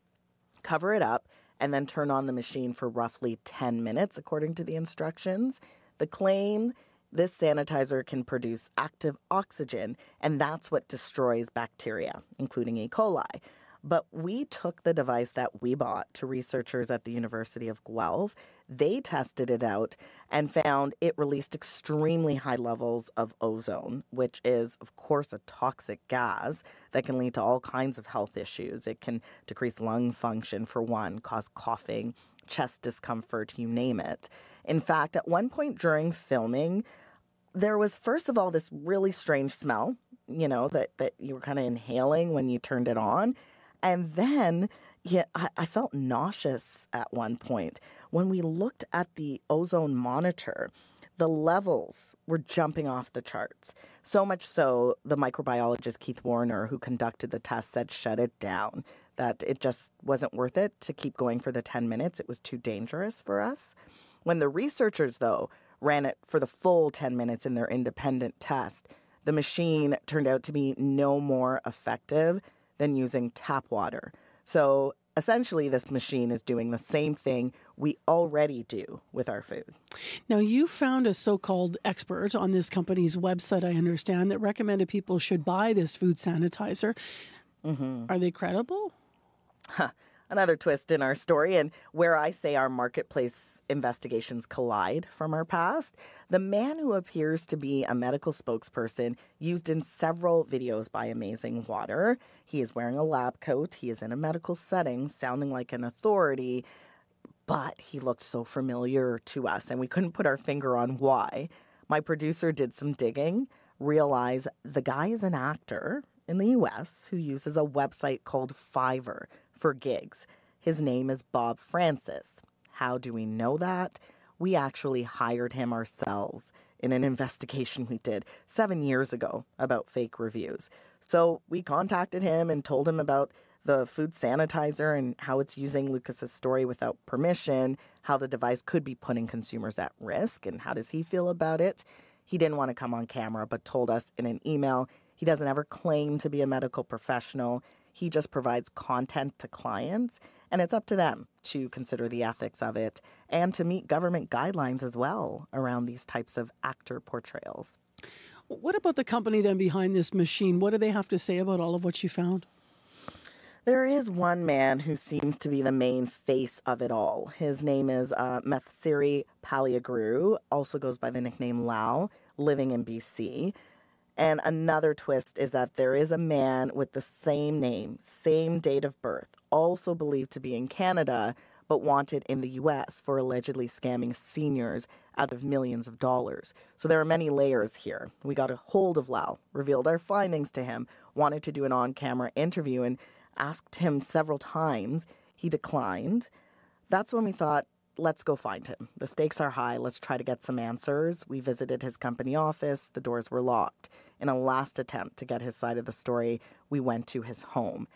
Cover it up and then turn on the machine for roughly 10 minutes, according to the instructions. The claim, this sanitizer can produce active oxygen, and that's what destroys bacteria, including E. coli. But we took the device that we bought to researchers at the University of Guelph. They tested it out and found it released extremely high levels of ozone, which is, of course, a toxic gas that can lead to all kinds of health issues. It can decrease lung function, for one, cause coughing, chest discomfort, you name it. In fact, at one point during filming, there was, first of all, this really strange smell, that you were kind of inhaling when you turned it on. And then I felt nauseous at one point. When we looked at the ozone monitor, the levels were jumping off the charts. So much so, the microbiologist Keith Warner, who conducted the test, said shut it down, that it just wasn't worth it to keep going for the 10 minutes. It was too dangerous for us. When the researchers, though, ran it for the full 10 minutes in their independent test, the machine turned out to be no more effective than using tap water. So essentially, this machine is doing the same thing we already do with our food. Now, you found a so-called expert on this company's website, I understand, that recommended people should buy this food sanitizer. Mm-hmm. Are they credible? Another twist in our story, and where I say our marketplace investigations collide from our past. The man who appears to be a medical spokesperson used in several videos by Amazing Water. He is wearing a lab coat. He is in a medical setting, sounding like an authority, but he looked so familiar to us, and we couldn't put our finger on why. My producer did some digging, realized the guy is an actor in the U.S. who uses a website called Fiverr for gigs. His name is Bob Francis. How do we know that? We actually hired him ourselves in an investigation we did 7 years ago about fake reviews. So we contacted him and told him about the food sanitizer and how it's using Lucas's story without permission, how the device could be putting consumers at risk, and how does he feel about it. He didn't want to come on camera, but told us in an email he doesn't ever claim to be a medical professional. He just provides content to clients, and it's up to them to consider the ethics of it and to meet government guidelines as well around these types of actor portrayals. What about the company then behind this machine? What do they have to say about all of what you found? There is one man who seems to be the main face of it all. His name is Methsiri Paliagru, also goes by the nickname Lau, living in BC. And another twist is that there is a man with the same name, same date of birth, also believed to be in Canada, but wanted in the U.S. for allegedly scamming seniors out of millions of dollars. So there are many layers here. We got a hold of Lau, revealed our findings to him, wanted to do an on-camera interview, and asked him several times. He declined. That's when we thought, let's go find him. The stakes are high. Let's try to get some answers. We visited his company office. The doors were locked. In a last attempt to get his side of the story, we went to his home.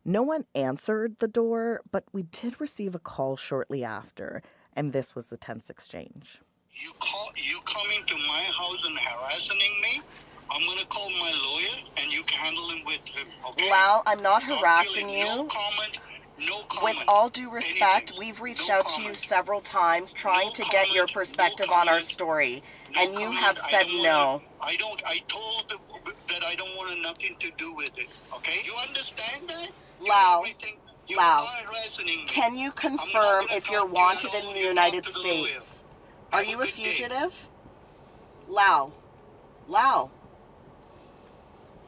No one answered the door, but we did receive a call shortly after, and this was the tense exchange. You coming to my house and harassing me? I'm going to call my lawyer, and you can handle him with him, okay? Lau, I'm not harassing you. No comment. With all due respect, we've reached out to you several times trying to get your perspective on our story, and you have said no. I told that I don't want nothing to do with it, okay? You understand that? Lau, can you confirm if you're wanted in the United States? Are you a fugitive? Lau.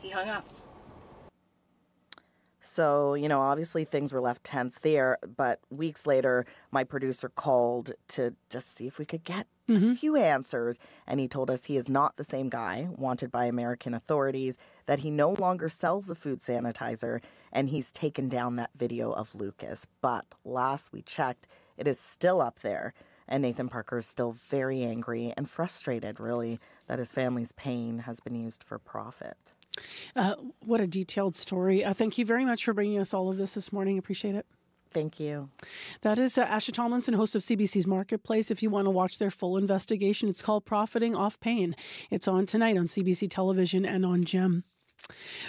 He hung up. So, obviously things were left tense there, but weeks later, my producer called to just see if we could get a few answers, and he told us he is not the same guy wanted by American authorities, that he no longer sells the food sanitizer, and he's taken down that video of Lucas. But last we checked, it is still up there, and Nathan Parker is still very angry and frustrated, really, that his family's pain has been used for profit. What a detailed story. Thank you very much for bringing us all of this morning. Appreciate it. Thank you. That is Asha Tomlinson, host of CBC's Marketplace. If you want to watch their full investigation, it's called Profiting Off Pain. It's on tonight on CBC Television and on GEM.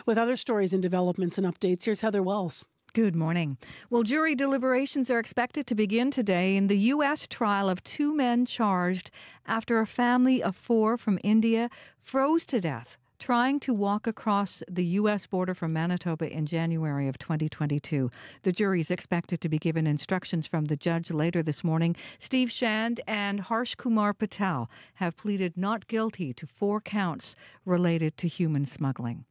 With other stories and developments and updates, here's Heather Wells. Good morning. Well, jury deliberations are expected to begin today in the U.S. trial of two men charged after a family of four from India froze to death trying to walk across the U.S. border from Manitoba in January of 2022. The jury is expected to be given instructions from the judge later this morning. Steve Shand and Harsh Kumar Patel have pleaded not guilty to 4 counts related to human smuggling.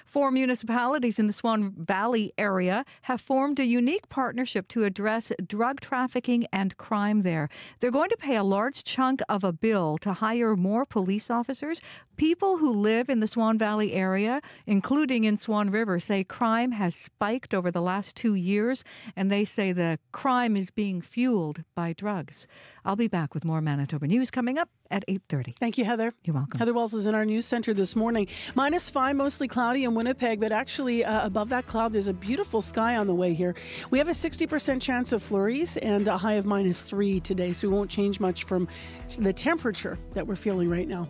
4 municipalities in the Swan Valley area have formed a unique partnership to address drug trafficking and crime there. They're going to pay a large chunk of a bill to hire more police officers. People who live in the Swan Valley area, including in Swan River, say crime has spiked over the last 2 years, and they say the crime is being fueled by drugs. I'll be back with more Manitoba news coming up at 8:30. Thank you, Heather. You're welcome. Heather Wells is in our news center this morning. -5, mostly cloudy. cloudy in Winnipeg, but actually above that cloud, there's a beautiful sky on the way here. We have a 60% chance of flurries and a high of -3 today, so we won't change much from the temperature that we're feeling right now.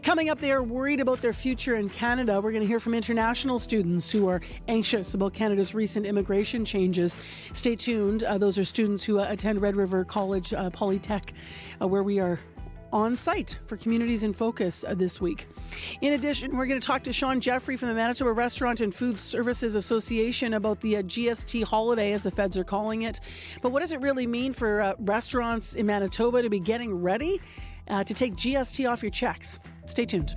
Coming up, they are worried about their future in Canada. We're going to hear from international students who are anxious about Canada's recent immigration changes. Stay tuned. Those are students who attend Red River College Polytech, where we are on site for Communities in Focus this week. In addition, we're going to talk to Sean Jeffrey from the Manitoba Restaurant and Food Services Association about the GST holiday, as the feds are calling it. But what does it really mean for restaurants in Manitoba to be getting ready to take GST off your checks? Stay tuned.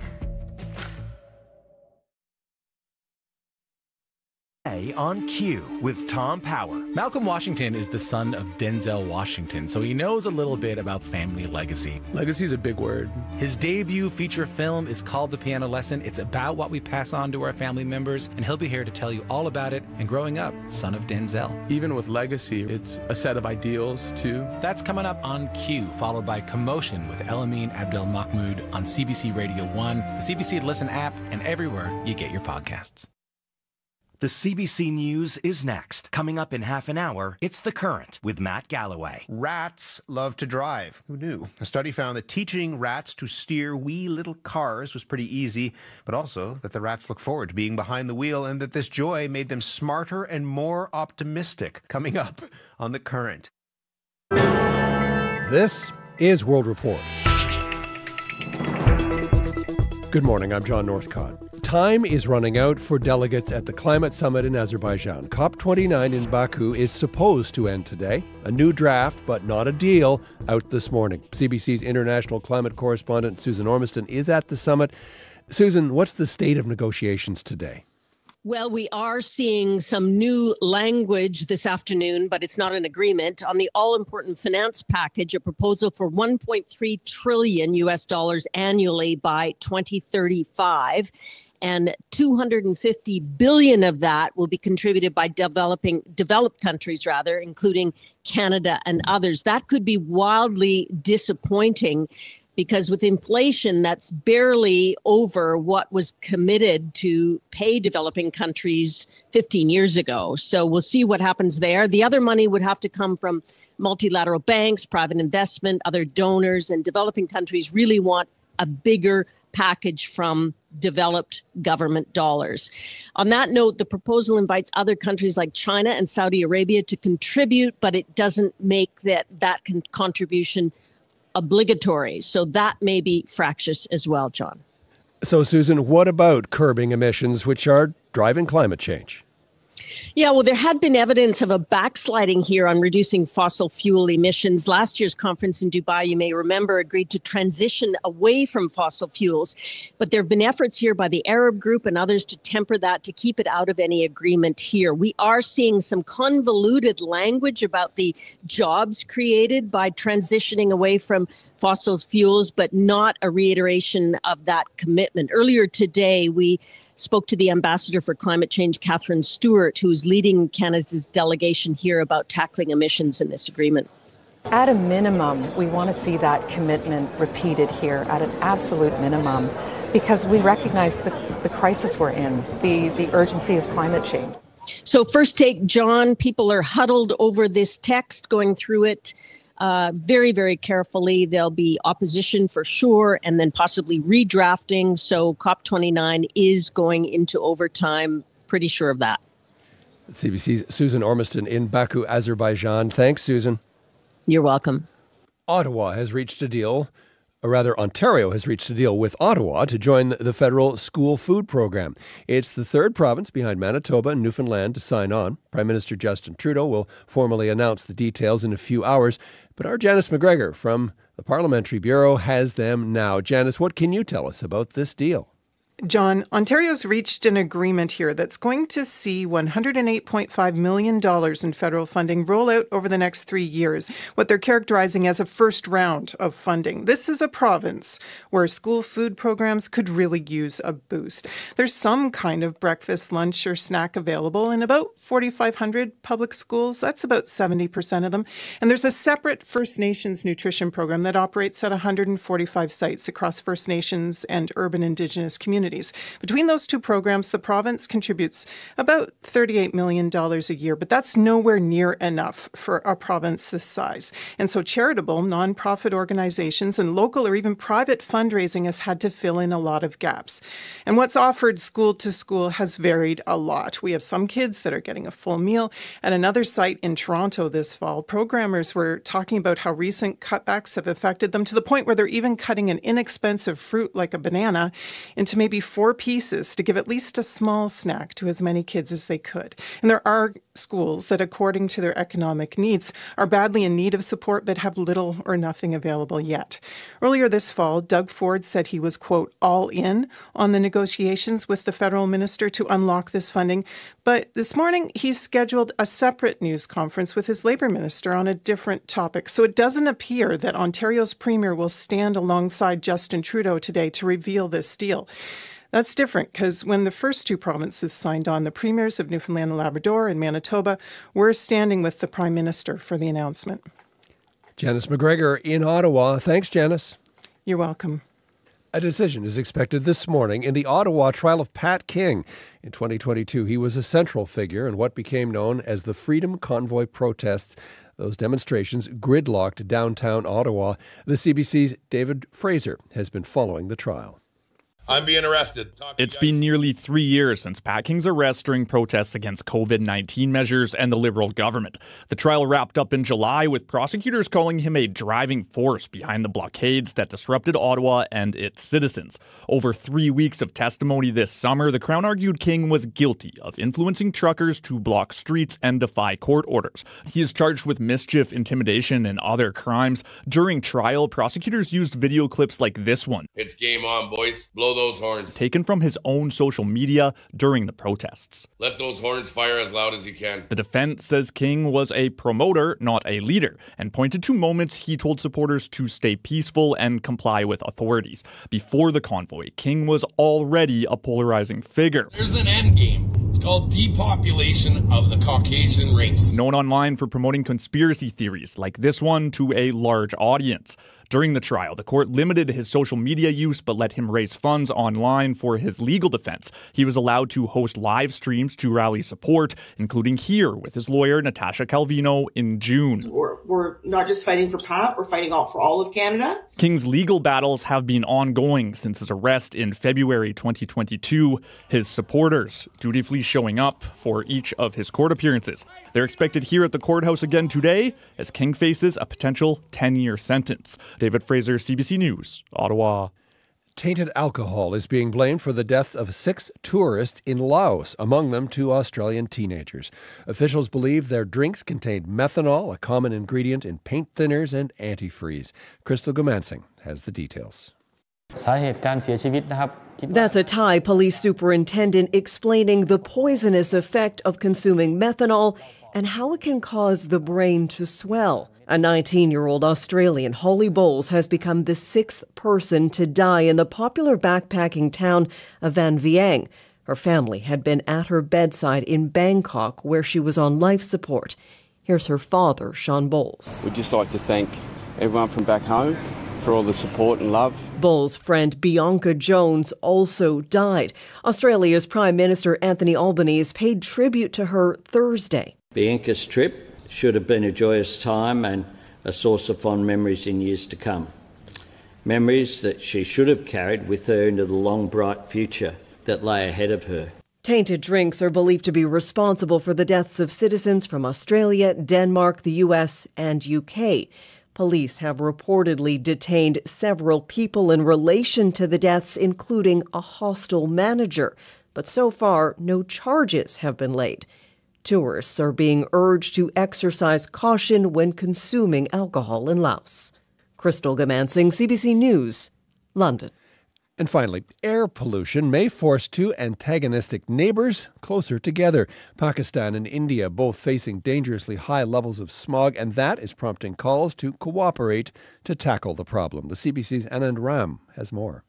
On Cue with Tom Power. Malcolm Washington is the son of Denzel Washington, so he knows a little bit about family legacy. Legacy is a big word. His debut feature film is called The Piano Lesson. It's about what we pass on to our family members, and he'll be here to tell you all about it and growing up, son of Denzel. Even with legacy, it's a set of ideals, too. That's coming up on Cue, followed by Commotion with Elamine Abdel Mahmoud on CBC Radio 1, the CBC Listen app, and everywhere you get your podcasts. The CBC News is next. Coming up in half an hour, it's The Current with Matt Galloway. Rats love to drive. Who knew? A study found that teaching rats to steer wee little cars was pretty easy, but also that the rats look forward to being behind the wheel and that this joy made them smarter and more optimistic. Coming up on The Current. This is World Report. Good morning, I'm John Northcott. Time is running out for delegates at the Climate Summit in Azerbaijan. COP29 in Baku is supposed to end today. A new draft, but not a deal, out this morning. CBC's international climate correspondent Susan Ormiston is at the summit. Susan, what's the state of negotiations today? Well, we are seeing some new language this afternoon, but it's not an agreement on the all-important finance package, a proposal for $1.3 trillion annually by 2035. And 250 billion of that will be contributed by developed countries, including Canada and others. That could be wildly disappointing because with inflation, that's barely over what was committed to pay developing countries 15 years ago. So we'll see what happens there. The other money would have to come from multilateral banks, private investment, other donors, and developing countries really want a bigger package from developed government dollars. On that note, the proposal invites other countries like China and Saudi Arabia to contribute, but it doesn't make that contribution obligatory. So that may be fractious as well, John. So, Susan, what about curbing emissions, which are driving climate change? Yeah, well, there had been evidence of a backsliding here on reducing fossil fuel emissions. Last year's conference in Dubai, you may remember, agreed to transition away from fossil fuels. But there have been efforts here by the Arab group and others to temper that, to keep it out of any agreement here. We are seeing some convoluted language about the jobs created by transitioning away from fossil fuels, but not a reiteration of that commitment. Earlier today, we spoke to the Ambassador for Climate Change, Catherine Stewart, who's leading Canada's delegation here about tackling emissions in this agreement. At a minimum, we want to see that commitment repeated here at an absolute minimum, because we recognize the crisis we're in, the urgency of climate change. So first take, John, people are huddled over this text, going through it very, very carefully. There'll be opposition for sure, and then possibly redrafting. So COP29 is going into overtime. Pretty sure of that. CBC's Susan Ormiston in Baku, Azerbaijan. Thanks, Susan. You're welcome. Ontario has reached a deal with Ottawa to join the federal school food program. It's the third province behind Manitoba and Newfoundland to sign on. Prime Minister Justin Trudeau will formally announce the details in a few hours, but our Janice McGregor from the Parliamentary Bureau has them now. Janice, what can you tell us about this deal? John, Ontario's reached an agreement here that's going to see $108.5 million in federal funding roll out over the next 3 years, what they're characterizing as a first round of funding. This is a province where school food programs could really use a boost. There's some kind of breakfast, lunch, or snack available in about 4,500 public schools. That's about 70% of them. And there's a separate First Nations nutrition program that operates at 145 sites across First Nations and urban Indigenous communities. Opportunities. Between those two programs, the province contributes about $38 million a year, but that's nowhere near enough for a province this size. And so charitable, nonprofit organizations and local or even private fundraising has had to fill in a lot of gaps. And what's offered school to school has varied a lot. We have some kids that are getting a full meal. At another site in Toronto this fall, programmers were talking about how recent cutbacks have affected them to the point where they're even cutting an inexpensive fruit like a banana into maybe 4 pieces to give at least a small snack to as many kids as they could. And there are schools that, according to their economic needs, are badly in need of support but have little or nothing available yet. Earlier this fall, Doug Ford said he was, quote, all in on the negotiations with the federal minister to unlock this funding. But this morning, he's scheduled a separate news conference with his Labour minister on a different topic. So it doesn't appear that Ontario's premier will stand alongside Justin Trudeau today to reveal this deal. That's different because when the first 2 provinces signed on, the premiers of Newfoundland and Labrador and Manitoba were standing with the Prime Minister for the announcement. Janice McGregor in Ottawa. Thanks, Janice. You're welcome. A decision is expected this morning in the Ottawa trial of Pat King. In 2022, he was a central figure in what became known as the Freedom Convoy protests. Those demonstrations gridlocked downtown Ottawa. The CBC's David Fraser has been following the trial. I'm being arrested. It's been nearly 3 years since Pat King's arrest during protests against COVID-19 measures and the Liberal government. The trial wrapped up in July with prosecutors calling him a driving force behind the blockades that disrupted Ottawa and its citizens. Over 3 weeks of testimony this summer, the Crown argued King was guilty of influencing truckers to block streets and defy court orders. He is charged with mischief, intimidation, and other crimes. During trial, prosecutors used video clips like this one. It's game on, boys. Blow those horns. Taken from his own social media during the protests. Let those horns fire as loud as you can. The defense says King was a promoter, not a leader, and pointed to moments he told supporters to stay peaceful and comply with authorities. Before the convoy, King was already a polarizing figure. There's an end game. It's called depopulation of the Caucasian race. Known online for promoting conspiracy theories like this one to a large audience. During the trial, the court limited his social media use but let him raise funds online for his legal defense. He was allowed to host live streams to rally support, including here with his lawyer, Natasha Calvino, in June. We're not just fighting for Pat, we're fighting for all of Canada. King's legal battles have been ongoing since his arrest in February 2022. His supporters dutifully showing up for each of his court appearances. They're expected here at the courthouse again today as King faces a potential 10-year sentence. David Fraser, CBC News, Ottawa. Tainted alcohol is being blamed for the deaths of 6 tourists in Laos, among them 2 Australian teenagers. Officials believe their drinks contained methanol, a common ingredient in paint thinners and antifreeze. Crystal Gomansing has the details. That's a Thai police superintendent explaining the poisonous effect of consuming methanol and how it can cause the brain to swell. A 19-year-old Australian, Holly Bowles, has become the 6th person to die in the popular backpacking town of Van Vieng. Her family had been at her bedside in Bangkok, where she was on life support. Here's her father, Sean Bowles. We'd just like to thank everyone from back home for all the support and love. Bowles' friend Bianca Jones also died. Australia's Prime Minister Anthony Albanese paid tribute to her Thursday. Bianca's trip should have been a joyous time and a source of fond memories in years to come. Memories that she should have carried with her into the long, bright future that lay ahead of her. Tainted drinks are believed to be responsible for the deaths of citizens from Australia, Denmark, the US, and UK. Police have reportedly detained several people in relation to the deaths, including a hostel manager. But so far, no charges have been laid. Tourists are being urged to exercise caution when consuming alcohol in Laos. Crystal Gomansing, CBC News, London. And finally, air pollution may force 2 antagonistic neighbors closer together. Pakistan and India both facing dangerously high levels of smog, and that is prompting calls to cooperate to tackle the problem. The CBC's Anand Ram has more.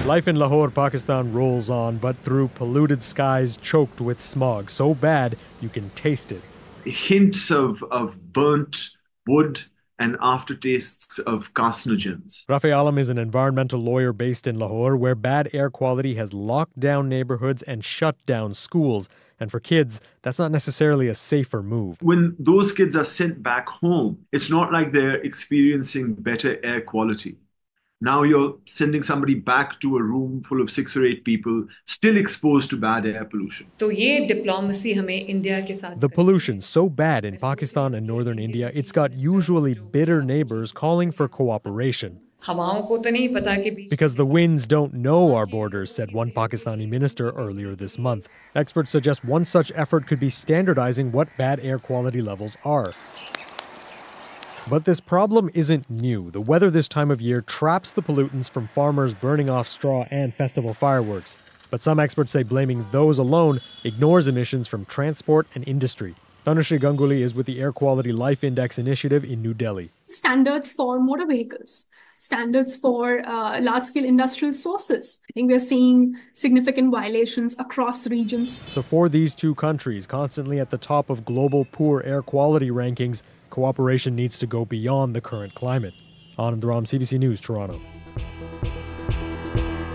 Life in Lahore, Pakistan rolls on, but through polluted skies choked with smog so bad you can taste it. Hints of burnt wood and aftertastes of carcinogens. Rafi Alam is an environmental lawyer based in Lahore, where bad air quality has locked down neighborhoods and shut down schools. And for kids, that's not necessarily a safer move. When those kids are sent back home, it's not like they're experiencing better air quality. Now you're sending somebody back to a room full of 6 or 8 people, still exposed to bad air pollution. The pollution's so bad in Pakistan and northern India, it's got usually bitter neighbors calling for cooperation. Because the winds don't know our borders, said one Pakistani minister earlier this month. Experts suggest one such effort could be standardizing what bad air quality levels are. But this problem isn't new. The weather this time of year traps the pollutants from farmers burning off straw and festival fireworks. But some experts say blaming those alone ignores emissions from transport and industry. Tanushree Ganguly is with the Air Quality Life Index Initiative in New Delhi. Standards for motor vehicles, standards for large-scale industrial sources. I think we're seeing significant violations across regions. So for these two countries, constantly at the top of global poor air quality rankings, cooperation needs to go beyond the current climate. Anand Ram, CBC News, Toronto.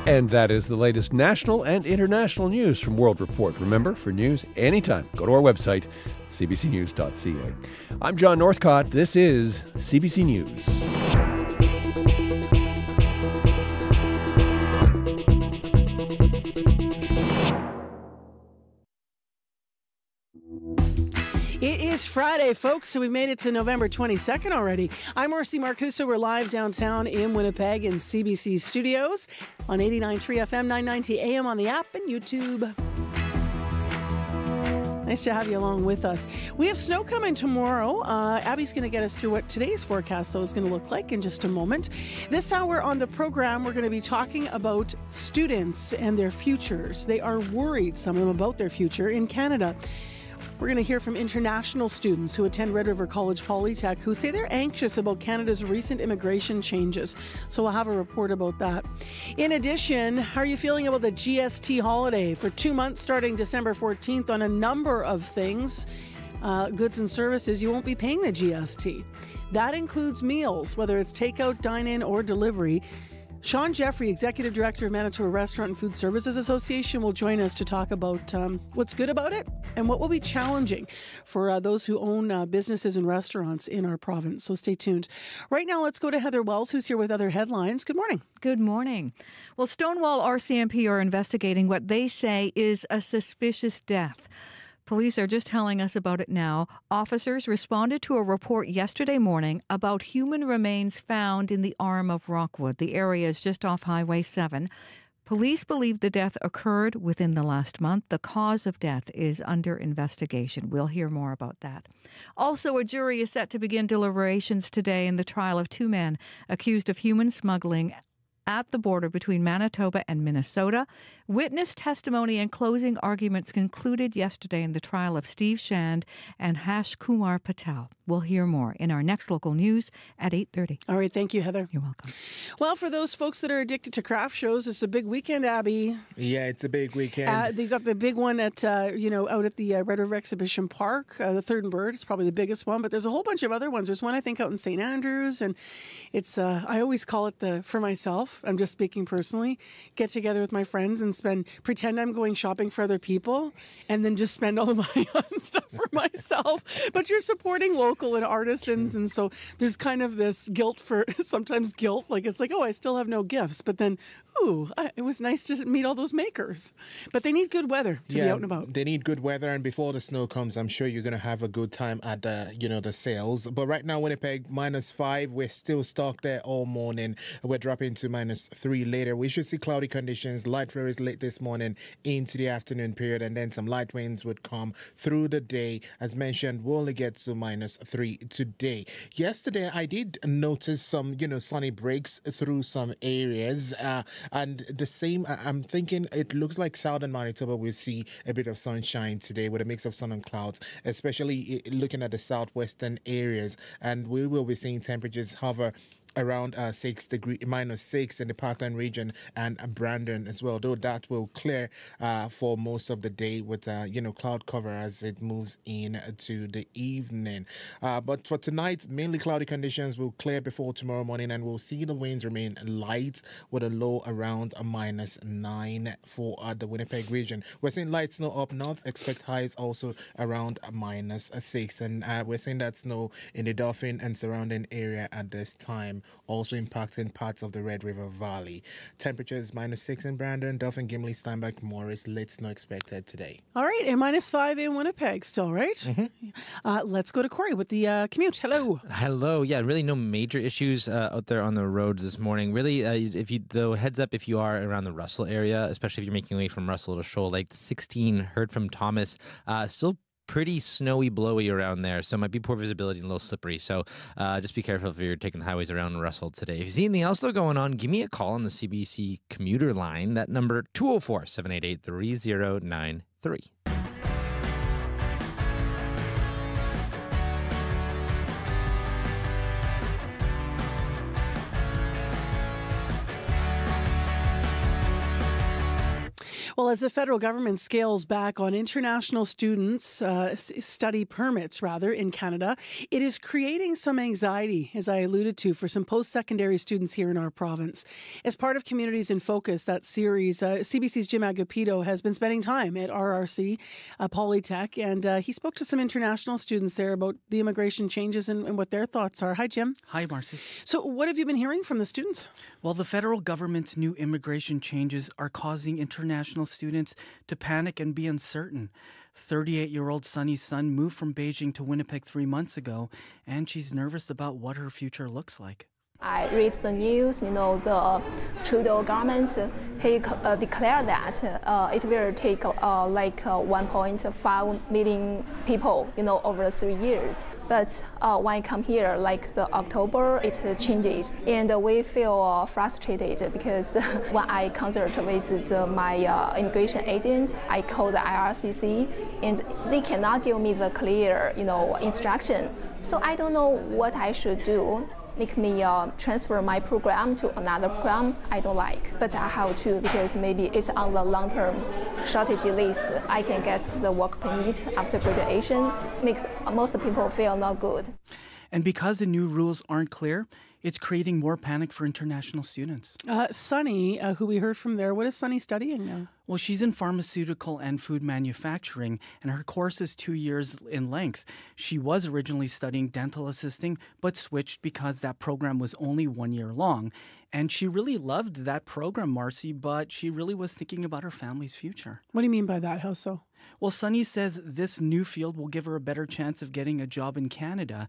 And that is the latest national and international news from World Report. Remember, for news anytime, go to our website, cbcnews.ca. I'm John Northcott. This is CBC News. It is Friday, folks, so we made it to November 22nd already. I'm Marcy Marcuso. We're live downtown in Winnipeg in CBC studios on 89.3 FM, 990 AM on the app and YouTube. Nice to have you along with us. We have snow coming tomorrow. Abby's going to get us through what today's forecast, though, is going to look like in just a moment. This hour on the program, we're going to be talking about students and their futures. They are worried, some of them, about their future in Canada. We're going to hear from international students who attend Red River College Polytech who say they're anxious about Canada's recent immigration changes. So we'll have a report about that. In addition, how are you feeling about the GST holiday? For 2 months starting December 14th on a number of things, goods and services, you won't be paying the GST. That includes meals, whether it's takeout, dine-in, or delivery. Sean Jeffrey, Executive Director of Manitoba Restaurant and Food Services Association, will join us to talk about what's good about it and what will be challenging for those who own businesses and restaurants in our province. So stay tuned. Right now, let's go to Heather Wells, who's here with other headlines. Good morning. Good morning. Well, Stonewall RCMP are investigating what they say is a suspicious death. Police are just telling us about it now. Officers responded to a report yesterday morning about human remains found in the arm of Rockwood. The area is just off Highway 7. Police believe the death occurred within the last month. The cause of death is under investigation. We'll hear more about that. Also, a jury is set to begin deliberations today in the trial of 2 men accused of human smuggling at the border between Manitoba and Minnesota. Witness testimony and closing arguments concluded yesterday in the trial of Steve Shand and Hash Kumar Patel. We'll hear more in our next local news at 8:30. All right, thank you, Heather. You're welcome. Well, for those folks that are addicted to craft shows, it's a big weekend, Abby. Yeah, it's a big weekend. They got the big one at, out at the Red River Exhibition Park, the Third and Bird. It's probably the biggest one, but there's a whole bunch of other ones. There's one, I think, out in St. Andrews, and it's, I always call it for myself, I'm just speaking personally, get together with my friends and pretend I'm going shopping for other people, and then just spend all the money on stuff for myself. But you're supporting local and artisans, and so there's kind of this sometimes guilt, like it's like, oh, I still have no gifts, but then, it was nice to meet all those makers. But they need good weather to be out and about. They need good weather, and before the snow comes, I'm sure you're going to have a good time at the sales. But right now, Winnipeg, -5. We're still stuck there all morning. We're dropping to -3 later. We should see cloudy conditions, light flurries late this morning into the afternoon period, and then some light winds would come through the day. As mentioned, we'll only get to -3 today. Yesterday, I did notice some, sunny breaks through some areas. And the same, I'm thinking it looks like southern Manitoba will see a bit of sunshine today with a mix of sun and clouds, especially looking at the southwestern areas. And we will be seeing temperatures hover around -6 in the Parkland region and Brandon as well, though that will clear for most of the day with cloud cover as it moves into the evening. But for tonight, mainly cloudy conditions will clear before tomorrow morning, and we'll see the winds remain light with a low around -9 for the Winnipeg region. We're seeing light snow up north. Expect highs also around -6, and we're seeing that snow in the Dauphin and surrounding area at this time, also impacting parts of the Red River Valley. Temperatures -6 in Brandon, Dauphin, Gimli, Steinbach, Morris. Late snow expected today. All right, and -5 in Winnipeg still, right? Mm-hmm. Let's go to Corey with the commute. Hello. Hello. Yeah, really no major issues out there on the roads this morning. Really, heads up if you are around the Russell area, especially if you're making way from Russell to Shoal Lake. 16, heard from Thomas. Still pretty snowy, blowy around there, so it might be poor visibility and a little slippery. So just be careful if you're taking the highways around Russell today. If you see anything else though going on, give me a call on the CBC commuter line. That number 204-788-3093. Well, as the federal government scales back on international students' study permits, in Canada, it is creating some anxiety, as I alluded to, for some post-secondary students here in our province. As part of Communities in Focus, that series, CBC's Jim Agapito has been spending time at RRC Polytech, and he spoke to some international students there about the immigration changes and what their thoughts are. Hi, Jim. Hi, Marcy. So what have you been hearing from the students? Well, the federal government's new immigration changes are causing international students to panic and be uncertain. 38-year-old Sunny's son moved from Beijing to Winnipeg 3 months ago, and she's nervous about what her future looks like. I read the news, the Trudeau government, he declared that it will take 1.5 million people, over 3 years. But when I come here, the October, it changes. And we feel frustrated because when I consult with my immigration agent, I call the IRCC, and they cannot give me the clear, instruction. So I don't know what I should do. Make me transfer my program to another program I don't like. But I have to because maybe it's on the long-term shortage list. I can get the work permit after graduation. Makes most people feel not good. And because the new rules aren't clear, it's creating more panic for international students. Sunny, who we heard from there, what is Sunny studying now? Well, she's in pharmaceutical and food manufacturing, and her course is 2 years in length. She was originally studying dental assisting, but switched because that program was only 1 year long. And she really loved that program, Marcy, but she really was thinking about her family's future. What do you mean by that? How so? Well, Sunny says this new field will give her a better chance of getting a job in Canada,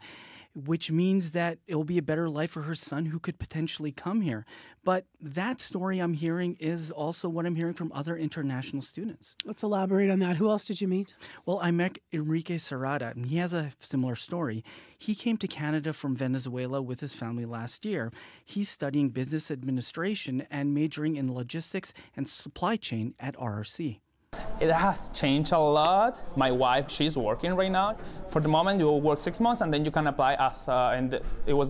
which means that it will be a better life for her son who could potentially come here. But that story I'm hearing is also what I'm hearing from other international students. Let's elaborate on that. Who else did you meet? Well, I met Enrique Serrata, and he has a similar story. He came to Canada from Venezuela with his family last year. He's studying business administration and majoring in logistics and supply chain at RRC. It has changed a lot. My wife, she's working right now. For the moment, you work 6 months and then you can apply as, it was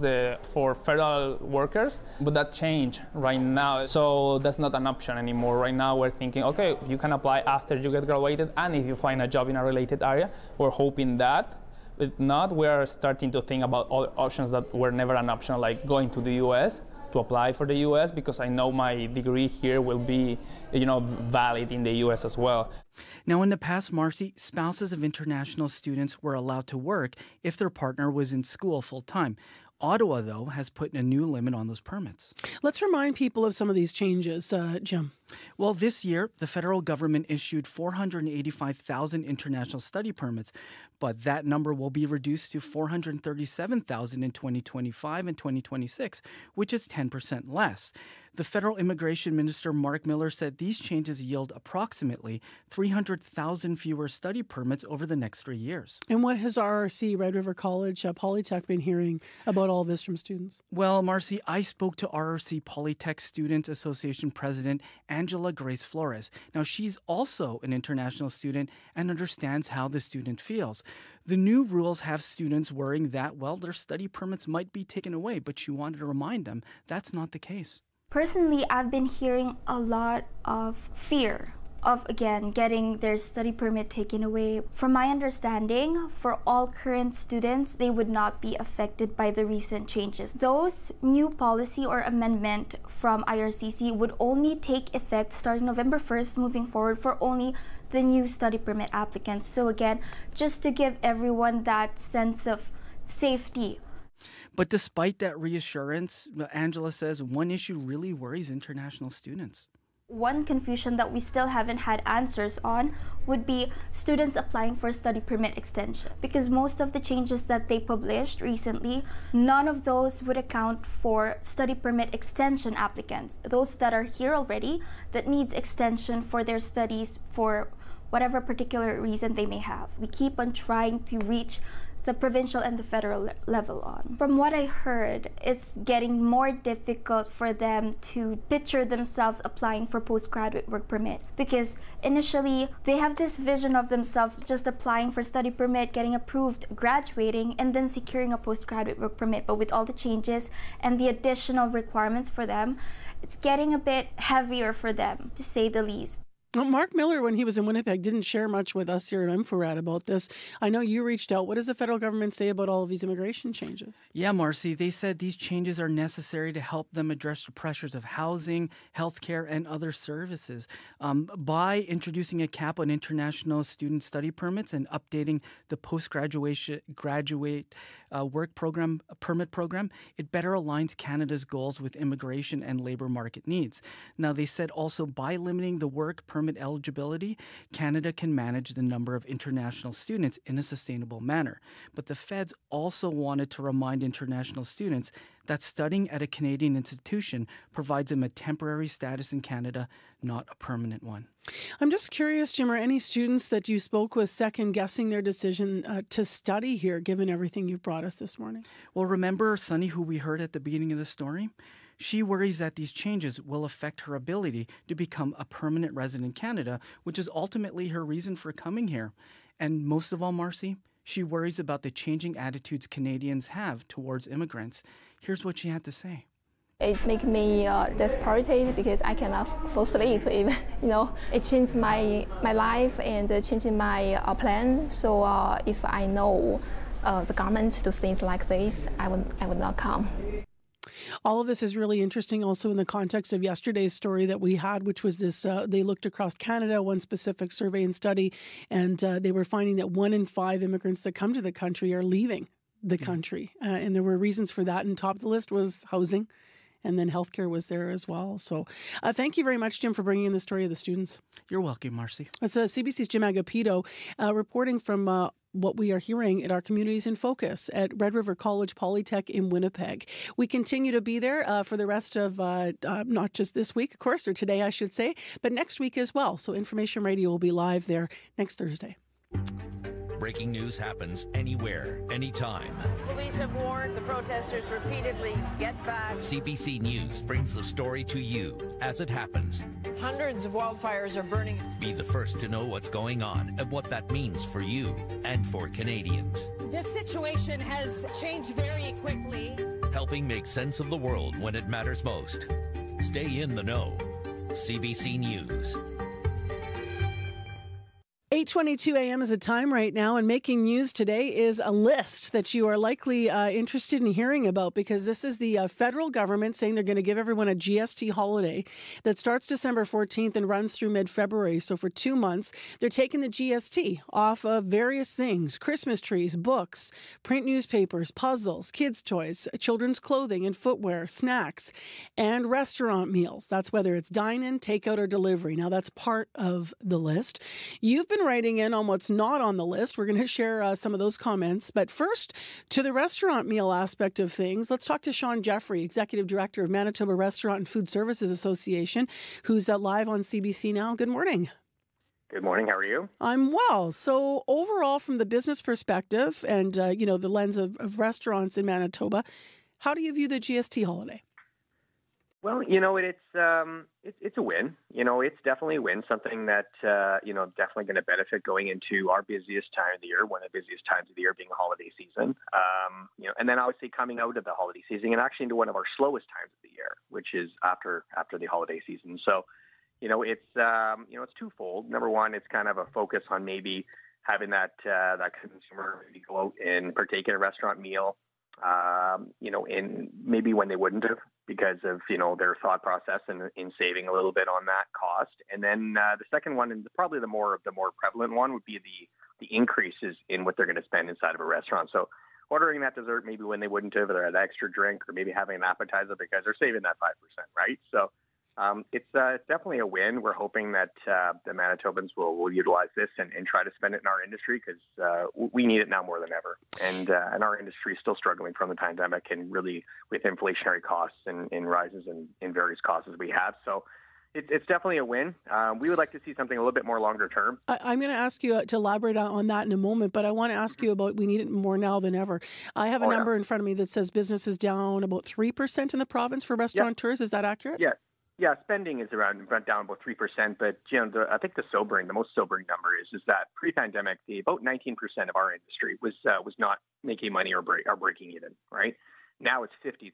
for federal workers, but that changed right now. So that's not an option anymore. Right now, we're thinking, okay, you can apply after you get graduated, and if you find a job in a related area, we're hoping that. If not, we are starting to think about other options that were never an option, like going to the U.S., to apply for the U.S. because I know my degree here will be, valid in the U.S. as well. Now, in the past, Marcy, spouses of international students were allowed to work if their partner was in school full-time. Ottawa, though, has put a new limit on those permits. Let's remind people of some of these changes, Jim. Well, this year, the federal government issued 485,000 international study permits, but that number will be reduced to 437,000 in 2025 and 2026, which is 10% less. The federal immigration minister, Mark Miller, said these changes yield approximately 300,000 fewer study permits over the next 3 years. And what has RRC, Red River College, Polytech, been hearing about all this from students? Well, Marcy, I spoke to RRC Polytech Students Association President Angela Grace Flores. Now, she's also an international student and understands how the student feels. The new rules have students worrying that, well, their study permits might be taken away, but she wanted to remind them that's not the case. Personally, I've been hearing a lot of fear of, again, getting their study permit taken away. From my understanding, for all current students, they would not be affected by the recent changes. Those new policy or amendment from IRCC would only take effect starting November 1st moving forward for only the new study permit applicants. So again, just to give everyone that sense of safety. But despite that reassurance, Angela says one issue really worries international students. One confusion that we still haven't had answers on would be students applying for study permit extension. Because most of the changes that they published recently, none of those would account for study permit extension applicants. Those that are here already that needs extension for their studies for whatever particular reason they may have. We keep on trying to reach the provincial and the federal level on. From what I heard, it's getting more difficult for them to picture themselves applying for postgraduate work permit, because initially they have this vision of themselves just applying for study permit, getting approved, graduating, and then securing a postgraduate work permit. But with all the changes and the additional requirements for them, it's getting a bit heavier for them, to say the least. Well, Mark Miller, when he was in Winnipeg, didn't share much with us here at InfoRad about this. I know you reached out. What does the federal government say about all of these immigration changes? Yeah, Marcy, they said these changes are necessary to help them address the pressures of housing, healthcare, and other services. By introducing a cap on international student study permits and updating the graduate work program permit program, it better aligns Canada's goals with immigration and labor market needs. Now, they said also by limiting the work permit eligibility, Canada can manage the number of international students in a sustainable manner. But the feds also wanted to remind international students that studying at a Canadian institution provides them a temporary status in Canada, not a permanent one. I'm just curious, Jim, are any students that you spoke with second-guessing their decision to study here, given everything you've brought us this morning? Well, remember Sunny, who we heard at the beginning of the story? She worries that these changes will affect her ability to become a permanent resident in Canada, which is ultimately her reason for coming here. And most of all, Marcy, she worries about the changing attitudes Canadians have towards immigrants. Here's what she had to say. It makes me desperate because I cannot fall asleep. Even, it changed my life and changing my plan. So if I know the government do things like this, I would not come. All of this is really interesting also in the context of yesterday's story that we had, which was this, they looked across Canada, one specific survey and study, and they were finding that 1 in 5 immigrants that come to the country are leaving the country. And there were reasons for that. And top of the list was housing. And then healthcare was there as well. So thank you very much, Jim, for bringing in the story of the students. You're welcome, Marcy. That's CBC's Jim Agapito reporting from what we are hearing at our Communities in Focus at Red River College Polytech in Winnipeg. We continue to be there for the rest of not just this week, of course, or today, I should say, but next week as well. So Information Radio will be live there next Thursday. Breaking news happens anywhere, anytime. Police have warned the protesters repeatedly, get back. CBC News brings the story to you as it happens. Hundreds of wildfires are burning. Be the first to know what's going on and what that means for you and for Canadians. This situation has changed very quickly. Helping make sense of the world when it matters most. Stay in the know. CBC News. 8:22 a.m. is the time right now, and making news today is a list that you are likely interested in hearing about, because this is the federal government saying they're going to give everyone a GST holiday that starts December 14th and runs through mid-February. So for 2 months, they're taking the GST off of various things: Christmas trees, books, print newspapers, puzzles, kids' toys, children's clothing and footwear, snacks, and restaurant meals. That's whether it's dine-in, takeout, or delivery. Now, that's part of the list. You've been writing in on what's not on the list. We're going to share some of those comments. But first, to the restaurant meal aspect of things, let's talk to Sean Jeffrey, Executive Director of Manitoba Restaurant and Food Services Association, who's live on CBC now. Good morning. Good morning. How are you? I'm well. So overall, from the business perspective and, the lens of restaurants in Manitoba, how do you view the GST holiday? Well, it's a win. It's definitely a win, something that, definitely going to benefit going into our busiest time of the year, one of the busiest times of the year being the holiday season. And then obviously coming out of the holiday season and actually into one of our slowest times of the year, which is after the holiday season. So, it's twofold. Number one, it's kind of a focus on maybe having that consumer maybe go out and partake in a restaurant meal, in maybe when they wouldn't have because of, their thought process and in saving a little bit on that cost. And then the second one, and probably the more prevalent one, would be the increases in what they're going to spend inside of a restaurant. So ordering that dessert maybe when they wouldn't have, or that extra drink, or maybe having an appetizer because they're saving that 5%, right? So it's definitely a win. We're hoping that the Manitobans will utilize this and try to spend it in our industry because we need it now more than ever. And our industry is still struggling from the pandemic and really with inflationary costs and rises in various costs as we have. So it's definitely a win. We would like to see something a little bit more longer term. I'm going to ask you to elaborate on that in a moment, but I want to ask you about we need it more now than ever. I have a number in front of me that says business is down about 3% in the province for restaurateurs. Is that accurate? Yeah, spending is down about 3%, but I think the most sobering number is that pre-pandemic, about 19% of our industry was not making money or breaking even. Right now, it's 53%,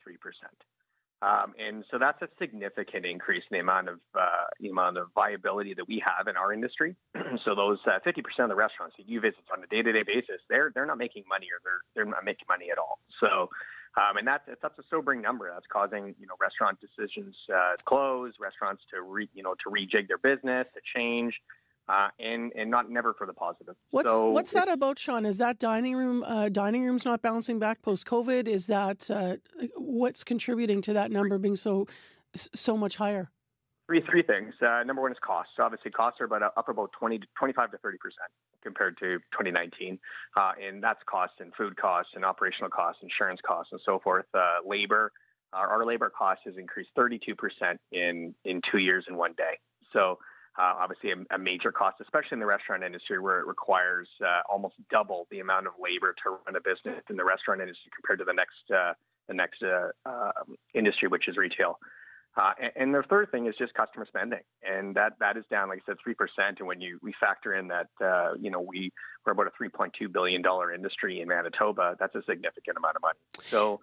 and so that's a significant increase in the amount of viability that we have in our industry. So those 50% of the restaurants that you visit on a day-to-day basis, they're not making money or they're not making money at all. So. And that's a sobering number. That's causing restaurant decisions to close, restaurants to rejig their business, to change, and never for the positive. What's that about, Sean? Is that dining rooms not bouncing back post COVID? Is that what's contributing to that number being so much higher? Three things. Number one is costs. So obviously, costs are up about 25 to 30% compared to 2019, and that's costs and food costs and operational costs, insurance costs, and so forth. Labor, our labor cost has increased 32% in 2 years in 1 day. So obviously, a major cost, especially in the restaurant industry, where it requires almost double the amount of labor to run a business in the restaurant industry compared to the next industry, which is retail. And the third thing is just customer spending, and that is down, like I said, 3%. And when we factor in that, we're about a $3.2 billion industry in Manitoba, that's a significant amount of money. So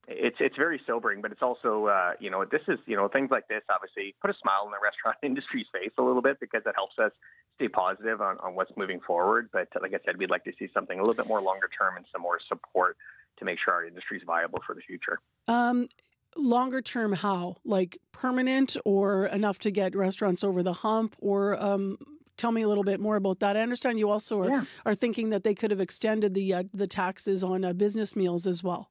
it's very sobering, but it's also, this is, things like this obviously put a smile on the restaurant industry's face a little bit because it helps us stay positive on what's moving forward. But like I said, we'd like to see something a little bit more longer term and some more support to make sure our industry is viable for the future. Longer term, how? Like permanent or enough to get restaurants over the hump? Or tell me a little bit more about that. I understand you also are thinking that they could have extended the taxes on business meals as well.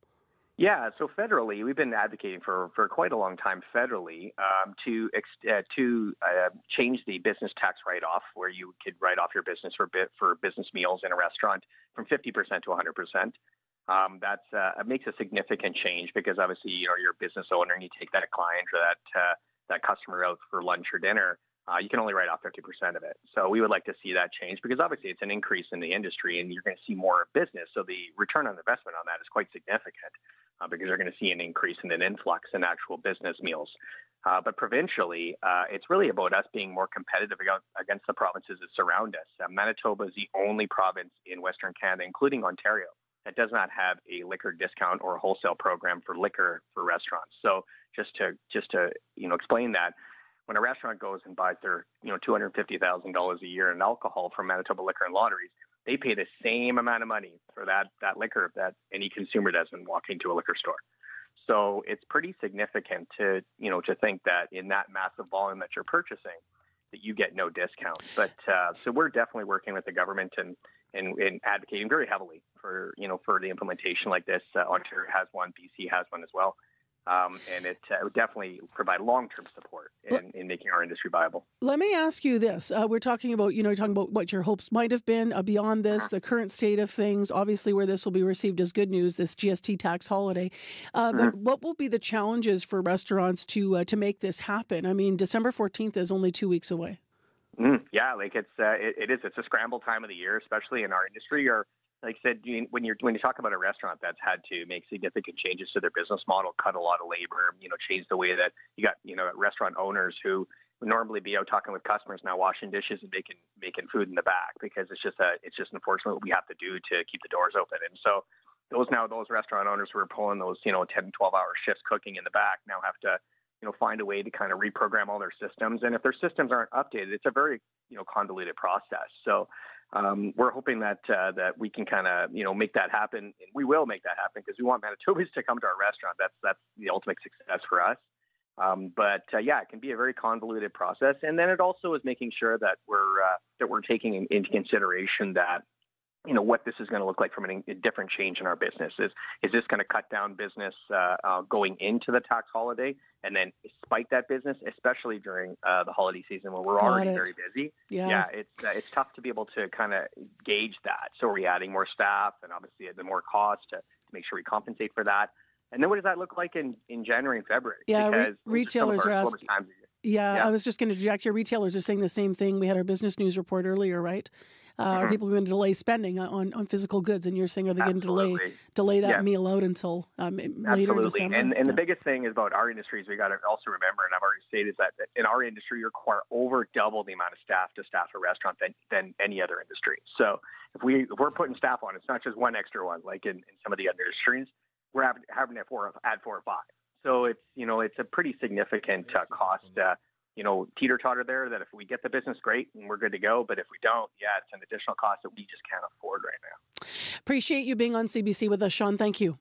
Yeah, so federally, we've been advocating for quite a long time federally to change the business tax write-off, where you could write off your business for business meals in a restaurant from 50% to 100%. It makes a significant change because obviously you're a business owner and you take that client or that customer out for lunch or dinner, you can only write off 50% of it. So we would like to see that change because obviously it's an increase in the industry and you're going to see more business. So the return on investment on that is quite significant because you're going to see an increase in an influx in actual business meals. But provincially, it's really about us being more competitive against the provinces that surround us. Manitoba is the only province in Western Canada, including Ontario, that does not have a liquor discount or a wholesale program for liquor for restaurants. So just to explain that, when a restaurant goes and buys their $250,000 a year in alcohol from Manitoba Liquor and Lotteries, they pay the same amount of money for that liquor that any consumer does when walking to a liquor store. So it's pretty significant to think that in that massive volume that you're purchasing, that you get no discount. But so we're definitely working with the government and advocating very heavily for the implementation like this. Ontario has one, BC has one as well. And it would definitely provide long-term support in making our industry viable. Let me ask you this. We're talking about, you're talking about what your hopes might have been beyond this, the current state of things, obviously where this will be received as good news, this GST tax holiday. But what will be the challenges for restaurants to make this happen? I mean, December 14th is only 2 weeks away. Yeah, like it's a scramble time of the year, especially in our industry. Or like I said, when you talk about a restaurant that's had to make significant changes to their business model, cut a lot of labor, change the way that you got restaurant owners who would normally be out talking with customers now washing dishes and making food in the back, because it's just unfortunately what we have to do to keep the doors open. And so those restaurant owners who are pulling those 10 to 12-hour shifts cooking in the back now have to find a way to kind of reprogram all their systems. And if their systems aren't updated, it's a very, convoluted process. So we're hoping that we can kind of, make that happen. And we will make that happen because we want Manitobans to come to our restaurant. That's the ultimate success for us. But it can be a very convoluted process. And then it also is making sure that we're taking into consideration that, what this is going to look like from a different change in our business. Is this going to cut down business going into the tax holiday and then spike that business, especially during the holiday season when we're already very busy? Yeah, it's tough to be able to kind of gauge that. So are we adding more staff and obviously the more cost to make sure we compensate for that? And then what does that look like in January and February? Yeah, because retailers are asking. Yeah, I was just going to interject here. Retailers are saying the same thing. We had our business news report earlier, right? Are people going to delay spending on physical goods? And you're saying, are they going to delay that meal out until later in December? And the biggest thing is about our industry is we got to also remember, and I've already stated, is that in our industry, you require over double the amount of staff to staff a restaurant than any other industry. So if we're putting staff on, it's not just one extra one, like in some of the other industries, we're having to add 4 or 5. So it's a pretty significant cost teeter-totter there, that if we get the business, great, and we're good to go. But if we don't, it's an additional cost that we just can't afford right now. Appreciate you being on CBC with us, Sean. Thank you.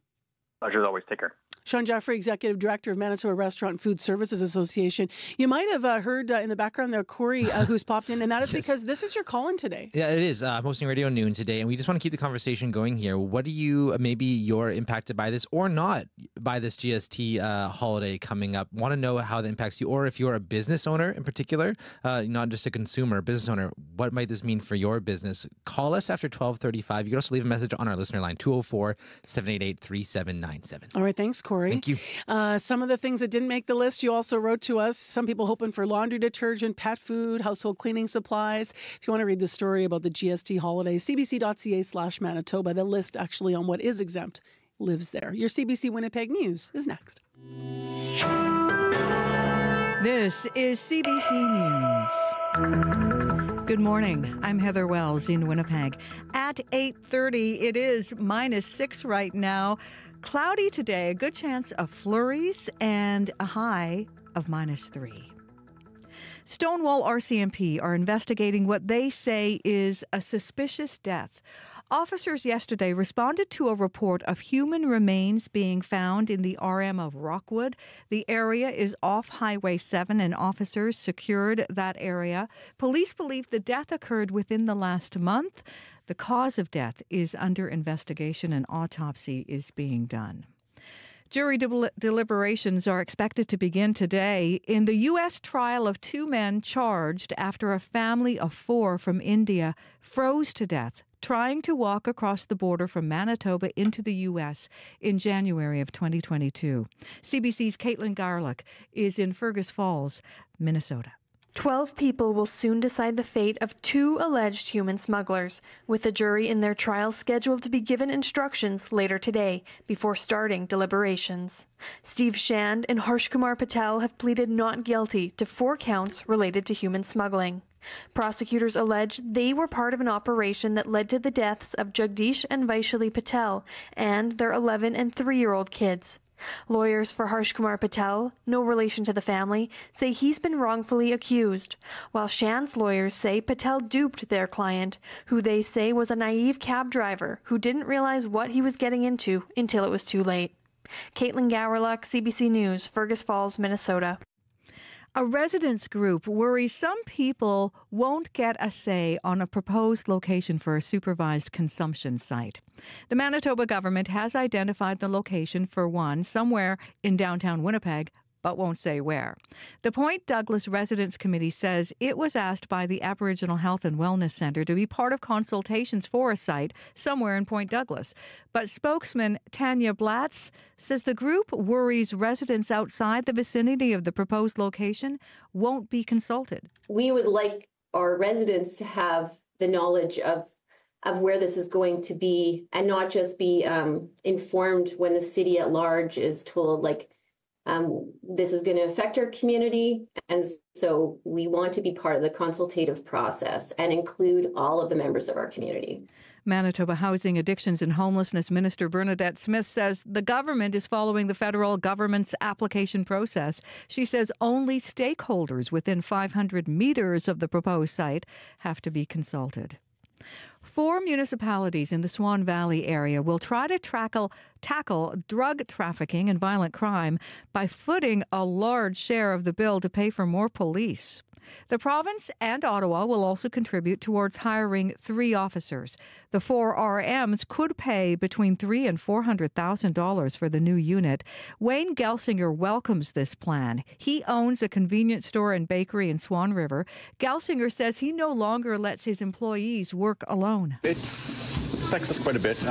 Pleasure as always. Take care. Sean Jeffrey, Executive Director of Manitoba Restaurant and Food Services Association. You might have heard in the background there Corey, who's popped in, and that is because this is your call-in today. Yeah, it is. I'm hosting Radio Noon today, and we just want to keep the conversation going here. What do you, maybe you're impacted by this or not by this GST holiday coming up? Want to know how that impacts you, or if you're a business owner in particular, not just a consumer, business owner, what might this mean for your business? Call us after 12:35. You can also leave a message on our listener line, 204-788-3797. All right, thanks, Corey. Thank you. Some of the things that didn't make the list, you also wrote to us. Some people hoping for laundry detergent, pet food, household cleaning supplies. If you want to read the story about the GST holiday, cbc.ca/Manitoba. The list actually on what is exempt lives there. Your CBC Winnipeg News is next. This is CBC News. Good morning. I'm Heather Wells in Winnipeg. At 8:30, it is -6 right now. Cloudy today, a good chance of flurries, and a high of -3. Stonewall RCMP are investigating what they say is a suspicious death. Officers yesterday responded to a report of human remains being found in the RM of Rockwood. The area is off Highway 7 and officers secured that area. Police believe the death occurred within the last month. The cause of death is under investigation. An autopsy is being done. Jury deliberations are expected to begin today in the U.S. trial of 2 men charged after a family of 4 from India froze to death trying to walk across the border from Manitoba into the U.S. in January of 2022. CBC's Caitlin Garlick is in Fergus Falls, Minnesota. 12 people will soon decide the fate of 2 alleged human smugglers, with the jury in their trial scheduled to be given instructions later today before starting deliberations. Steve Shand and Harshkumar Patel have pleaded not guilty to 4 counts related to human smuggling. Prosecutors allege they were part of an operation that led to the deaths of Jagdish and Vaishali Patel and their 11 and 3-year-old kids. Lawyers for Harshkumar Patel, no relation to the family, say he's been wrongfully accused, while Shan's lawyers say Patel duped their client, who they say was a naive cab driver who didn't realize what he was getting into until it was too late. Caitlin Gowerluck, CBC News, Fergus Falls, Minnesota. A residents group worries some people won't get a say on a proposed location for a supervised consumption site. The Manitoba government has identified the location for one somewhere in downtown Winnipeg, but won't say where. The Point Douglas Residents Committee says it was asked by the Aboriginal Health and Wellness Centre to be part of consultations for a site somewhere in Point Douglas. But spokesman Tanya Blatz says the group worries residents outside the vicinity of the proposed location won't be consulted. We would like our residents to have the knowledge of where this is going to be and not just be informed when the city at large is told, this is going to affect our community, and so we want to be part of the consultative process and include all of the members of our community. Manitoba Housing, Addictions and Homelessness Minister Bernadette Smith says the government is following the federal government's application process. She says only stakeholders within 500 meters of the proposed site have to be consulted. 4 municipalities in the Swan Valley area will try to tackle drug trafficking and violent crime by footing a large share of the bill to pay for more police. The province and Ottawa will also contribute towards hiring 3 officers. The 4 RMs could pay between $300,000 and $400,000 for the new unit. Wayne Gelsinger welcomes this plan. He owns a convenience store and bakery in Swan River. Gelsinger says he no longer lets his employees work alone. It affects us quite a bit.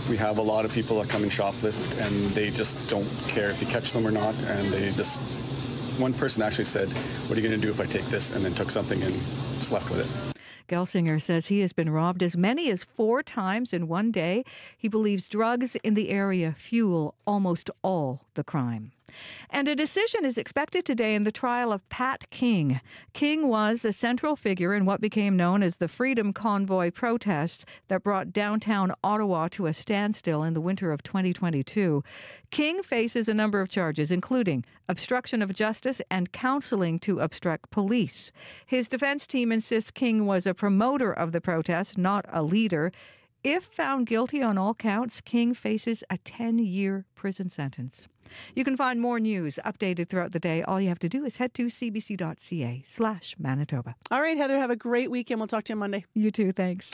We have a lot of people that come and shoplift, and they just don't care if you catch them or not, and they just... One person actually said, "What are you going to do if I take this?" and then took something and just left with it. Gelsinger says he has been robbed as many as 4 times in one day. He believes drugs in the area fuel almost all the crime. And a decision is expected today in the trial of Pat King. King was a central figure in what became known as the Freedom Convoy protests that brought downtown Ottawa to a standstill in the winter of 2022. King faces a number of charges, including obstruction of justice and counseling to obstruct police. His defense team insists King was a promoter of the protests, not a leader. If found guilty on all counts, King faces a 10-year prison sentence. You can find more news updated throughout the day. All you have to do is head to cbc.ca/Manitoba. All right, Heather, have a great weekend. We'll talk to you on Monday. You too, thanks.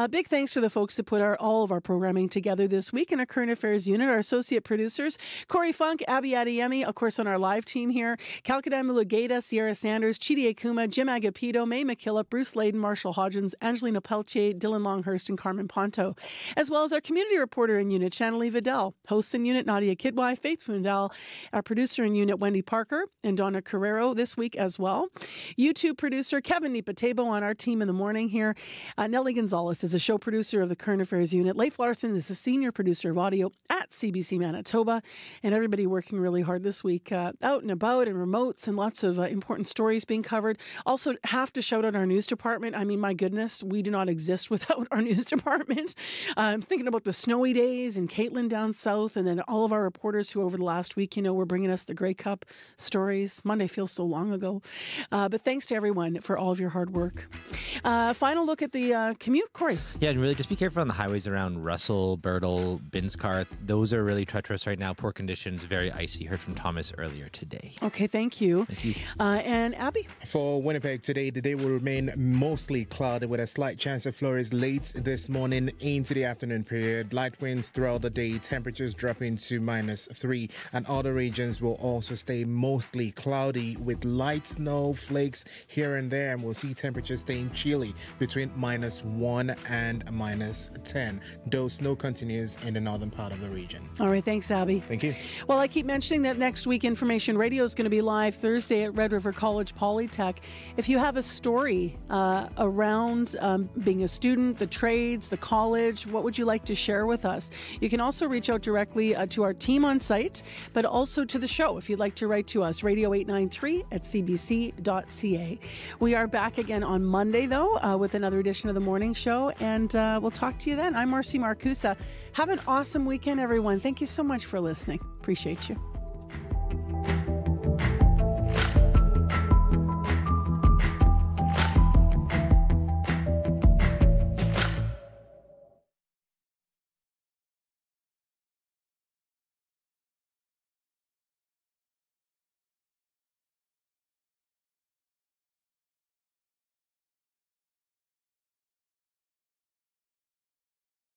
Big thanks to the folks that put all of our programming together this week in our Current Affairs unit. Our associate producers, Corey Funk, Abby Adeyemi, of course, on our live team here, Kalkadan Mulugeta, Sierra Sanders, Chidi Akuma, Jim Agapito, May McKillop, Bruce Layden, Marshall Hodgins, Angelina Peltier, Dylan Longhurst, and Carmen Ponto, as well as our community reporter in unit, Channelie Vidal, hosts in unit, Nadia Kidwai, Faith Fundal, our producer in unit, Wendy Parker, and Donna Carrero this week as well. YouTube producer Kevin Nipatebo on our team in the morning here. Nellie Gonzalez is a show producer of the Current Affairs unit. Leif Larson is the senior producer of audio at CBC Manitoba. And everybody working really hard this week, out and about and remotes, and lots of important stories being covered. Also have to shout out our news department. I mean, my goodness, we do not exist without our news department. I'm thinking about the snowy days and Caitlin down south, and then all of our reporters who over the last week, were bringing us the Grey Cup stories. Monday feels so long ago. But thanks to everyone for all of your hard work. Final look at the commute, Corey. Yeah, and really just be careful on the highways around Russell, Birtle, Binscarth. Those are really treacherous right now. Poor conditions, very icy. Heard from Thomas earlier today. Okay, thank you. Thank you. And Abby? For Winnipeg today, the day will remain mostly cloudy with a slight chance of flurries late this morning into the afternoon period. Light winds throughout the day, temperatures dropping to -3, and other regions will also stay mostly cloudy with light snow flakes here and there, and we'll see temperatures staying chilly between -1 and -10. Though snow continues in the northern part of the region. All right, thanks, Abby. Thank you. Well, I keep mentioning that next week Information Radio is going to be live Thursday at Red River College Polytech. If you have a story around being a student, the trades, the college, what would you like to share with us? You can also reach out directly to our team on site, but also to the show if you'd like to write to us, radio893@cbc.ca. We are back again on Monday, though, with another edition of the morning show, and we'll talk to you then. I'm Marcy Marcusa. Have an awesome weekend, everyone. Thank you so much for listening. Appreciate you.